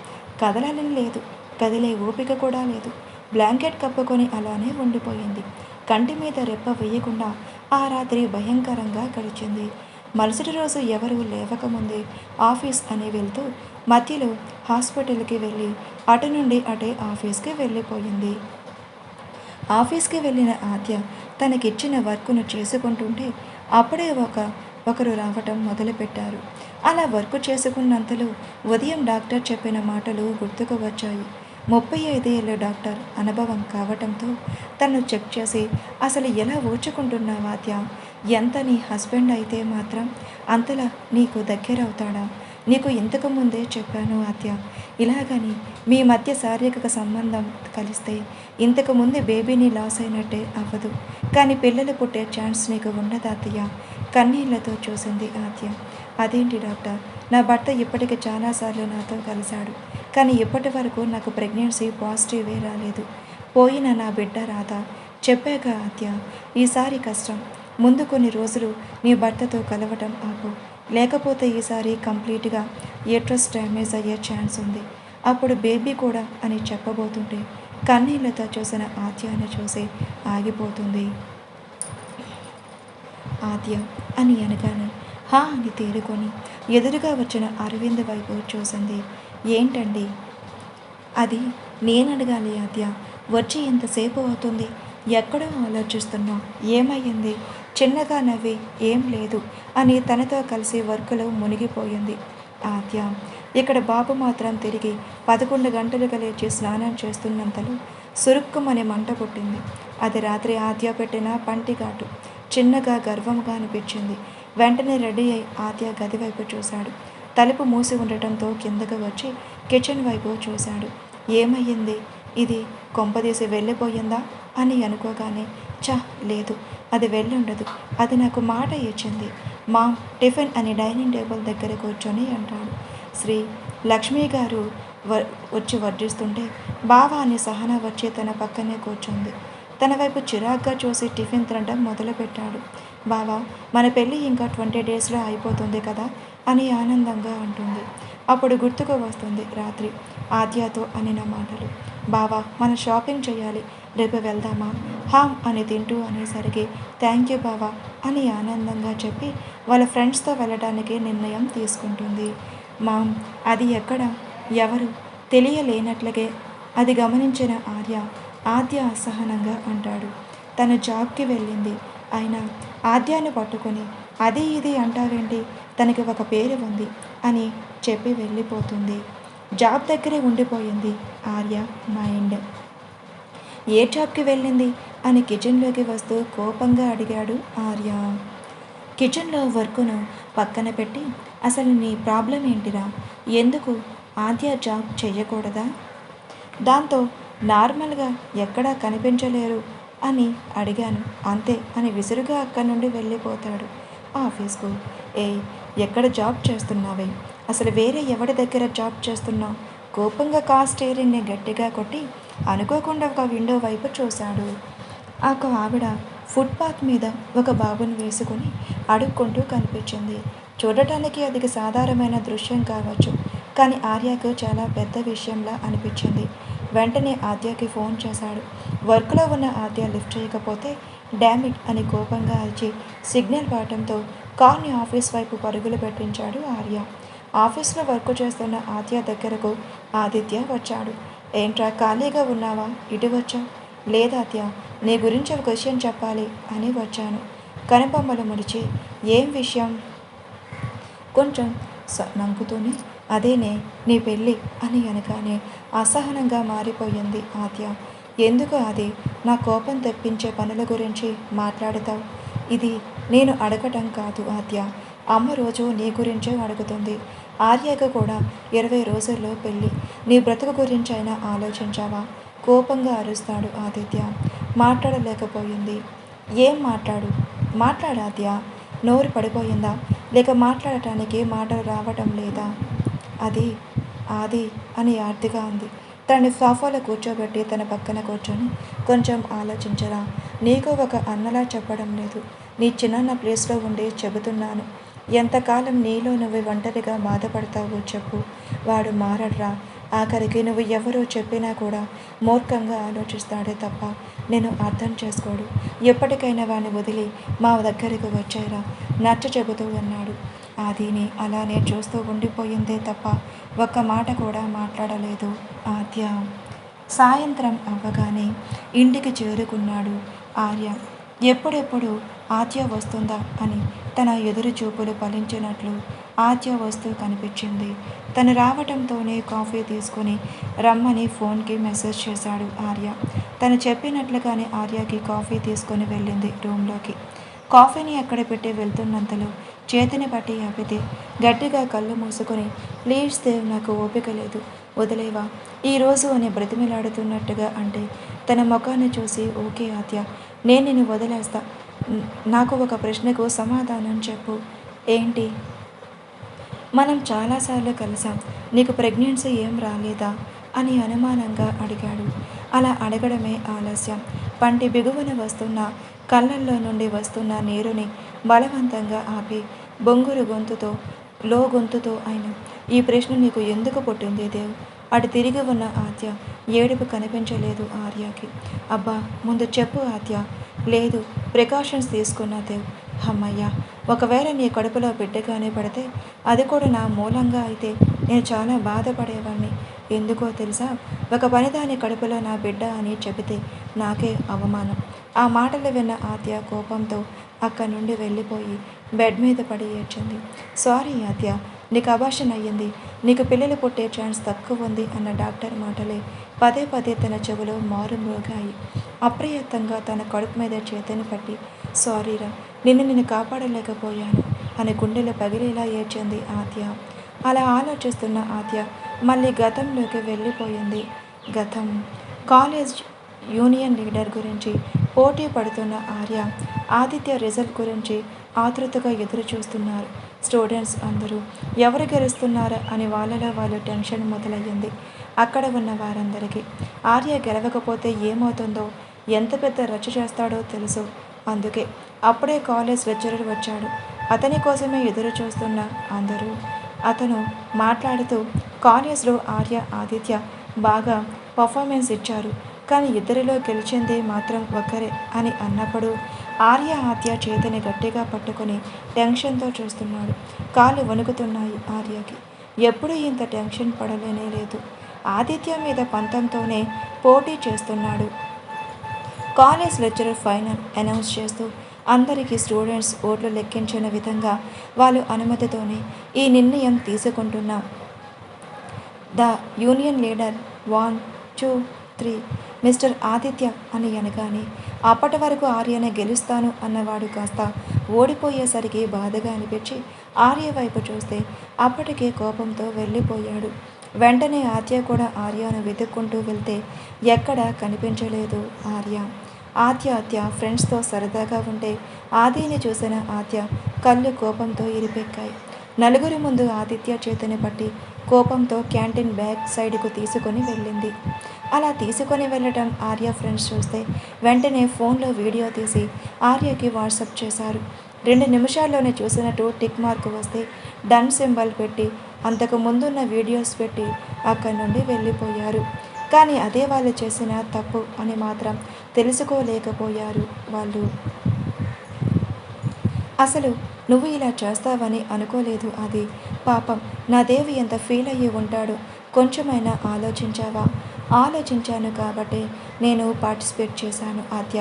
కదలాలని లేదు, కదిలే ఓపిక కూడా లేదు. బ్లాంకెట్ కప్పుకొని అలానే ఉండిపోయింది. కంటి మీద రెప్ప వేయకుండా ఆ రాత్రి భయంకరంగా గడిచింది. మరుసటి రోజు ఎవరూ లేవకముందే ఆఫీస్ అని వెళ్తూ మధ్యలో హాస్పిటల్కి వెళ్ళి అటు నుండి అటే ఆఫీస్కి వెళ్ళిపోయింది. ఆఫీస్కి వెళ్ళిన ఆద్య తనకిచ్చిన వర్కును చేసుకుంటుంటే అప్పుడే ఒకరు రావటం మొదలుపెట్టారు. అలా వర్క్ చేసుకున్నంతలో ఉదయం డాక్టర్ చెప్పిన మాటలు గుర్తుకు వచ్చాయి. 35 ఏళ్ళ డాక్టర్ అనుభవం కావటంతో తను చెక్ చేసి, అసలు ఎలా ఓర్చుకుంటున్నావు ఆద్య? ఎంత నీ హస్బెండ్ అయితే మాత్రం అంతలా నీకు దగ్గరవుతాడా? నీకు ఇంతకు ముందే చెప్పాను ఆద్య, ఇలాగని మీ మధ్య శారీరక సంబంధం కలిస్తే ఇంతకు ముందే బేబీని లాస్ అయినట్టే అవ్వదు. కానీ పిల్లలు పుట్టే ఛాన్స్ నీకు ఉండదు అత్తయ్య. కన్నీళ్లతో చూసింది ఆద్య. అదేంటి డాక్టర్, నా భర్త ఇప్పటికి చాలాసార్లు నాతో కలిశాడు, కానీ ఇప్పటి వరకు నాకు ప్రెగ్నెన్సీ పాజిటివే రాలేదు. పోయిన నా బిడ్డ రాదా? చెప్పాక ఆద్య, ఈసారి కష్టం. ముందు కొన్ని రోజులు నీ భర్తతో కలవటం ఆపు, లేకపోతే ఈసారి కంప్లీట్గా యూట్రస్ డ్యామేజ్ అయ్యే ఛాన్స్ ఉంది. అప్పుడు బేబీ కూడా అని చెప్పబోతుంటే కన్నీళ్లతో చూసిన ఆద్యాన్ని చూసి ఆగిపోతుంది. ఆద్య అని అనగానే హా అని తేరుకొని ఎదురుగా వచ్చిన అరవింద్ వైపు చూసింది. ఏంటండి అది? నేనడగాలి ఆద్య, వచ్చి ఎంతసేపు అవుతుంది? ఎక్కడో ఆలోచిస్తున్నా, ఏమయ్యింది? చిన్నగా నవ్వి ఏం లేదు అని తనతో కలిసి వర్కులో మునిగిపోయింది ఆద్య. ఇక్కడ బాబు మాత్రం తిరిగి 11 గంటలుగా లేచి స్నానం చేస్తున్నంతలో సురుక్కుమని మంట పుట్టింది. అది రాత్రి ఆద్య పెట్టిన పంటిఘాటు. చిన్నగా గర్వంగా అనిపించింది. వెంటనే రెడీ అయి ఆద్య గది వైపు చూశాడు. తలుపు మూసి ఉండటంతో కిందకు వచ్చి కిచెన్ వైపు చూశాడు. ఏమయ్యింది? ఇది కొంపదీసి వెళ్ళిపోయిందా అని అనుకోగానే చా లేదు, అది వెళ్ళుండదు. అది నాకు మాట ఇచ్చింది. మామ్ టిఫిన్ అని డైనింగ్ టేబుల్ దగ్గర కూర్చొని అంటాడు. శ్రీ లక్ష్మి గారు వచ్చి వడ్డిస్తుంటే బావా అని సహన వచ్చి తన పక్కనే కూర్చుంది. తన వైపు చిరాగ్గా చూసి టిఫిన్ తినడం మొదలుపెట్టాడు. బావా, మన పెళ్ళి ఇంకా 20 డేస్లో అయిపోతుంది కదా అని ఆనందంగా అంటుంది. అప్పుడు గుర్తుకు వస్తుంది రాత్రి ఆద్యతో అనిన మాటలు. బావా, మనం షాపింగ్ చేయాలి, రేపు వెళ్దామా? హామ్ అని తింటూ అనేసరికి థ్యాంక్ యూ బావా అని ఆనందంగా చెప్పి వాళ్ళ ఫ్రెండ్స్తో వెళ్ళడానికి నిర్ణయం తీసుకుంటుంది. మామ్, అది ఎక్కడ, ఎవరు తెలియలేనట్లుగే అది గమనించిన ఆద్య అసహనంగా అంటాడు. తను జాబ్కి వెళ్ళింది. అయినా ఆద్యాన్ని పట్టుకొని అది ఇది అంటావేంటి, తనకి ఒక పేరు ఉంది అని చెప్పి వెళ్ళిపోతుంది. జాబ్ దగ్గరే ఉండిపోయింది ఆర్య మైండ్. ఏ జాబ్కి వెళ్ళింది అని కిచెన్లోకి వస్తూ కోపంగా అడిగాడు ఆర్య. కిచెన్లో వర్కును పక్కన పెట్టి అసలు నీ ప్రాబ్లం ఏంటిరా? ఎందుకు ఆద్య జాబ్ చెయ్యకూడదా? దాంతో నార్మల్గా ఎక్కడా కనిపించలేరు అని అడిగాను, అంతే అని విసురుగా అక్కడి నుండి వెళ్ళిపోతాడు ఆఫీస్కు. ఎక్కడ జాబ్ చేస్తున్నావే? అసలు వేరే ఎవరి దగ్గర జాబ్ చేస్తున్నావు? కోపంగా కార్ స్టీరింగ్ని గట్టిగా కొట్టి అనుకోకుండా ఒక విండో వైపు చూశాడు. ఒక ఆవిడ ఫుట్పాత్ మీద ఒక బాబుని వేసుకుని అడుక్కుంటూ కనిపించింది. చూడటానికి అది సాధారణమైన దృశ్యం కావచ్చు, కానీ ఆర్యకు చాలా పెద్ద విషయంలా అనిపించింది. వెంటనే ఆద్యకి ఫోన్ చేశాడు. వర్క్లో ఉన్న ఆద్య లిఫ్ట్ చేయకపోతే డామిట్ అని కోపంగా అరిచి సిగ్నల్ పడటంతో కార్ని ఆఫీస్ వైపు పరుగులు పెట్టించాడు ఆర్య. ఆఫీస్లో వర్క్ చేస్తున్న ఆద్య దగ్గరకు ఆదిత్య వచ్చాడు. ఏంట్రా ఖాళీగా ఉన్నావా, ఇటు వచ్చావు? లేదాద్య, నీ గురించి ఒక విషయం చెప్పాలి అని వచ్చాను. కనుబొమ్మలు ముడిచి ఏం విషయం? కొంచెం నవ్వుతూనే అదేనే నీ పెళ్ళి అని అనగానే అసహనంగా మారిపోయింది ఆద్య. ఎందుకు అది నా కోపం తెప్పించే పనుల గురించి మాట్లాడతావు? ఇది నేను అడగటం కాదు ఆద్య. అమ్మ రోజు నీ గురించే అడుగుతుంది. ఆర్యకు కూడా 20 రోజుల్లో పెళ్ళి. నీ బ్రతుకు గురించైనా ఆలోచించావా? కోపంగా అరుస్తాడు ఆదిత్య. మాట్లాడలేకపోయింది. ఏం మాట్లాడాద్య. నోరు పడిపోయిందా? లేక మాట్లాడటానికి మాటలు రావటం లేదా? అది ఆది అని ఆర్తిగా అంది. తనని సోఫాలో కూర్చోబెట్టి తన పక్కన కూర్చొని కొంచెం ఆలోచించరా? నీకు ఒక అన్నలా చెప్పడం లేదు. నీ చిన్న ప్లేస్లో ఉండి చెబుతున్నాను. ఎంతకాలం నీలో నువ్వు ఒంటరిగా బాధపడతావో చెప్పు. వాడు మారడ్రా. ఆఖరికి నువ్వు ఎవరో చెప్పినా కూడా మూర్ఖంగా ఆలోచిస్తాడే తప్ప నేను అర్థం చేసుకోడు. ఎప్పటికైనా వాడిని వదిలి మా దగ్గరికి వచ్చాయిరా నచ్చ చెబుతూ అన్నాడు. ఆదిని అలానే చూస్తూ ఉండిపోయిందే తప్ప ఒక్క మాట కూడా మాట్లాడలేదు ఆద్య. సాయంత్రం అవ్వగానే ఇంటికి చేరుకున్నాడు ఆర్య. ఎప్పుడెప్పుడు ఆద్య వస్తుందా అని తన ఎదురు చూపులు ఫలించినట్లు ఆద్య వస్తూ కనిపించింది. తను రావటంతోనే కాఫీ తీసుకుని రమ్మని ఫోన్కి మెసేజ్ చేశాడు ఆర్య. తను చెప్పినట్లుగానే ఆర్యకి కాఫీ తీసుకొని వెళ్ళింది రూమ్లోకి. కాఫీని అక్కడ పెట్టి వెళ్తున్నంతలో చేతిని పట్టి ఆపితే గట్టిగా కళ్ళు మూసుకొని ప్లీజ్ దేవ్ నాకు ఓపిక లేదు వదిలేవా ఈరోజు అని బ్రతిమిలాడుతున్నట్టుగా అంటే తన ముఖాన్ని చూసి ఓకే ఆద్య నేను నిన్ను వదిలేస్తా. నాకు ఒక ప్రశ్నకు సమాధానం చెప్పు. ఏంటి? మనం చాలాసార్లు కలిసాం. నీకు ప్రెగ్నెన్సీ ఏం రాలేదా అని అనుమానంగా అడిగాడు. అలా అడగడమే ఆలస్యం. పంటి బిగువన వస్తున్న కళ్ళల్లో నుండి వస్తున్న నీరుని బలవంతంగా ఆపి బొంగురు గొంతుతో గొంతుతో అయిన ఈ ప్రశ్న నీకు ఎందుకు పుట్టింది దేవ్? అటు తిరిగి ఉన్న ఆద్య ఏడుపు కనిపించలేదు ఆర్యకి. అబ్బా ముందు చెప్పు ఆద్య. లేదు ప్రికాషన్స్ తీసుకున్నా దేవ్. అమ్మయ్య ఒకవేళ నీ కడుపులో బిడ్డగానే పడితే అది కూడా నా మూలంగా అయితే నేను చాలా బాధపడేవాడిని. ఎందుకో తెలుసా? ఒక పనిదాని కడుపులో నా బిడ్డ అని చెబితే నాకే అవమానం. ఆ మాటలు విన్న ఆద్య కోపంతో అక్కడి నుండి వెళ్ళిపోయి బెడ్ మీద పడి ఏడ్చింది. సారీ ఆద్య నీకు అబార్షన్ అయ్యింది. నీకు పిల్లలు పుట్టే ఛాన్స్ తక్కువ ఉంది అన్న డాక్టర్ మాటలే పదే పదే తన చెవిలో మారుమ్రోగాయి. అప్రయత్నంగా తన కడుపు మీద చేతిని పట్టి సారీరా నిన్ను కాపాడలేకపోయాను అని గుండెలు పగిలేలా ఏడ్చింది ఆద్య. అలా ఆలోచిస్తున్న ఆద్య మళ్ళీ గతంలోకి వెళ్ళిపోయింది. గతం కాలేజ్ యూనియన్ లీడర్ గురించి పోటీ పడుతున్న ఆర్య ఆదిత్య రిజల్ట్ గురించి ఆతృతగా ఎదురు చూస్తున్నారు. స్టూడెంట్స్ అందరూ ఎవరు గెలుస్తున్నారా అని వాళ్ళలో వాళ్ళు టెన్షన్ మొదలయ్యింది. అక్కడ ఉన్న వారందరికీ ఆర్య గెలవకపోతే ఏమవుతుందో ఎంత పెద్ద రచ్చ చేస్తాడో తెలుసు. అందుకే అప్పుడే కాలేజ్ లెక్చరర్ వచ్చాడు. అతని కోసమే ఎదురు చూస్తున్న అందరూ అతను మాట్లాడుతూ కాలేజ్లో ఆర్య ఆదిత్య బాగా పర్ఫార్మెన్స్ ఇచ్చారు కానీ ఇద్దరిలో గెలిచింది మాత్రం ఒక్కరే అని అన్నప్పుడు ఆర్య ఆద్య చేతిని గట్టిగా పట్టుకొని టెన్షన్తో చూస్తున్నాడు. కాళ్ళు వణుకుతున్నాయి ఆర్యకి. ఎప్పుడూ ఇంత టెన్షన్ పడలేనే లేదు. ఆదిత్య మీద పంతంతోనే పోటీ చేస్తున్నాడు. కాలేజ్ లెక్చరర్ ఫైనల్ అనౌన్స్ చేస్తూ అందరికీ స్టూడెంట్స్ ఓట్లు లెక్కించిన విధంగా వాళ్ళ అనుమతితోనే ఈ నిర్ణయం తీసుకుంటున్నాం. The union leader 1, 2, 3 mister Aditya అని అనగానే అప్పటి వరకు ఆర్యనే గెలుస్తాను అన్నవాడు కాస్త ఓడిపోయేసరికి బాధగా అనిపించి ఆర్య వైపు చూస్తే అప్పటికే కోపంతో వెళ్ళిపోయాడు. వెంటనే ఆద్య కూడా ఆర్యను వెతుక్కుంటూ వెళ్తే ఎక్కడా కనిపించలేదు ఆర్య. ఆద్య ఫ్రెండ్స్తో సరదాగా ఉంటే ఆదిని చూసిన ఆద్య కళ్ళు కోపంతో ఇరిపెక్కాయి. నలుగురి ముందు ఆదిత్య చేతిని పట్టి కోపంతో క్యాంటీన్ బ్యాక్ సైడ్కు తీసుకొని వెళ్ళింది. అలా తీసుకొని వెళ్ళటం ఆర్య ఫ్రెండ్స్ చూస్తే వెంటనే ఫోన్లో వీడియో తీసి ఆర్యకి వాట్సాప్ చేశారు. 2 నిమిషాల్లోనే చూసినట్టు టిక్ మార్క్ వస్తే డన్ సింబల్ పెట్టి అంతకు ముందున్న వీడియోస్ పెట్టి అక్కడి నుండి వెళ్ళిపోయారు. కానీ అదే వాళ్ళు చేసిన తప్పు అని మాత్రం తెలుసుకోలేకపోయారు వాళ్ళు. అసలు నువ్వు ఇలా చేస్తావని అనుకోలేదు అది. పాపం నా దేవి ఎంత ఫీల్ అయ్యి ఉంటాడో కొంచెమైనా ఆలోచించావా? ఆలోచించాను కాబట్టి నేను పార్టిసిపేట్ చేశాను ఆద్య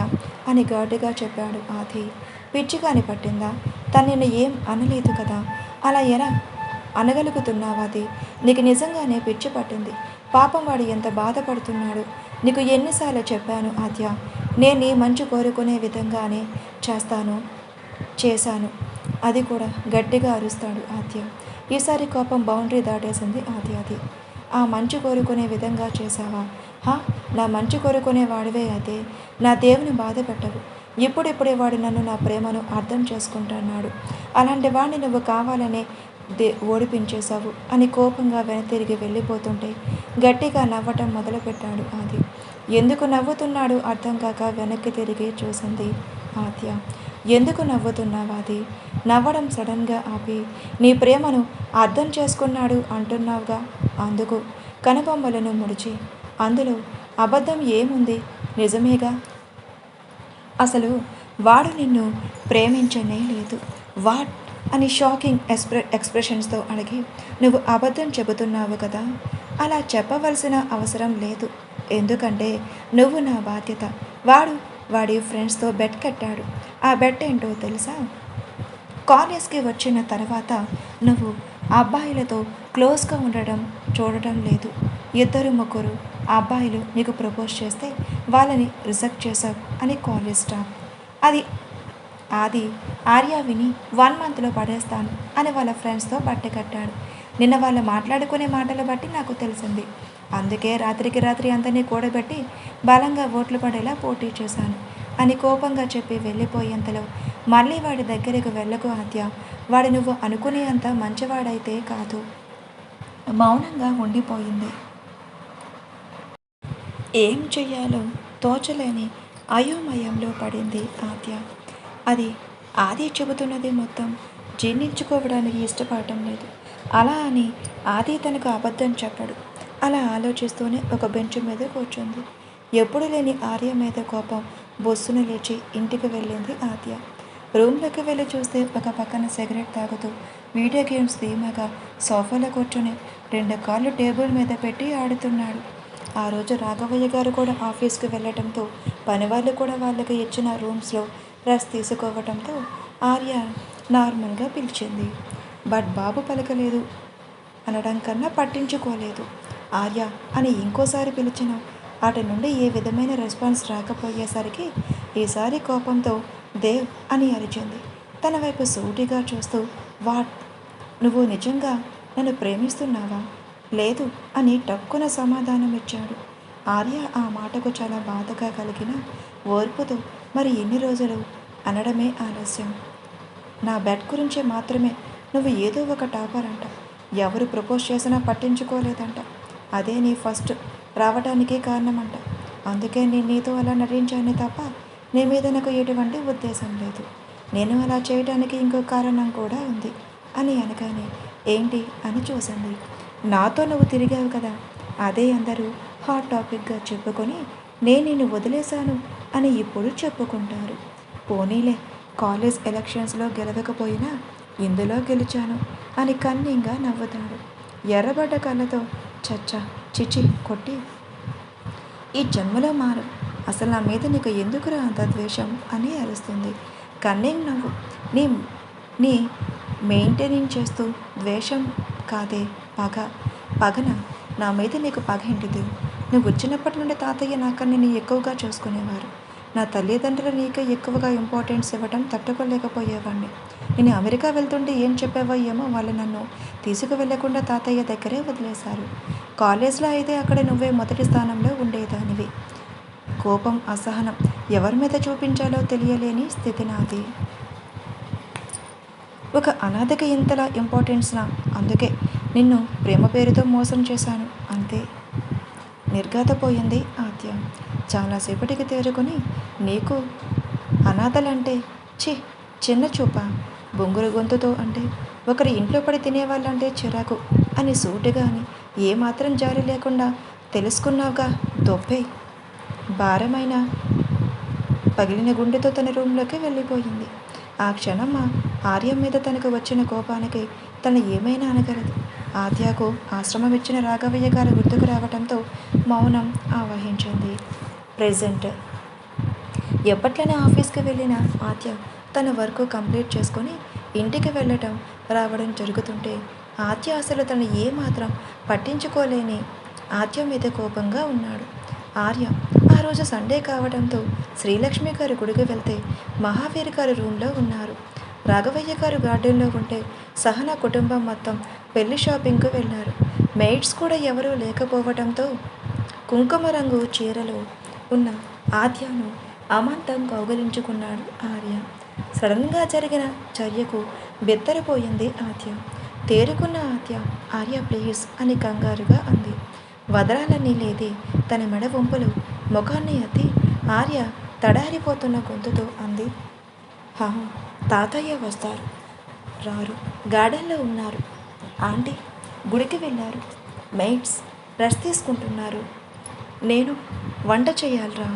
అని ఘాటుగా చెప్పాడు ఆది. పిచ్చిగాని పట్టిందా? తను నిన్ను ఏం అనలేదు కదా, అలా ఎలా అనగలుగుతున్నావా అది? నీకు నిజంగానే పిచ్చి పట్టింది. పాపం వాడు ఎంత బాధపడుతున్నాడు. నీకు ఎన్నిసార్లు చెప్పాను ఆద్య, నేను నీ మంచి కోరుకునే విధంగానే చేస్తాను చేశాను. అది కూడా గట్టిగా అరుస్తాడు ఆద్య. ఈసారి కోపం బౌండరీ దాటేసింది ఆద్యది. ఆ మంచి కోరుకునే విధంగా చేశావా? హా, నా మంచి కోరుకునే వాడివే అయితే నా దేవుని బాధ పెట్టవు. ఇప్పుడిప్పుడే వాడు నన్ను నా ప్రేమను అర్థం చేసుకుంటున్నాడు. అలాంటి వాడిని నువ్వు కావాలనే ఓడిపించేశావు అని కోపంగా వెనతిరిగి వెళ్ళిపోతుంటే గట్టిగా నవ్వటం మొదలుపెట్టాడు ఆది. ఎందుకు నవ్వుతున్నాడు అర్థం కాక వెనక్కి తిరిగి చూసింది ఆద్య. ఎందుకు నవ్వుతున్నావు అది? నవ్వడం సడన్గా ఆపి నీ ప్రేమను అర్థం చేసుకున్నాడు అంటున్నావుగా, అందుకు. కనుబొమ్మలను ముడిచి అందులో అబద్ధం ఏముంది? నిజమేగా. అసలు వాడు నిన్ను ప్రేమించనే లేదు. వాట్ అని షాకింగ్ ఎక్స్ప్రెషన్స్తో అడిగి నువ్వు అబద్ధం చెబుతున్నావు కదా. అలా చెప్పవలసిన అవసరం లేదు. ఎందుకంటే నువ్వు నా బాధ్యత. వాడి ఫ్రెండ్స్తో బెట్ కట్టాడు. ఆ బెట్ ఏంటో తెలుసా? కాలేజ్కి వచ్చిన తర్వాత నువ్వు అబ్బాయిలతో క్లోజ్గా ఉండడం చూడటం లేదు. 2-3 అబ్బాయిలు నీకు ప్రపోజ్ చేస్తే వాళ్ళని రిజెక్ట్ చేశావు అని కాలేజ్ స్టాఫ్. అది ఆర్య విని 1 మంత్లో పడేస్తాను అని వాళ్ళ ఫ్రెండ్స్తో బట్ట కట్టాడు. నిన్న వాళ్ళు మాట్లాడుకునే మాటలు బట్టి నాకు తెలిసింది. అందుకే రాత్రికి రాత్రి అంతని కూడబెట్టి బలంగా ఓట్లు పడేలా పోటీ చేశాను అని కోపంగా చెప్పి వెళ్ళిపోయేంతలో మళ్ళీ వాడి దగ్గరకు వెళ్ళకు ఆద్య. వాడు నువ్వు అనుకునే అంత మంచివాడైతే కాదు. మౌనంగా ఉండిపోయింది. ఏం చెయ్యాలో తోచలేని అయోమయంలో పడింది ఆద్య. ఆది చెబుతున్నది మొత్తం జీర్ణించుకోవడానికి ఇష్టపడటం లేదు. అలా అని ఆది తనకు అబద్ధం చెప్పడు. అలా ఆలోచిస్తూనే ఒక బెంచ్ మీద కూర్చుంది. ఎప్పుడు లేని ఆర్య మీద కోపం బొస్సున లేచి ఇంటికి వెళ్ళింది ఆద్య. రూమ్లోకి వెళ్ళి చూస్తే ఒక పక్కన సిగరెట్ తాగుతూ వీడియో గేమ్స్ ధీమాగా సోఫాలో కూర్చొని 2 కాళ్ళు టేబుల్ మీద పెట్టి ఆడుతున్నాడు. ఆ రోజు రాఘవయ్య గారు కూడా ఆఫీస్కి వెళ్ళటంతో పనివాళ్ళు కూడా వాళ్ళకి ఇచ్చిన రూమ్స్లో రెస్ట్ తీసుకోవటంతో ఆర్య నార్మల్గా పిలిచింది. బట్ బాబు పలకలేదు. అనడం కన్నా పట్టించుకోలేదు. ఆర్య అని ఇంకోసారి పిలిచిన అటు నుండి ఏ విధమైన రెస్పాన్స్ రాకపోయేసరికి ఈసారి కోపంతో దేవ్ అని అరిచింది. తన వైపు సూటిగా చూస్తూ, వాట్, నువ్వు నిజంగా నన్ను ప్రేమిస్తున్నావా? లేదు అని టక్కున సమాధానం ఇచ్చాడు. ఆర్య ఆ మాటకు చాలా బాధగా కలిగిన ఓర్పుతో మరి ఎన్ని రోజులు అనడమే ఆలస్యం. నా బెడ్ గురించి మాత్రమే నువ్వు ఏదో ఒక టాపర్ అంట. ఎవరు ప్రపోజ్ చేసినా పట్టించుకోలేదంట. అదే నీ ఫస్ట్ రావడానికే కారణమంట. అందుకే నేను నీతో అలా నటించానే తప్ప నీ మీద నాకు ఎటువంటి ఉద్దేశం లేదు. నేను అలా చేయడానికి ఇంకో కారణం కూడా ఉంది అని అనగానే ఏంటి అని చూసింది. నాతో నువ్వు తిరిగావు కదా, అదే అందరూ హాట్ టాపిక్గా చెప్పుకొని నేను నిన్ను వదిలేశాను అని ఇప్పుడు చెప్పుకుంటారు. పోనీలే, కాలేజ్ ఎలక్షన్స్లో గెలవకపోయినా ఇందులో గెలిచాను అని కన్నీగా నవ్వుతాడు. ఎర్రబడ్డ కళ్ళతో చచ్చా చిచి కొట్టి ఈ జన్మలో మారు, అసలు నా మీద నీకు ఎందుకురా అంత ద్వేషం అని అరుస్తుంది. కన్నింగ్ నవ్వు. నీ మెయింటైనింగ్ చేస్తూ ద్వేషం కాదే, పగన. నా మీద నీకు పగ ఏంటిది? నువ్వు వచ్చినప్పటి నుండి తాతయ్య నాకన్నా నేను ఎక్కువగా చూసుకునేవారు. నా తల్లిదండ్రులు నీకే ఎక్కువగా ఇంపార్టెన్స్ ఇవ్వడం తట్టుకోలేకపోయేవాడిని. నేను అమెరికా వెళ్తుంటే ఏం చెప్పావో ఏమో, వాళ్ళు నన్ను తీసుకువెళ్లకుండా తాతయ్య దగ్గరే వదిలేశారు. కాలేజ్లో అయితే అక్కడ నువ్వే మొదటి స్థానంలో ఉండేదానివి. కోపం, అసహనం ఎవరి మీద చూపించాలో తెలియలేని స్థితి నాది. ఒక అనాథకి ఇంతలా ఇంపార్టెన్స్నా? అందుకే నిన్ను ప్రేమ పేరుతో మోసం చేశాను అంతే. నిర్ఘాతపోయింది ఆద్య. చాలాసేపటికి తేరుకొని నీకు అనాథలంటే చిన్న చూప, బొంగురు గొంతుతో అంటే ఒకరి ఇంట్లో పడి తినేవాళ్ళంటే చిరాకు అని సూటిగా అని ఏమాత్రం జారి లేకుండా తెలుసుకున్నావుగా దొబ్బే. భారమైన పగిలిన గుండెతో తన రూమ్లోకి వెళ్ళిపోయింది. ఆ క్షణం ఆర్య మీద తనకు వచ్చిన కోపానికి తను ఏమైనా అనగలదు. ఆద్యకు ఆశ్రమం ఇచ్చిన రాఘవయ్య గారు గుర్తుకు రావడంతో మౌనం ఆవహించింది. ప్రెజెంట్ ఎప్పట్లనే ఆఫీస్కి వెళ్ళిన ఆద్య తన వర్క్ కంప్లీట్ చేసుకొని ఇంటికి వెళ్ళటం రావడం జరుగుతుంటే ఆద్య అసలు తను ఏమాత్రం పట్టించుకోలేని ఆద్య మీద కోపంగా ఉన్నాడు. ఆర్య ఆ రోజు సండే కావడంతో శ్రీలక్ష్మి గారు గుడికి వెళ్తే మహావీర్ గారు రూమ్లో ఉన్నారు. రాఘవయ్య గారు గార్డెన్లో ఉంటే సహన కుటుంబం మొత్తం పెళ్లి షాపింగ్కు వెళ్ళారు. మెయిడ్స్ కూడా ఎవరూ లేకపోవడంతో కుంకుమ రంగు చీరలో ఉన్న ఆద్యను అమాంతం కౌగిలించుకున్నాడు ఆర్య. సడన్గా జరిగిన చర్యకు బెత్తరపోయింది ఆద్య. తేరుకున్న ఆర్య ప్లీజ్ అని కంగారుగా అంది. వదరాలని లేదే తన మెడ వంపులు ముఖాన్ని ఎత్తి ఆర్య తడారిపోతున్న గొంతుతో అంది. హా, తాతయ్య వస్తారు, రారు, గార్డెన్లో ఉన్నారు, ఆంటీ గుడికి వెళ్ళారు, మెయిడ్స్ రెస్ట్ తీసుకుంటున్నారు, నేను వంట చేయాలరా,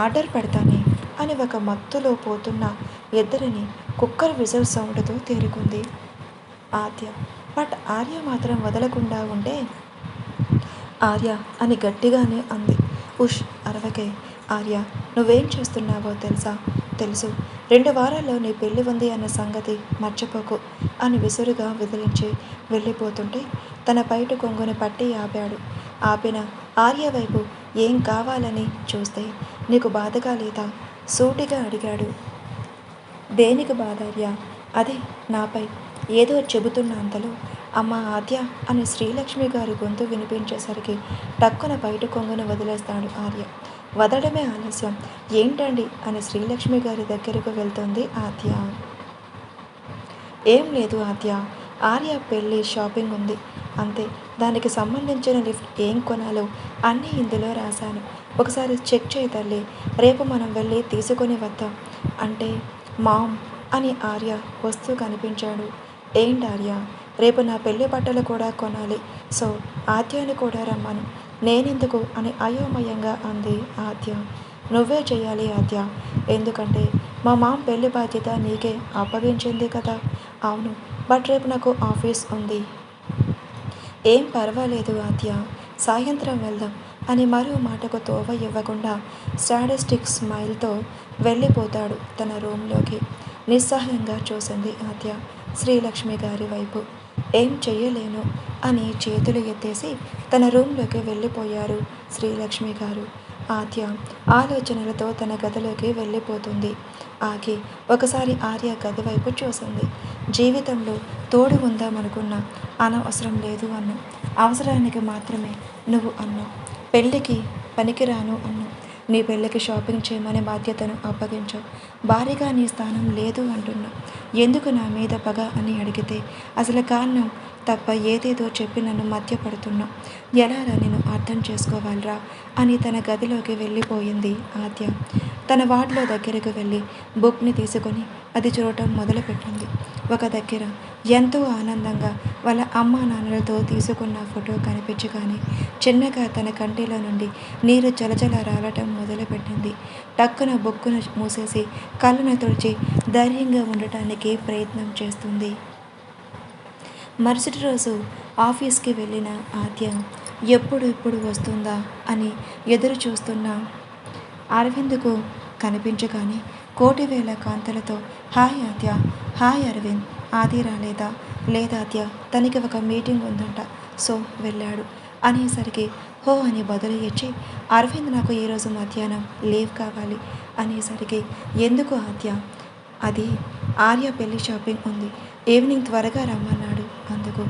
ఆర్డర్ పెడతానే అని ఒక మత్తులో పోతున్న ఇద్దరిని కుక్కర్ విజల్ సౌండ్తో తేరుకుంది ఆద్య. బట్ ఆర్య మాత్రం వదలకుండా ఉంటే ఆర్య అని గట్టిగానే అంది. ఉష్ అరవకే ఆర్య, నువ్వేం చేస్తున్నావో తెలుసు, 2 వారాల్లో నీ పెళ్ళి ఉంది అన్న సంగతి మర్చిపోకు అని విసురుగా విదిలించి వెళ్ళిపోతుంటే తన పైట కొంగుని పట్టి ఆపాడు. ఆపిన ఆర్య వైపు ఏం కావాలని చూస్తే నీకు బాధగా లేదా సూటిగా అడిగాడు. దేనికి బాధ ఆర్య? అదే నాపై ఏదో చెబుతున్న అంతలో అమ్మ ఆద్య అని శ్రీలక్ష్మి గారి గొంతు వినిపించేసరికి టక్కున బయట కొంగును వదిలేస్తాడు ఆర్య. వదలడమే ఆలస్యం. ఏంటండి అని శ్రీలక్ష్మి గారి దగ్గరకు వెళ్తుంది ఆద్య. ఏం లేదు ఆద్య, ఆర్య పెళ్ళి షాపింగ్ ఉంది అంతే, దానికి సంబంధించిన లిఫ్ట్ ఏం కొనాలో అన్నీ ఇందులో రాశాను, ఒకసారి చెక్ చేయి తల్లి, రేపు మనం వెళ్ళి తీసుకొని వద్దాం అంటే మామ్ అని ఆర్య వస్తూ కనిపించాడు. ఏంటి ఆర్య, రేపు నా పెళ్లి బట్టలు కూడా కొనాలి, సో ఆద్యని కూడా రమ్మను. నేనెందుకు అని అయోమయంగా అంది ఆద్య. నువ్వే చేయాలి ఆద్య, ఎందుకంటే మా మామ పెళ్లి బాధ్యత నీకే అప్పగించింది కదా. అవును, బట్ రేపు నాకు ఆఫీస్ ఉంది. ఏం పర్వాలేదు ఆద్య, సాయంత్రం వెళ్దాం అని మరో మాటకు తోవ ఇవ్వకుండా స్టాటిస్టిక్ స్మైల్తో వెళ్ళిపోతాడు తన రూమ్లోకి. నిస్సహాయంగా చూసింది ఆద్య శ్రీలక్ష్మి గారి వైపు. ఏం చెయ్యలేను అని చేతులు ఎత్తేసి తన రూమ్లోకి వెళ్ళిపోయారు శ్రీలక్ష్మి గారు. ఆద్య ఆలోచనలతో తన గదిలోకి వెళ్ళిపోతుంది. ఆగి ఒకసారి ఆర్య గది వైపు చూసింది. జీవితంలో తోడు ఉందామనుకున్నా అనవసరం లేదు అన్నావు, అవసరానికి మాత్రమే నువ్వు అన్నావు, పెళ్ళికి పనికిరాను అన్నావు, నీ పెళ్ళికి షాపింగ్ చేయమనే బాధ్యతను అప్పగించావు, భారీగా నీ స్థానం లేదు అంటున్నా, ఎందుకు నా మీద పగ అని అడిగితే అసలు కారణం తప్ప ఏదేదో చెప్పి నన్ను మధ్యపడుతున్నావు, ఎలారా నేను అర్థం చేసుకోవాలరా అని తన గదిలోకి వెళ్ళిపోయింది ఆద్య. తన వార్డులో దగ్గరకు వెళ్ళి బుక్ని తీసుకొని అది చూడటం మొదలుపెట్టింది. ఒక దగ్గర ఎంతో ఆనందంగా వాళ్ళ అమ్మా నాన్నలతో తీసుకున్న ఫోటో కనిపించగానే చిన్నగా తన కంటిలో నుండి నీరు జలజల రాలటం మొదలుపెట్టింది. టక్కున బుక్కును మూసేసి కళ్ళను తుడిచి ధైర్యంగా ఉండటానికి ప్రయత్నం చేస్తుంది. మరుసటి రోజు ఆఫీస్కి వెళ్ళిన ఆద్య ఎప్పుడు వస్తుందా అని ఎదురు చూస్తున్న అరవింద్కు కనిపించగానే 1,000,000 కాంతలతో హాయ్ ఆద్య, హాయ్ అరవింద్, ఆది రాలేదా? లేదాద్య, తనకి ఒక మీటింగ్ ఉందంట, సో వెళ్ళాడు అనేసరికి హో అని బదులు ఇచ్చి అరవింద్ నాకు ఈరోజు మధ్యాహ్నం లీవ్ కావాలి అనేసరికి ఎందుకు ఆద్య? అది ఆర్య పెళ్లి షాపింగ్ ఉంది, ఈవినింగ్ త్వరగా రమ్మన్నాడు, అందుకు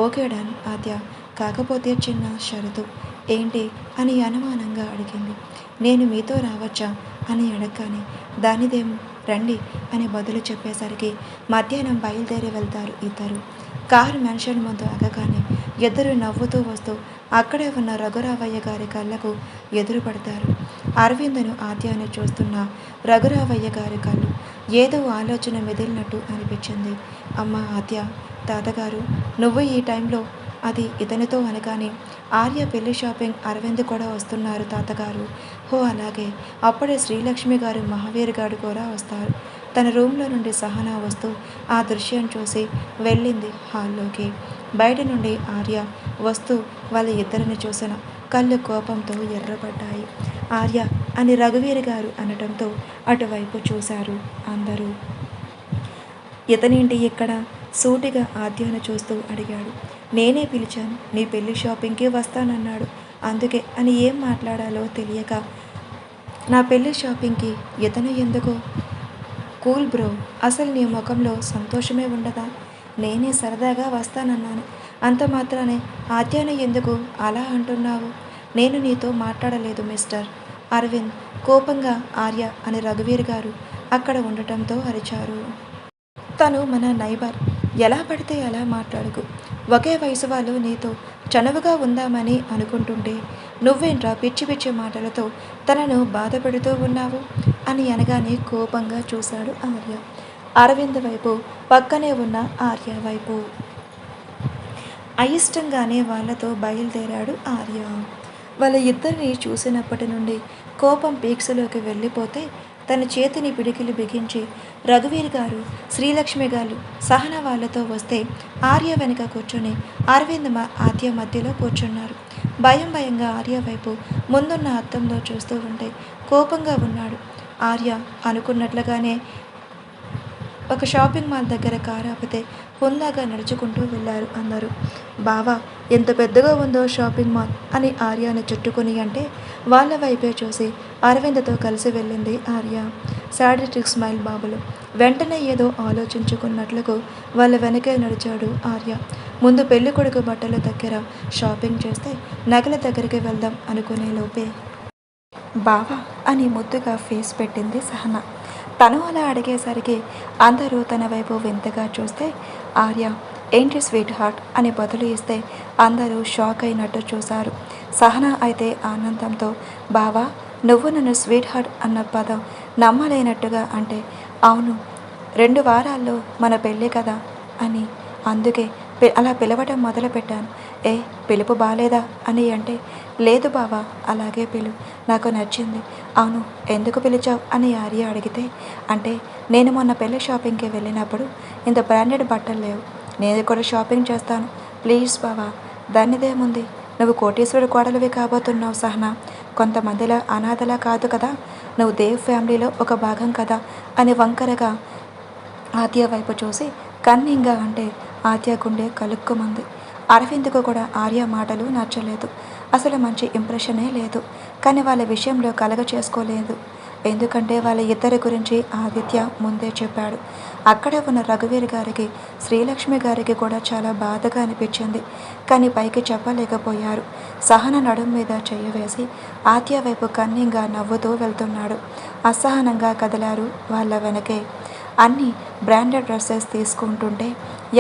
ఓకే డన్ ఆద్య, కాకపోతే చిన్న షరతు. ఏంటి అని అనుమానంగా అడిగింది. నేను మీతో రావచ్చా అని అడగగానే దానిదేం రండి అని బదులు చెప్పేసరికి మధ్యాహ్నం బయలుదేరి వెళ్తారు ఇద్దరు. కారు మెన్షన్ ముందు ఆగగానే ఇద్దరు నవ్వుతూ వస్తూ అక్కడే ఉన్న రఘురావయ్య గారి కళ్ళకు ఎదురు పడతారు. అరవిందను ఆద్యాన్ని చూస్తున్న రఘురావయ్య గారి కళ్ళు ఏదో ఆలోచన మెదిలినట్టు అనిపించింది. అమ్మ ఆద్య, తాతగారు నువ్వు ఈ టైంలో అది ఇతనితో అనగానే ఆర్య పెళ్లి షాపింగ్ అరవింద్ కూడా వస్తున్నారు తాతగారు. హో అలాగే, అప్పుడే శ్రీలక్ష్మి గారు మహావీర్ గారు కూడా వస్తారు. తన రూమ్లో నుండి సహన వస్తూ ఆ దృశ్యం చూసి వెళ్ళింది హాల్లోకి. బయట నుండి ఆర్య వస్తూ వాళ్ళ ఇద్దరిని చూసిన కళ్ళు కోపంతో ఎర్రబడ్డాయి. ఆర్య అని రఘువీర్ గారు అనటంతో అటువైపు చూశారు అందరూ. ఇతనేంటి ఇక్కడ? సూటిగా ఆద్యను చూస్తూ అడిగాడు. నేనే పిలిచాను. నీ పెళ్లి షాపింగ్కి వస్తానన్నాడు. అందుకే అని ఏం మాట్లాడాలో తెలియక, నా పెళ్లి షాపింగ్కి ఇతను ఎందుకు? కూల్ బ్రో, అసలు నీ ముఖంలో సంతోషమే ఉండదా? నేనే సరదాగా వస్తానన్నాను. అంత మాత్రానే ఆద్యను ఎందుకు అలా అంటున్నావు? నేను నీతో మాట్లాడలేదు మిస్టర్. అరవింద్ కోపంగా ఆర్య అని రఘువీర్ గారు అక్కడ ఉండటంతో అరిచారు. తను మన నైబర్. ఎలా పడితే అలా మాట్లాడుకు. ఒకే వయసు వాళ్ళు నీతో చనువుగా ఉందామని అనుకుంటుంటే నువ్వేంట్రా పిచ్చి పిచ్చి మాటలతో తనను బాధ పెడుతూ ఉన్నావు అని అనగానే కోపంగా చూశాడు ఆర్య. అరవింద్ వైపు, పక్కనే ఉన్న ఆర్య వైపు. అయిష్టంగానే వాళ్ళతో బయలుదేరాడు ఆర్య. వాళ్ళ ఇద్దరిని చూసినప్పటి నుండి కోపం పీక్స్లోకి వెళ్ళిపోతే తన చేతిని పిడికిలు బిగించి రఘువీర్ గారు, శ్రీలక్ష్మి గారు సహన వాళ్ళతో వస్తే ఆర్య వెనుక కూర్చొని అరవింద్ ఆద్య మధ్యలో కూర్చున్నారు. భయంగా ఆర్య వైపు ముందున్న అద్దంలో చూస్తూ ఉంటే కోపంగా ఉన్నాడు. ఆర్య అనుకున్నట్లుగానే ఒక షాపింగ్ మాల్ దగ్గర కారు ఆపితే హుందాగా నడుచుకుంటూ వెళ్ళారు అందరూ. బావా, ఎంత పెద్దగా ఉందో షాపింగ్ మాల్ అని ఆర్యను చుట్టుకుని అంటే వాళ్ళ వైపే చూసి అరవింద్తో కలిసి వెళ్ళింది ఆర్య. సాడిస్టిక్ స్మైల్ బాబులు. వెంటనే ఏదో ఆలోచించుకున్నట్లుగా వాళ్ళ వెనకే నడిచాడు ఆర్య. ముందు పెళ్లి కొడుకు బట్టల దగ్గర షాపింగ్ చేస్తే నగల దగ్గరికి వెళ్దాం అనుకునే లోపే బావా అని ముద్దుగా ఫేస్ పెట్టింది సహన. తను అలా అడిగేసరికి అందరూ తన వైపు వింతగా చూస్తే ఆర్య ఏంటి స్వీట్ హార్ట్ అని బదులు ఇస్తే అందరూ షాక్ అయినట్టు చూశారు. సహన అయితే ఆనందంతో బావా, నువ్వు నన్ను స్వీట్ హార్ట్ అన్న పదం నమ్మలేనట్టుగా అంటే అవును, 2 వారాల్లో మన పెళ్ళి కదా అని అందుకే అలా పిలవటం మొదలుపెట్టాను. ఏ పిలుపు బాలేదా అని అంటే లేదు బావా, అలాగే పిలు, నాకు నచ్చింది. అవును, ఎందుకు పిలిచావు అని ఆర్య అడిగితే అంటే నేను మొన్న పెళ్లి షాపింగ్కి వెళ్ళినప్పుడు ఇంత బ్రాండెడ్ బట్టలు లేవు, నేను కూడా షాపింగ్ చేస్తాను ప్లీజ్ బావా. దానిదేముంది, నువ్వు కోటీశ్వరుడు కోడలివి కాబోతున్నావు సహనా, కొంతమందిలా అనాథలా కాదు కదా, నువ్వు దేవ్ ఫ్యామిలీలో ఒక భాగం కదా అని వంకరగా ఆద్య వైపు చూసి కన్నింగా అంటే ఆద్య గుండె కలుక్కుమంది. అరవింద్కు కూడా ఆర్య మాటలు నచ్చలేదు. అసలు మంచి ఇంప్రెషనే లేదు. కానీ వాళ్ళ విషయంలో కలగ చేసుకోలేదు. ఎందుకంటే వాళ్ళ ఇద్దరి గురించి ఆదిత్య ముందే చెప్పాడు. అక్కడే ఉన్న రఘువీర్ గారికి, శ్రీలక్ష్మి గారికి కూడా చాలా బాధగా అనిపించింది. కానీ పైకి చెప్పలేకపోయారు. సహన నడుం మీద చెయ్యి వేసి ఆద్య వైపు కన్నింగా నవ్వుతూ వెళ్తున్నాడు. అసహనంగా కదిలారు వాళ్ళ వెనకే. అన్ని బ్రాండెడ్ డ్రెస్సెస్ తీసుకుంటుంటే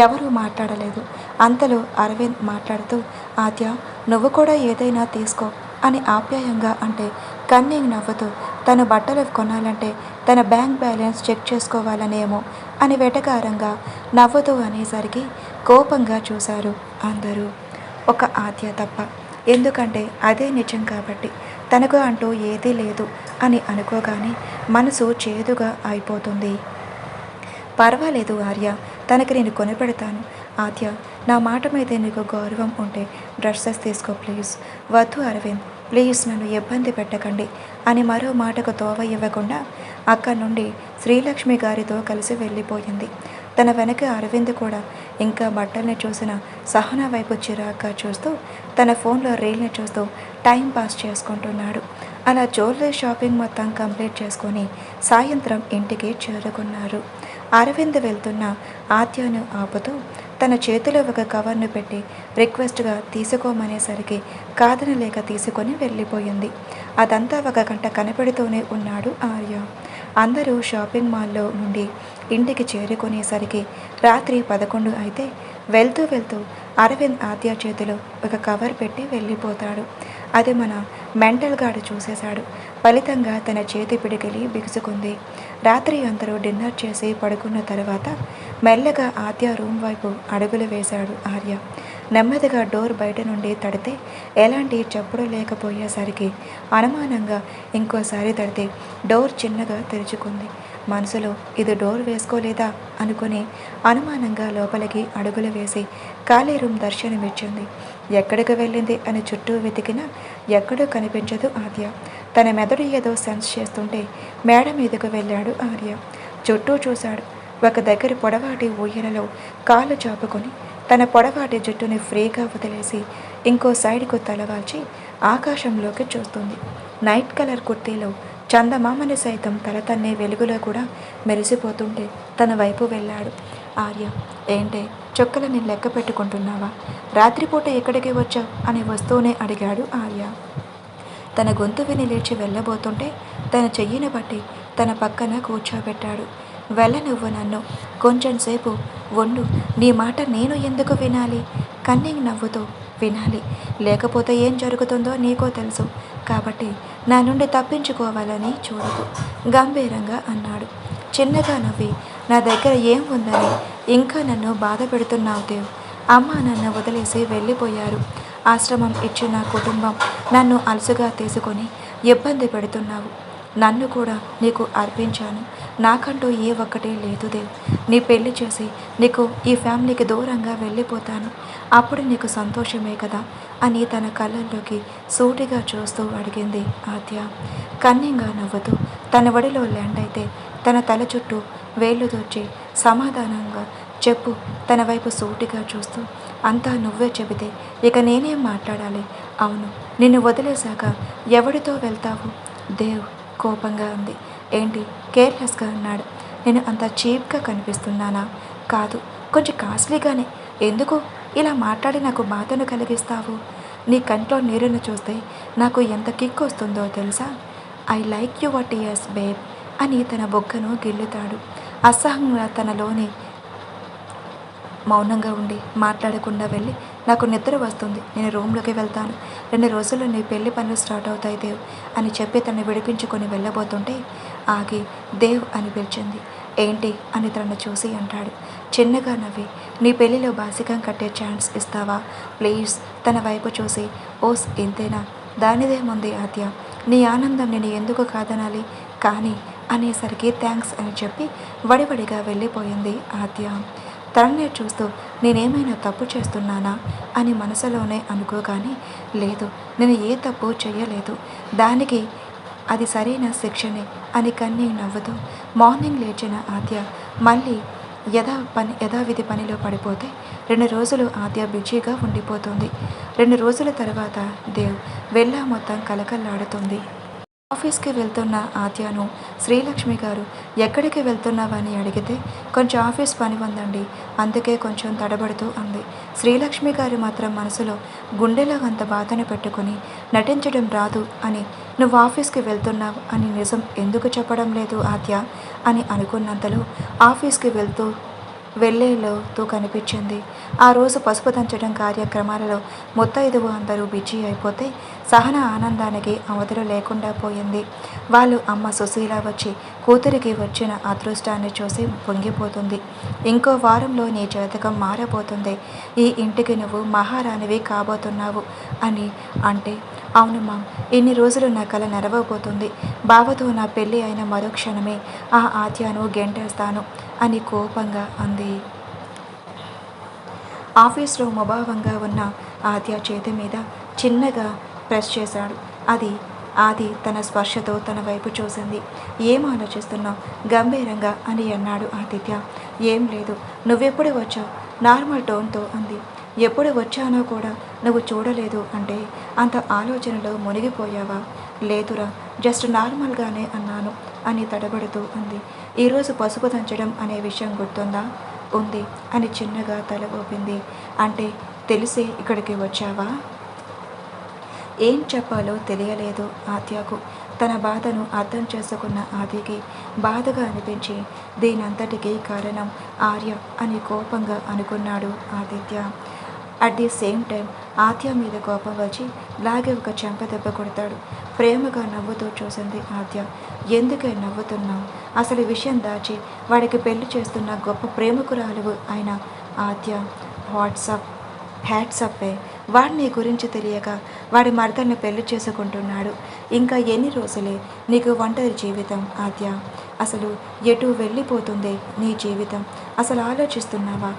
ఎవరూ మాట్లాడలేదు. అంతలో అరవింద్ మాట్లాడుతూ ఆద్య, నువ్వు కూడా ఏదైనా తీసుకో అని ఆప్యాయంగా అంటే కన్నింగ్ నవ్వుతూ తను బట్టలు కొనాలంటే తన బ్యాంక్ బ్యాలెన్స్ చెక్ చేసుకోవాలనేమో అని వెటకారంగా నవ్వుతూ అనేసరికి కోపంగా చూశారు అందరూ, ఒక ఆద్య తప్ప. ఎందుకంటే అదే నిజం కాబట్టి. తనకు అంటూ ఏదీ లేదు అని అనుకోగానే మనసు చేదుగా అయిపోతుంది. పర్వాలేదు ఆర్య, తనకి నేను కొనిపెడతాను. ఆద్య, నా మాట మీద నీకు గౌరవం ఉంటే డ్రెస్సెస్ తీసుకో ప్లీజ్. వద్దు అరవింద్, ప్లీజ్ నన్ను ఇబ్బంది పెట్టకండి అని మరో మాటకు తోవ ఇవ్వకుండా అక్కడి నుండి శ్రీలక్ష్మి గారితో కలిసి వెళ్ళిపోయింది. తన వెనక అరవింద్ కూడా ఇంకా బట్టల్ని చూసిన సహన వైపు చిరాగ్గా చూస్తూ తన ఫోన్లో రీల్ని చూస్తూ టైం పాస్ చేసుకుంటున్నాడు. అలా జ్యువెలరీ షాపింగ్ మొత్తం కంప్లీట్ చేసుకొని సాయంత్రం ఇంటికి చేరుకున్నారు. అరవింద్ వెళ్తున్న ఆద్యను ఆపుతూ తన చేతిలో ఒక కవర్ను పెట్టి రిక్వెస్ట్గా తీసుకోమనేసరికి కాదనలేక తీసుకొని వెళ్ళిపోయింది. అదంతా ఒక గంట కనపెడుతూనే ఉన్నాడు ఆర్య. అందరూ షాపింగ్ మాల్లో నుండి ఇంటికి చేరుకునేసరికి రాత్రి 11 అయితే వెళ్తూ అరవింద్ ఆద్య చేతిలో ఒక కవర్ పెట్టి వెళ్ళిపోతాడు. అది మన మెంటల్ గార్డ్ చూసేశాడు. ఫలితంగా తన చేతి పిడికిలి బిగుసుకుంది. రాత్రి అందరూ డిన్నర్ చేసి పడుకున్న తర్వాత మెల్లగా ఆద్య రూమ్ వైపు అడుగులు వేశాడు ఆర్య. నెమ్మదిగా డోర్ బయట నుండి తడితే ఎలాంటి చప్పుడు లేకపోయేసరికి అనుమానంగా ఇంకోసారి తడితే డోర్ చిన్నగా తెరుచుకుంది. మనసులో ఇది డోర్ వేసుకోలేదా అనుకుని అనుమానంగా లోపలికి అడుగులు వేసి ఖాళీ రూమ్ దర్శనమిచ్చింది. ఎక్కడికి వెళ్ళింది అని చుట్టూ వెతికినా ఎక్కడూ కనిపించదు ఆద్య. తన మెదడు ఏదో సెన్స్ చేస్తుంటే మేడ మీదకు వెళ్ళాడు ఆర్య. చుట్టూ చూశాడు. ఒక దగ్గర పొడవాటి ఊయలలో కాళ్ళు చాపుకొని తన పొడవాటి జుట్టుని ఫ్రీగా వదిలేసి ఇంకో సైడ్కు తలవాల్చి ఆకాశంలోకి చూస్తుంది. నైట్ కలర్ కుర్తీలో చందమామని సైతం తల తన్నే వెలుగులో కూడా మెరిసిపోతుంటే తన వైపు వెళ్ళాడు. ఆర్య, ఏంటే చుక్కలని లెక్క పెట్టుకుంటున్నావా? రాత్రిపూట ఎక్కడికి వచ్చావు అని వస్తూనే అడిగాడు ఆర్య. తన గొంతు విని లేచి వెళ్ళబోతుంటే తన చెయ్యిని బట్టి తన పక్కన కూర్చోబెట్టాడు. వెళ్ళ నువ్వు నన్ను కొంచెంసేపు వండు. నీ మాట నేను ఎందుకు వినాలి? కన్నింగ్ నవ్వుతూ వినాలి. లేకపోతే ఏం జరుగుతుందో నీకో తెలుసు. కాబట్టి నా నుండి తప్పించుకోవాలని చూడకు గంభీరంగా అన్నాడు. చిన్నగా నవ్వి, నా దగ్గర ఏం ఉందని ఇంకా నన్ను బాధ పెడుతున్నావు దేవ్. అమ్మ నన్ను వదిలేసి వెళ్ళిపోయారు. ఆశ్రమం ఇచ్చిన కుటుంబం నన్ను అలసుగా తీసుకొని ఇబ్బంది పెడుతున్నావు. నన్ను కూడా నీకు అర్పించాను. నాకంటూ ఏ ఒక్కటే లేదు దేవ్. నీ పెళ్లి చేసి నీకు ఈ ఫ్యామిలీకి దూరంగా వెళ్ళిపోతాను. అప్పుడు నీకు సంతోషమే కదా అని తన కళ్ళల్లోకి సూటిగా చూస్తూ అడిగింది ఆద్య. కన్నింగా నవ్వుతూ తన ఒడిలో ల్యాండ్ అయితే తన తల చుట్టూ వేళ్ళు దూర్చి సమాధానంగా చెప్పు తన వైపు సూటిగా చూస్తూ. అంతా నువ్వే చెబితే ఇక నేనేం మాట్లాడాలి? అవును, నిన్ను వదిలేశాక ఎవడితో వెళ్తావు? దేవ్ కోపంగా అంది. ఏంటి కేర్లెస్గా అన్నాడు. నేను అంత చీప్గా కనిపిస్తున్నానా? కాదు, కొంచెం కాస్ట్లీగానే. ఎందుకు ఇలా మాట్లాడి నాకు బాధను కలిగిస్తావు? నీ కంట్లో నీరును చూస్తే నాకు ఎంత కిక్ వస్తుందో తెలుసా? I like your tears babe అని తన బొగ్గను గిల్లుతాడు. అసహ్యంగా తనలోని మౌనంగా ఉండి మాట్లాడకుండా వెళ్ళి, నాకు నిద్ర వస్తుంది, నేను రూమ్లోకి వెళ్తాను. 2 రోజుల్లో నీ పెళ్లి పనులు స్టార్ట్ అవుతాయి దేవ్ అని చెప్పి తనని విడిపించుకొని వెళ్ళబోతుంటే ఆగి దేవ్ అని పిలిచింది. ఏంటి అని తనను చూసి అంటాడు. చిన్నగా నవ్వి, నీ పెళ్లిలో బాసికం కట్టే ఛాన్స్ ఇస్తావా ప్లీజ్? తన వైపు చూసి, ఓస్ ఇంతేనా? దానిదేముంది ఆద్య, నీ ఆనందం నేను ఎందుకు కాదనాలి? కానీ అనేసరికి థ్యాంక్స్ అని చెప్పి వడివడిగా వెళ్ళిపోయింది ఆద్య. తననే చూస్తూ నేనేమైనా తప్పు చేస్తున్నానా అని మనసులోనే అనుకోగాని, లేదు నేను ఏ తప్పు చేయలేదు, దానికి అది సరైన శిక్షనే అని కన్నీ నవ్వుతూ మార్నింగ్ లేచిన ఆద్య మళ్ళీ యథావిధి పనిలో పడిపోతే 2 రోజులు ఆద్య బిజీగా ఉండిపోతుంది. 2 రోజుల తర్వాత దేవ్ వెళ్ళా మొత్తం కలకల్లాడుతుంది. ఆఫీస్కి వెళ్తున్న ఆద్యను శ్రీలక్ష్మి గారు ఎక్కడికి వెళ్తున్నావని అడిగితే, కొంచెం ఆఫీస్ పని ఉందండి, అందుకే కొంచెం తడబడుతూ అంది. శ్రీలక్ష్మి గారు మాత్రం మనసులో గుండెలో అంత బాధను పెట్టుకుని నటించడం రాదు అని, నువ్వు ఆఫీస్కి వెళ్తున్నావు అని నిజం ఎందుకు చెప్పడం లేదు ఆద్య అని అనుకున్నంతలో ఆఫీస్కి వెళ్ళేలోతూ కనిపించింది. ఆ రోజు పసుపు దంచడం కార్యక్రమాలలో ముత్తైదువు అందరూ బిజీ అయిపోతే సహన ఆనందానికి అవధులు లేకుండా పోయింది. వాళ్ళు అమ్మ సుశీల వచ్చి కూతురికి వచ్చిన అదృష్టాన్ని చూసి పొంగిపోతుంది. ఇంకో వారంలో నీ జాతకం మారబోతుంది, ఈ ఇంటికి నువ్వు మహారాణివి కాబోతున్నావు అని అంటే, అవును మామ్, ఇన్ని రోజులు నా కల నెరవబోతుంది. బావతో నా పెళ్ళి అయిన మరుక్షణమే ఆ ఆద్యను గెంటేస్తాను అని కోపంగా అంది. ఆఫీస్లో ముభావంగా ఉన్న ఆద్య చేతి మీద చిన్నగా ప్రెస్ చేశాడు. ఆది తన స్పర్శతో తన వైపు చూసింది. ఏం ఆలోచిస్తున్నావు గంభీరంగా అని అన్నాడు ఆదిత్య. ఏం లేదు, నువ్వెప్పుడు వచ్చావు నార్మల్ టోన్తో అంది. ఎప్పుడు వచ్చానో కూడా నువ్వు చూడలేదు అంటే అంత ఆలోచనలో మునిగిపోయావా? లేదురా, జస్ట్ నార్మల్గానే అన్నాను అని తడబడుతూ అంది. ఈరోజు పసుపు దంచడం అనే విషయం గుర్తుందా? ఉంది అని చిన్నగా తల ఊపింది. అంటే తెలిసే ఇక్కడికి వచ్చావా? ఏం చెప్పాలో తెలియలేదు ఆద్యకు. తన బాధను అర్థం చేసుకున్న ఆదికి బాధగా అనిపించి, దీనంతటికీ కారణం ఆర్య అని కోపంగా అనుకున్నాడు Aditya. At the same time Aadya మీద కోపం వచ్చి లాగే ఒక చెంపదెబ్బ కొడతాడు. ప్రేమగా నవ్వుతూ చూసింది ఆద్య. ఎందుకే నవ్వుతున్నావు? అసలు విషయం దాచి వాడికి పెళ్లి చేస్తున్న గొప్ప ప్రేమికురాలువు అయిన ఆద్య హ్యాట్సప్పే. వాడు నీ గురించి తెలియక వాడి మరదల్ని పెళ్లి చేసుకుంటున్నాడు. ఇంకా ఎన్ని రోజులే నీకు ఒంటరి జీవితం ఆద్య? అసలు ఎటు వెళ్ళిపోతుంది నీ జీవితం? అసలు ఆలోచిస్తున్నావా?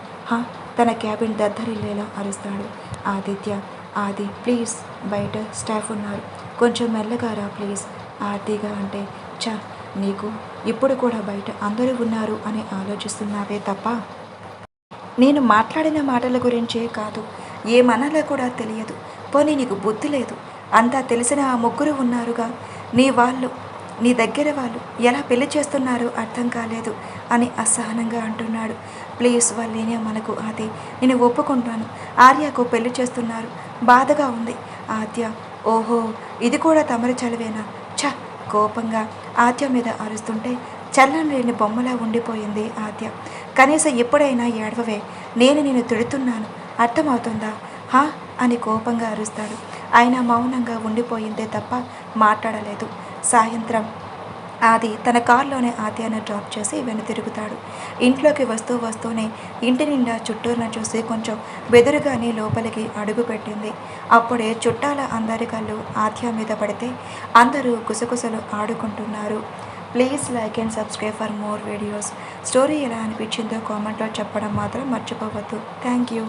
తన క్యాబిన్ దద్దరిల్లేలా అరుస్తాడు ఆదిత్య. ఆది ప్లీజ్, బయట స్టాఫ్ ఉన్నారు, కొంచెం మెల్లగారా ప్లీజ్ ఆర్తిగా అంటే, నీకు ఇప్పుడు కూడా బయట అందరూ ఉన్నారు అని ఆలోచిస్తున్నావే తప్ప నేను మాట్లాడిన మాటల గురించే కాదు, ఏమనాలో కూడా తెలియదు. పోనీ నీకు బుద్ధి లేదు. అంతా తెలిసిన ఆ ముగ్గురు ఉన్నారుగా, నీ వాళ్ళు, నీ దగ్గర వాళ్ళు ఎలా పెళ్లి చేస్తున్నారో అర్థం కాలేదు అని అసహనంగా అంటున్నాడు. ప్లీజ్ వాళ్ళేనే మనకు ఆది, నేను ఒప్పుకుంటాను. ఆర్యకు పెళ్లి చేస్తున్నారు, బాధగా ఉంది. ఆద్య, ఓహో ఇది కూడా తమరి చదివేనా? ఛ! కోపంగా ఆద్య మీద అరుస్తుంటే చల్లని బొమ్మలా ఉండిపోయింది ఆద్య. కనీసం ఎప్పుడైనా ఏడవవే, నేను నిన్ను తిడుతున్నాను, అర్థమవుతుందా? హా అని కోపంగా అరుస్తాడు. ఆయన మౌనంగా ఉండిపోయిందే తప్ప మాట్లాడలేదు. సాయంత్రం ఆది తన కారులోనే ఆద్యాన్ని డ్రాప్ చేసి వెనుతిరుగుతాడు. ఇంట్లోకి వస్తూనే ఇంటి నిండా చుట్టూరున చూసి కొంచెం బెదురుగానే లోపలికి అడుగుపెట్టింది. అప్పుడే చుట్టాల అందరి కళ్ళు ఆద్య మీద పడితే అందరూ గుసగుసలు ఆడుకుంటున్నారు. Please like and subscribe for more videos. Story ఎలా అనిపించిందో కామెంట్లో చెప్పడం మాత్రం మర్చిపోవద్దు. Thank you.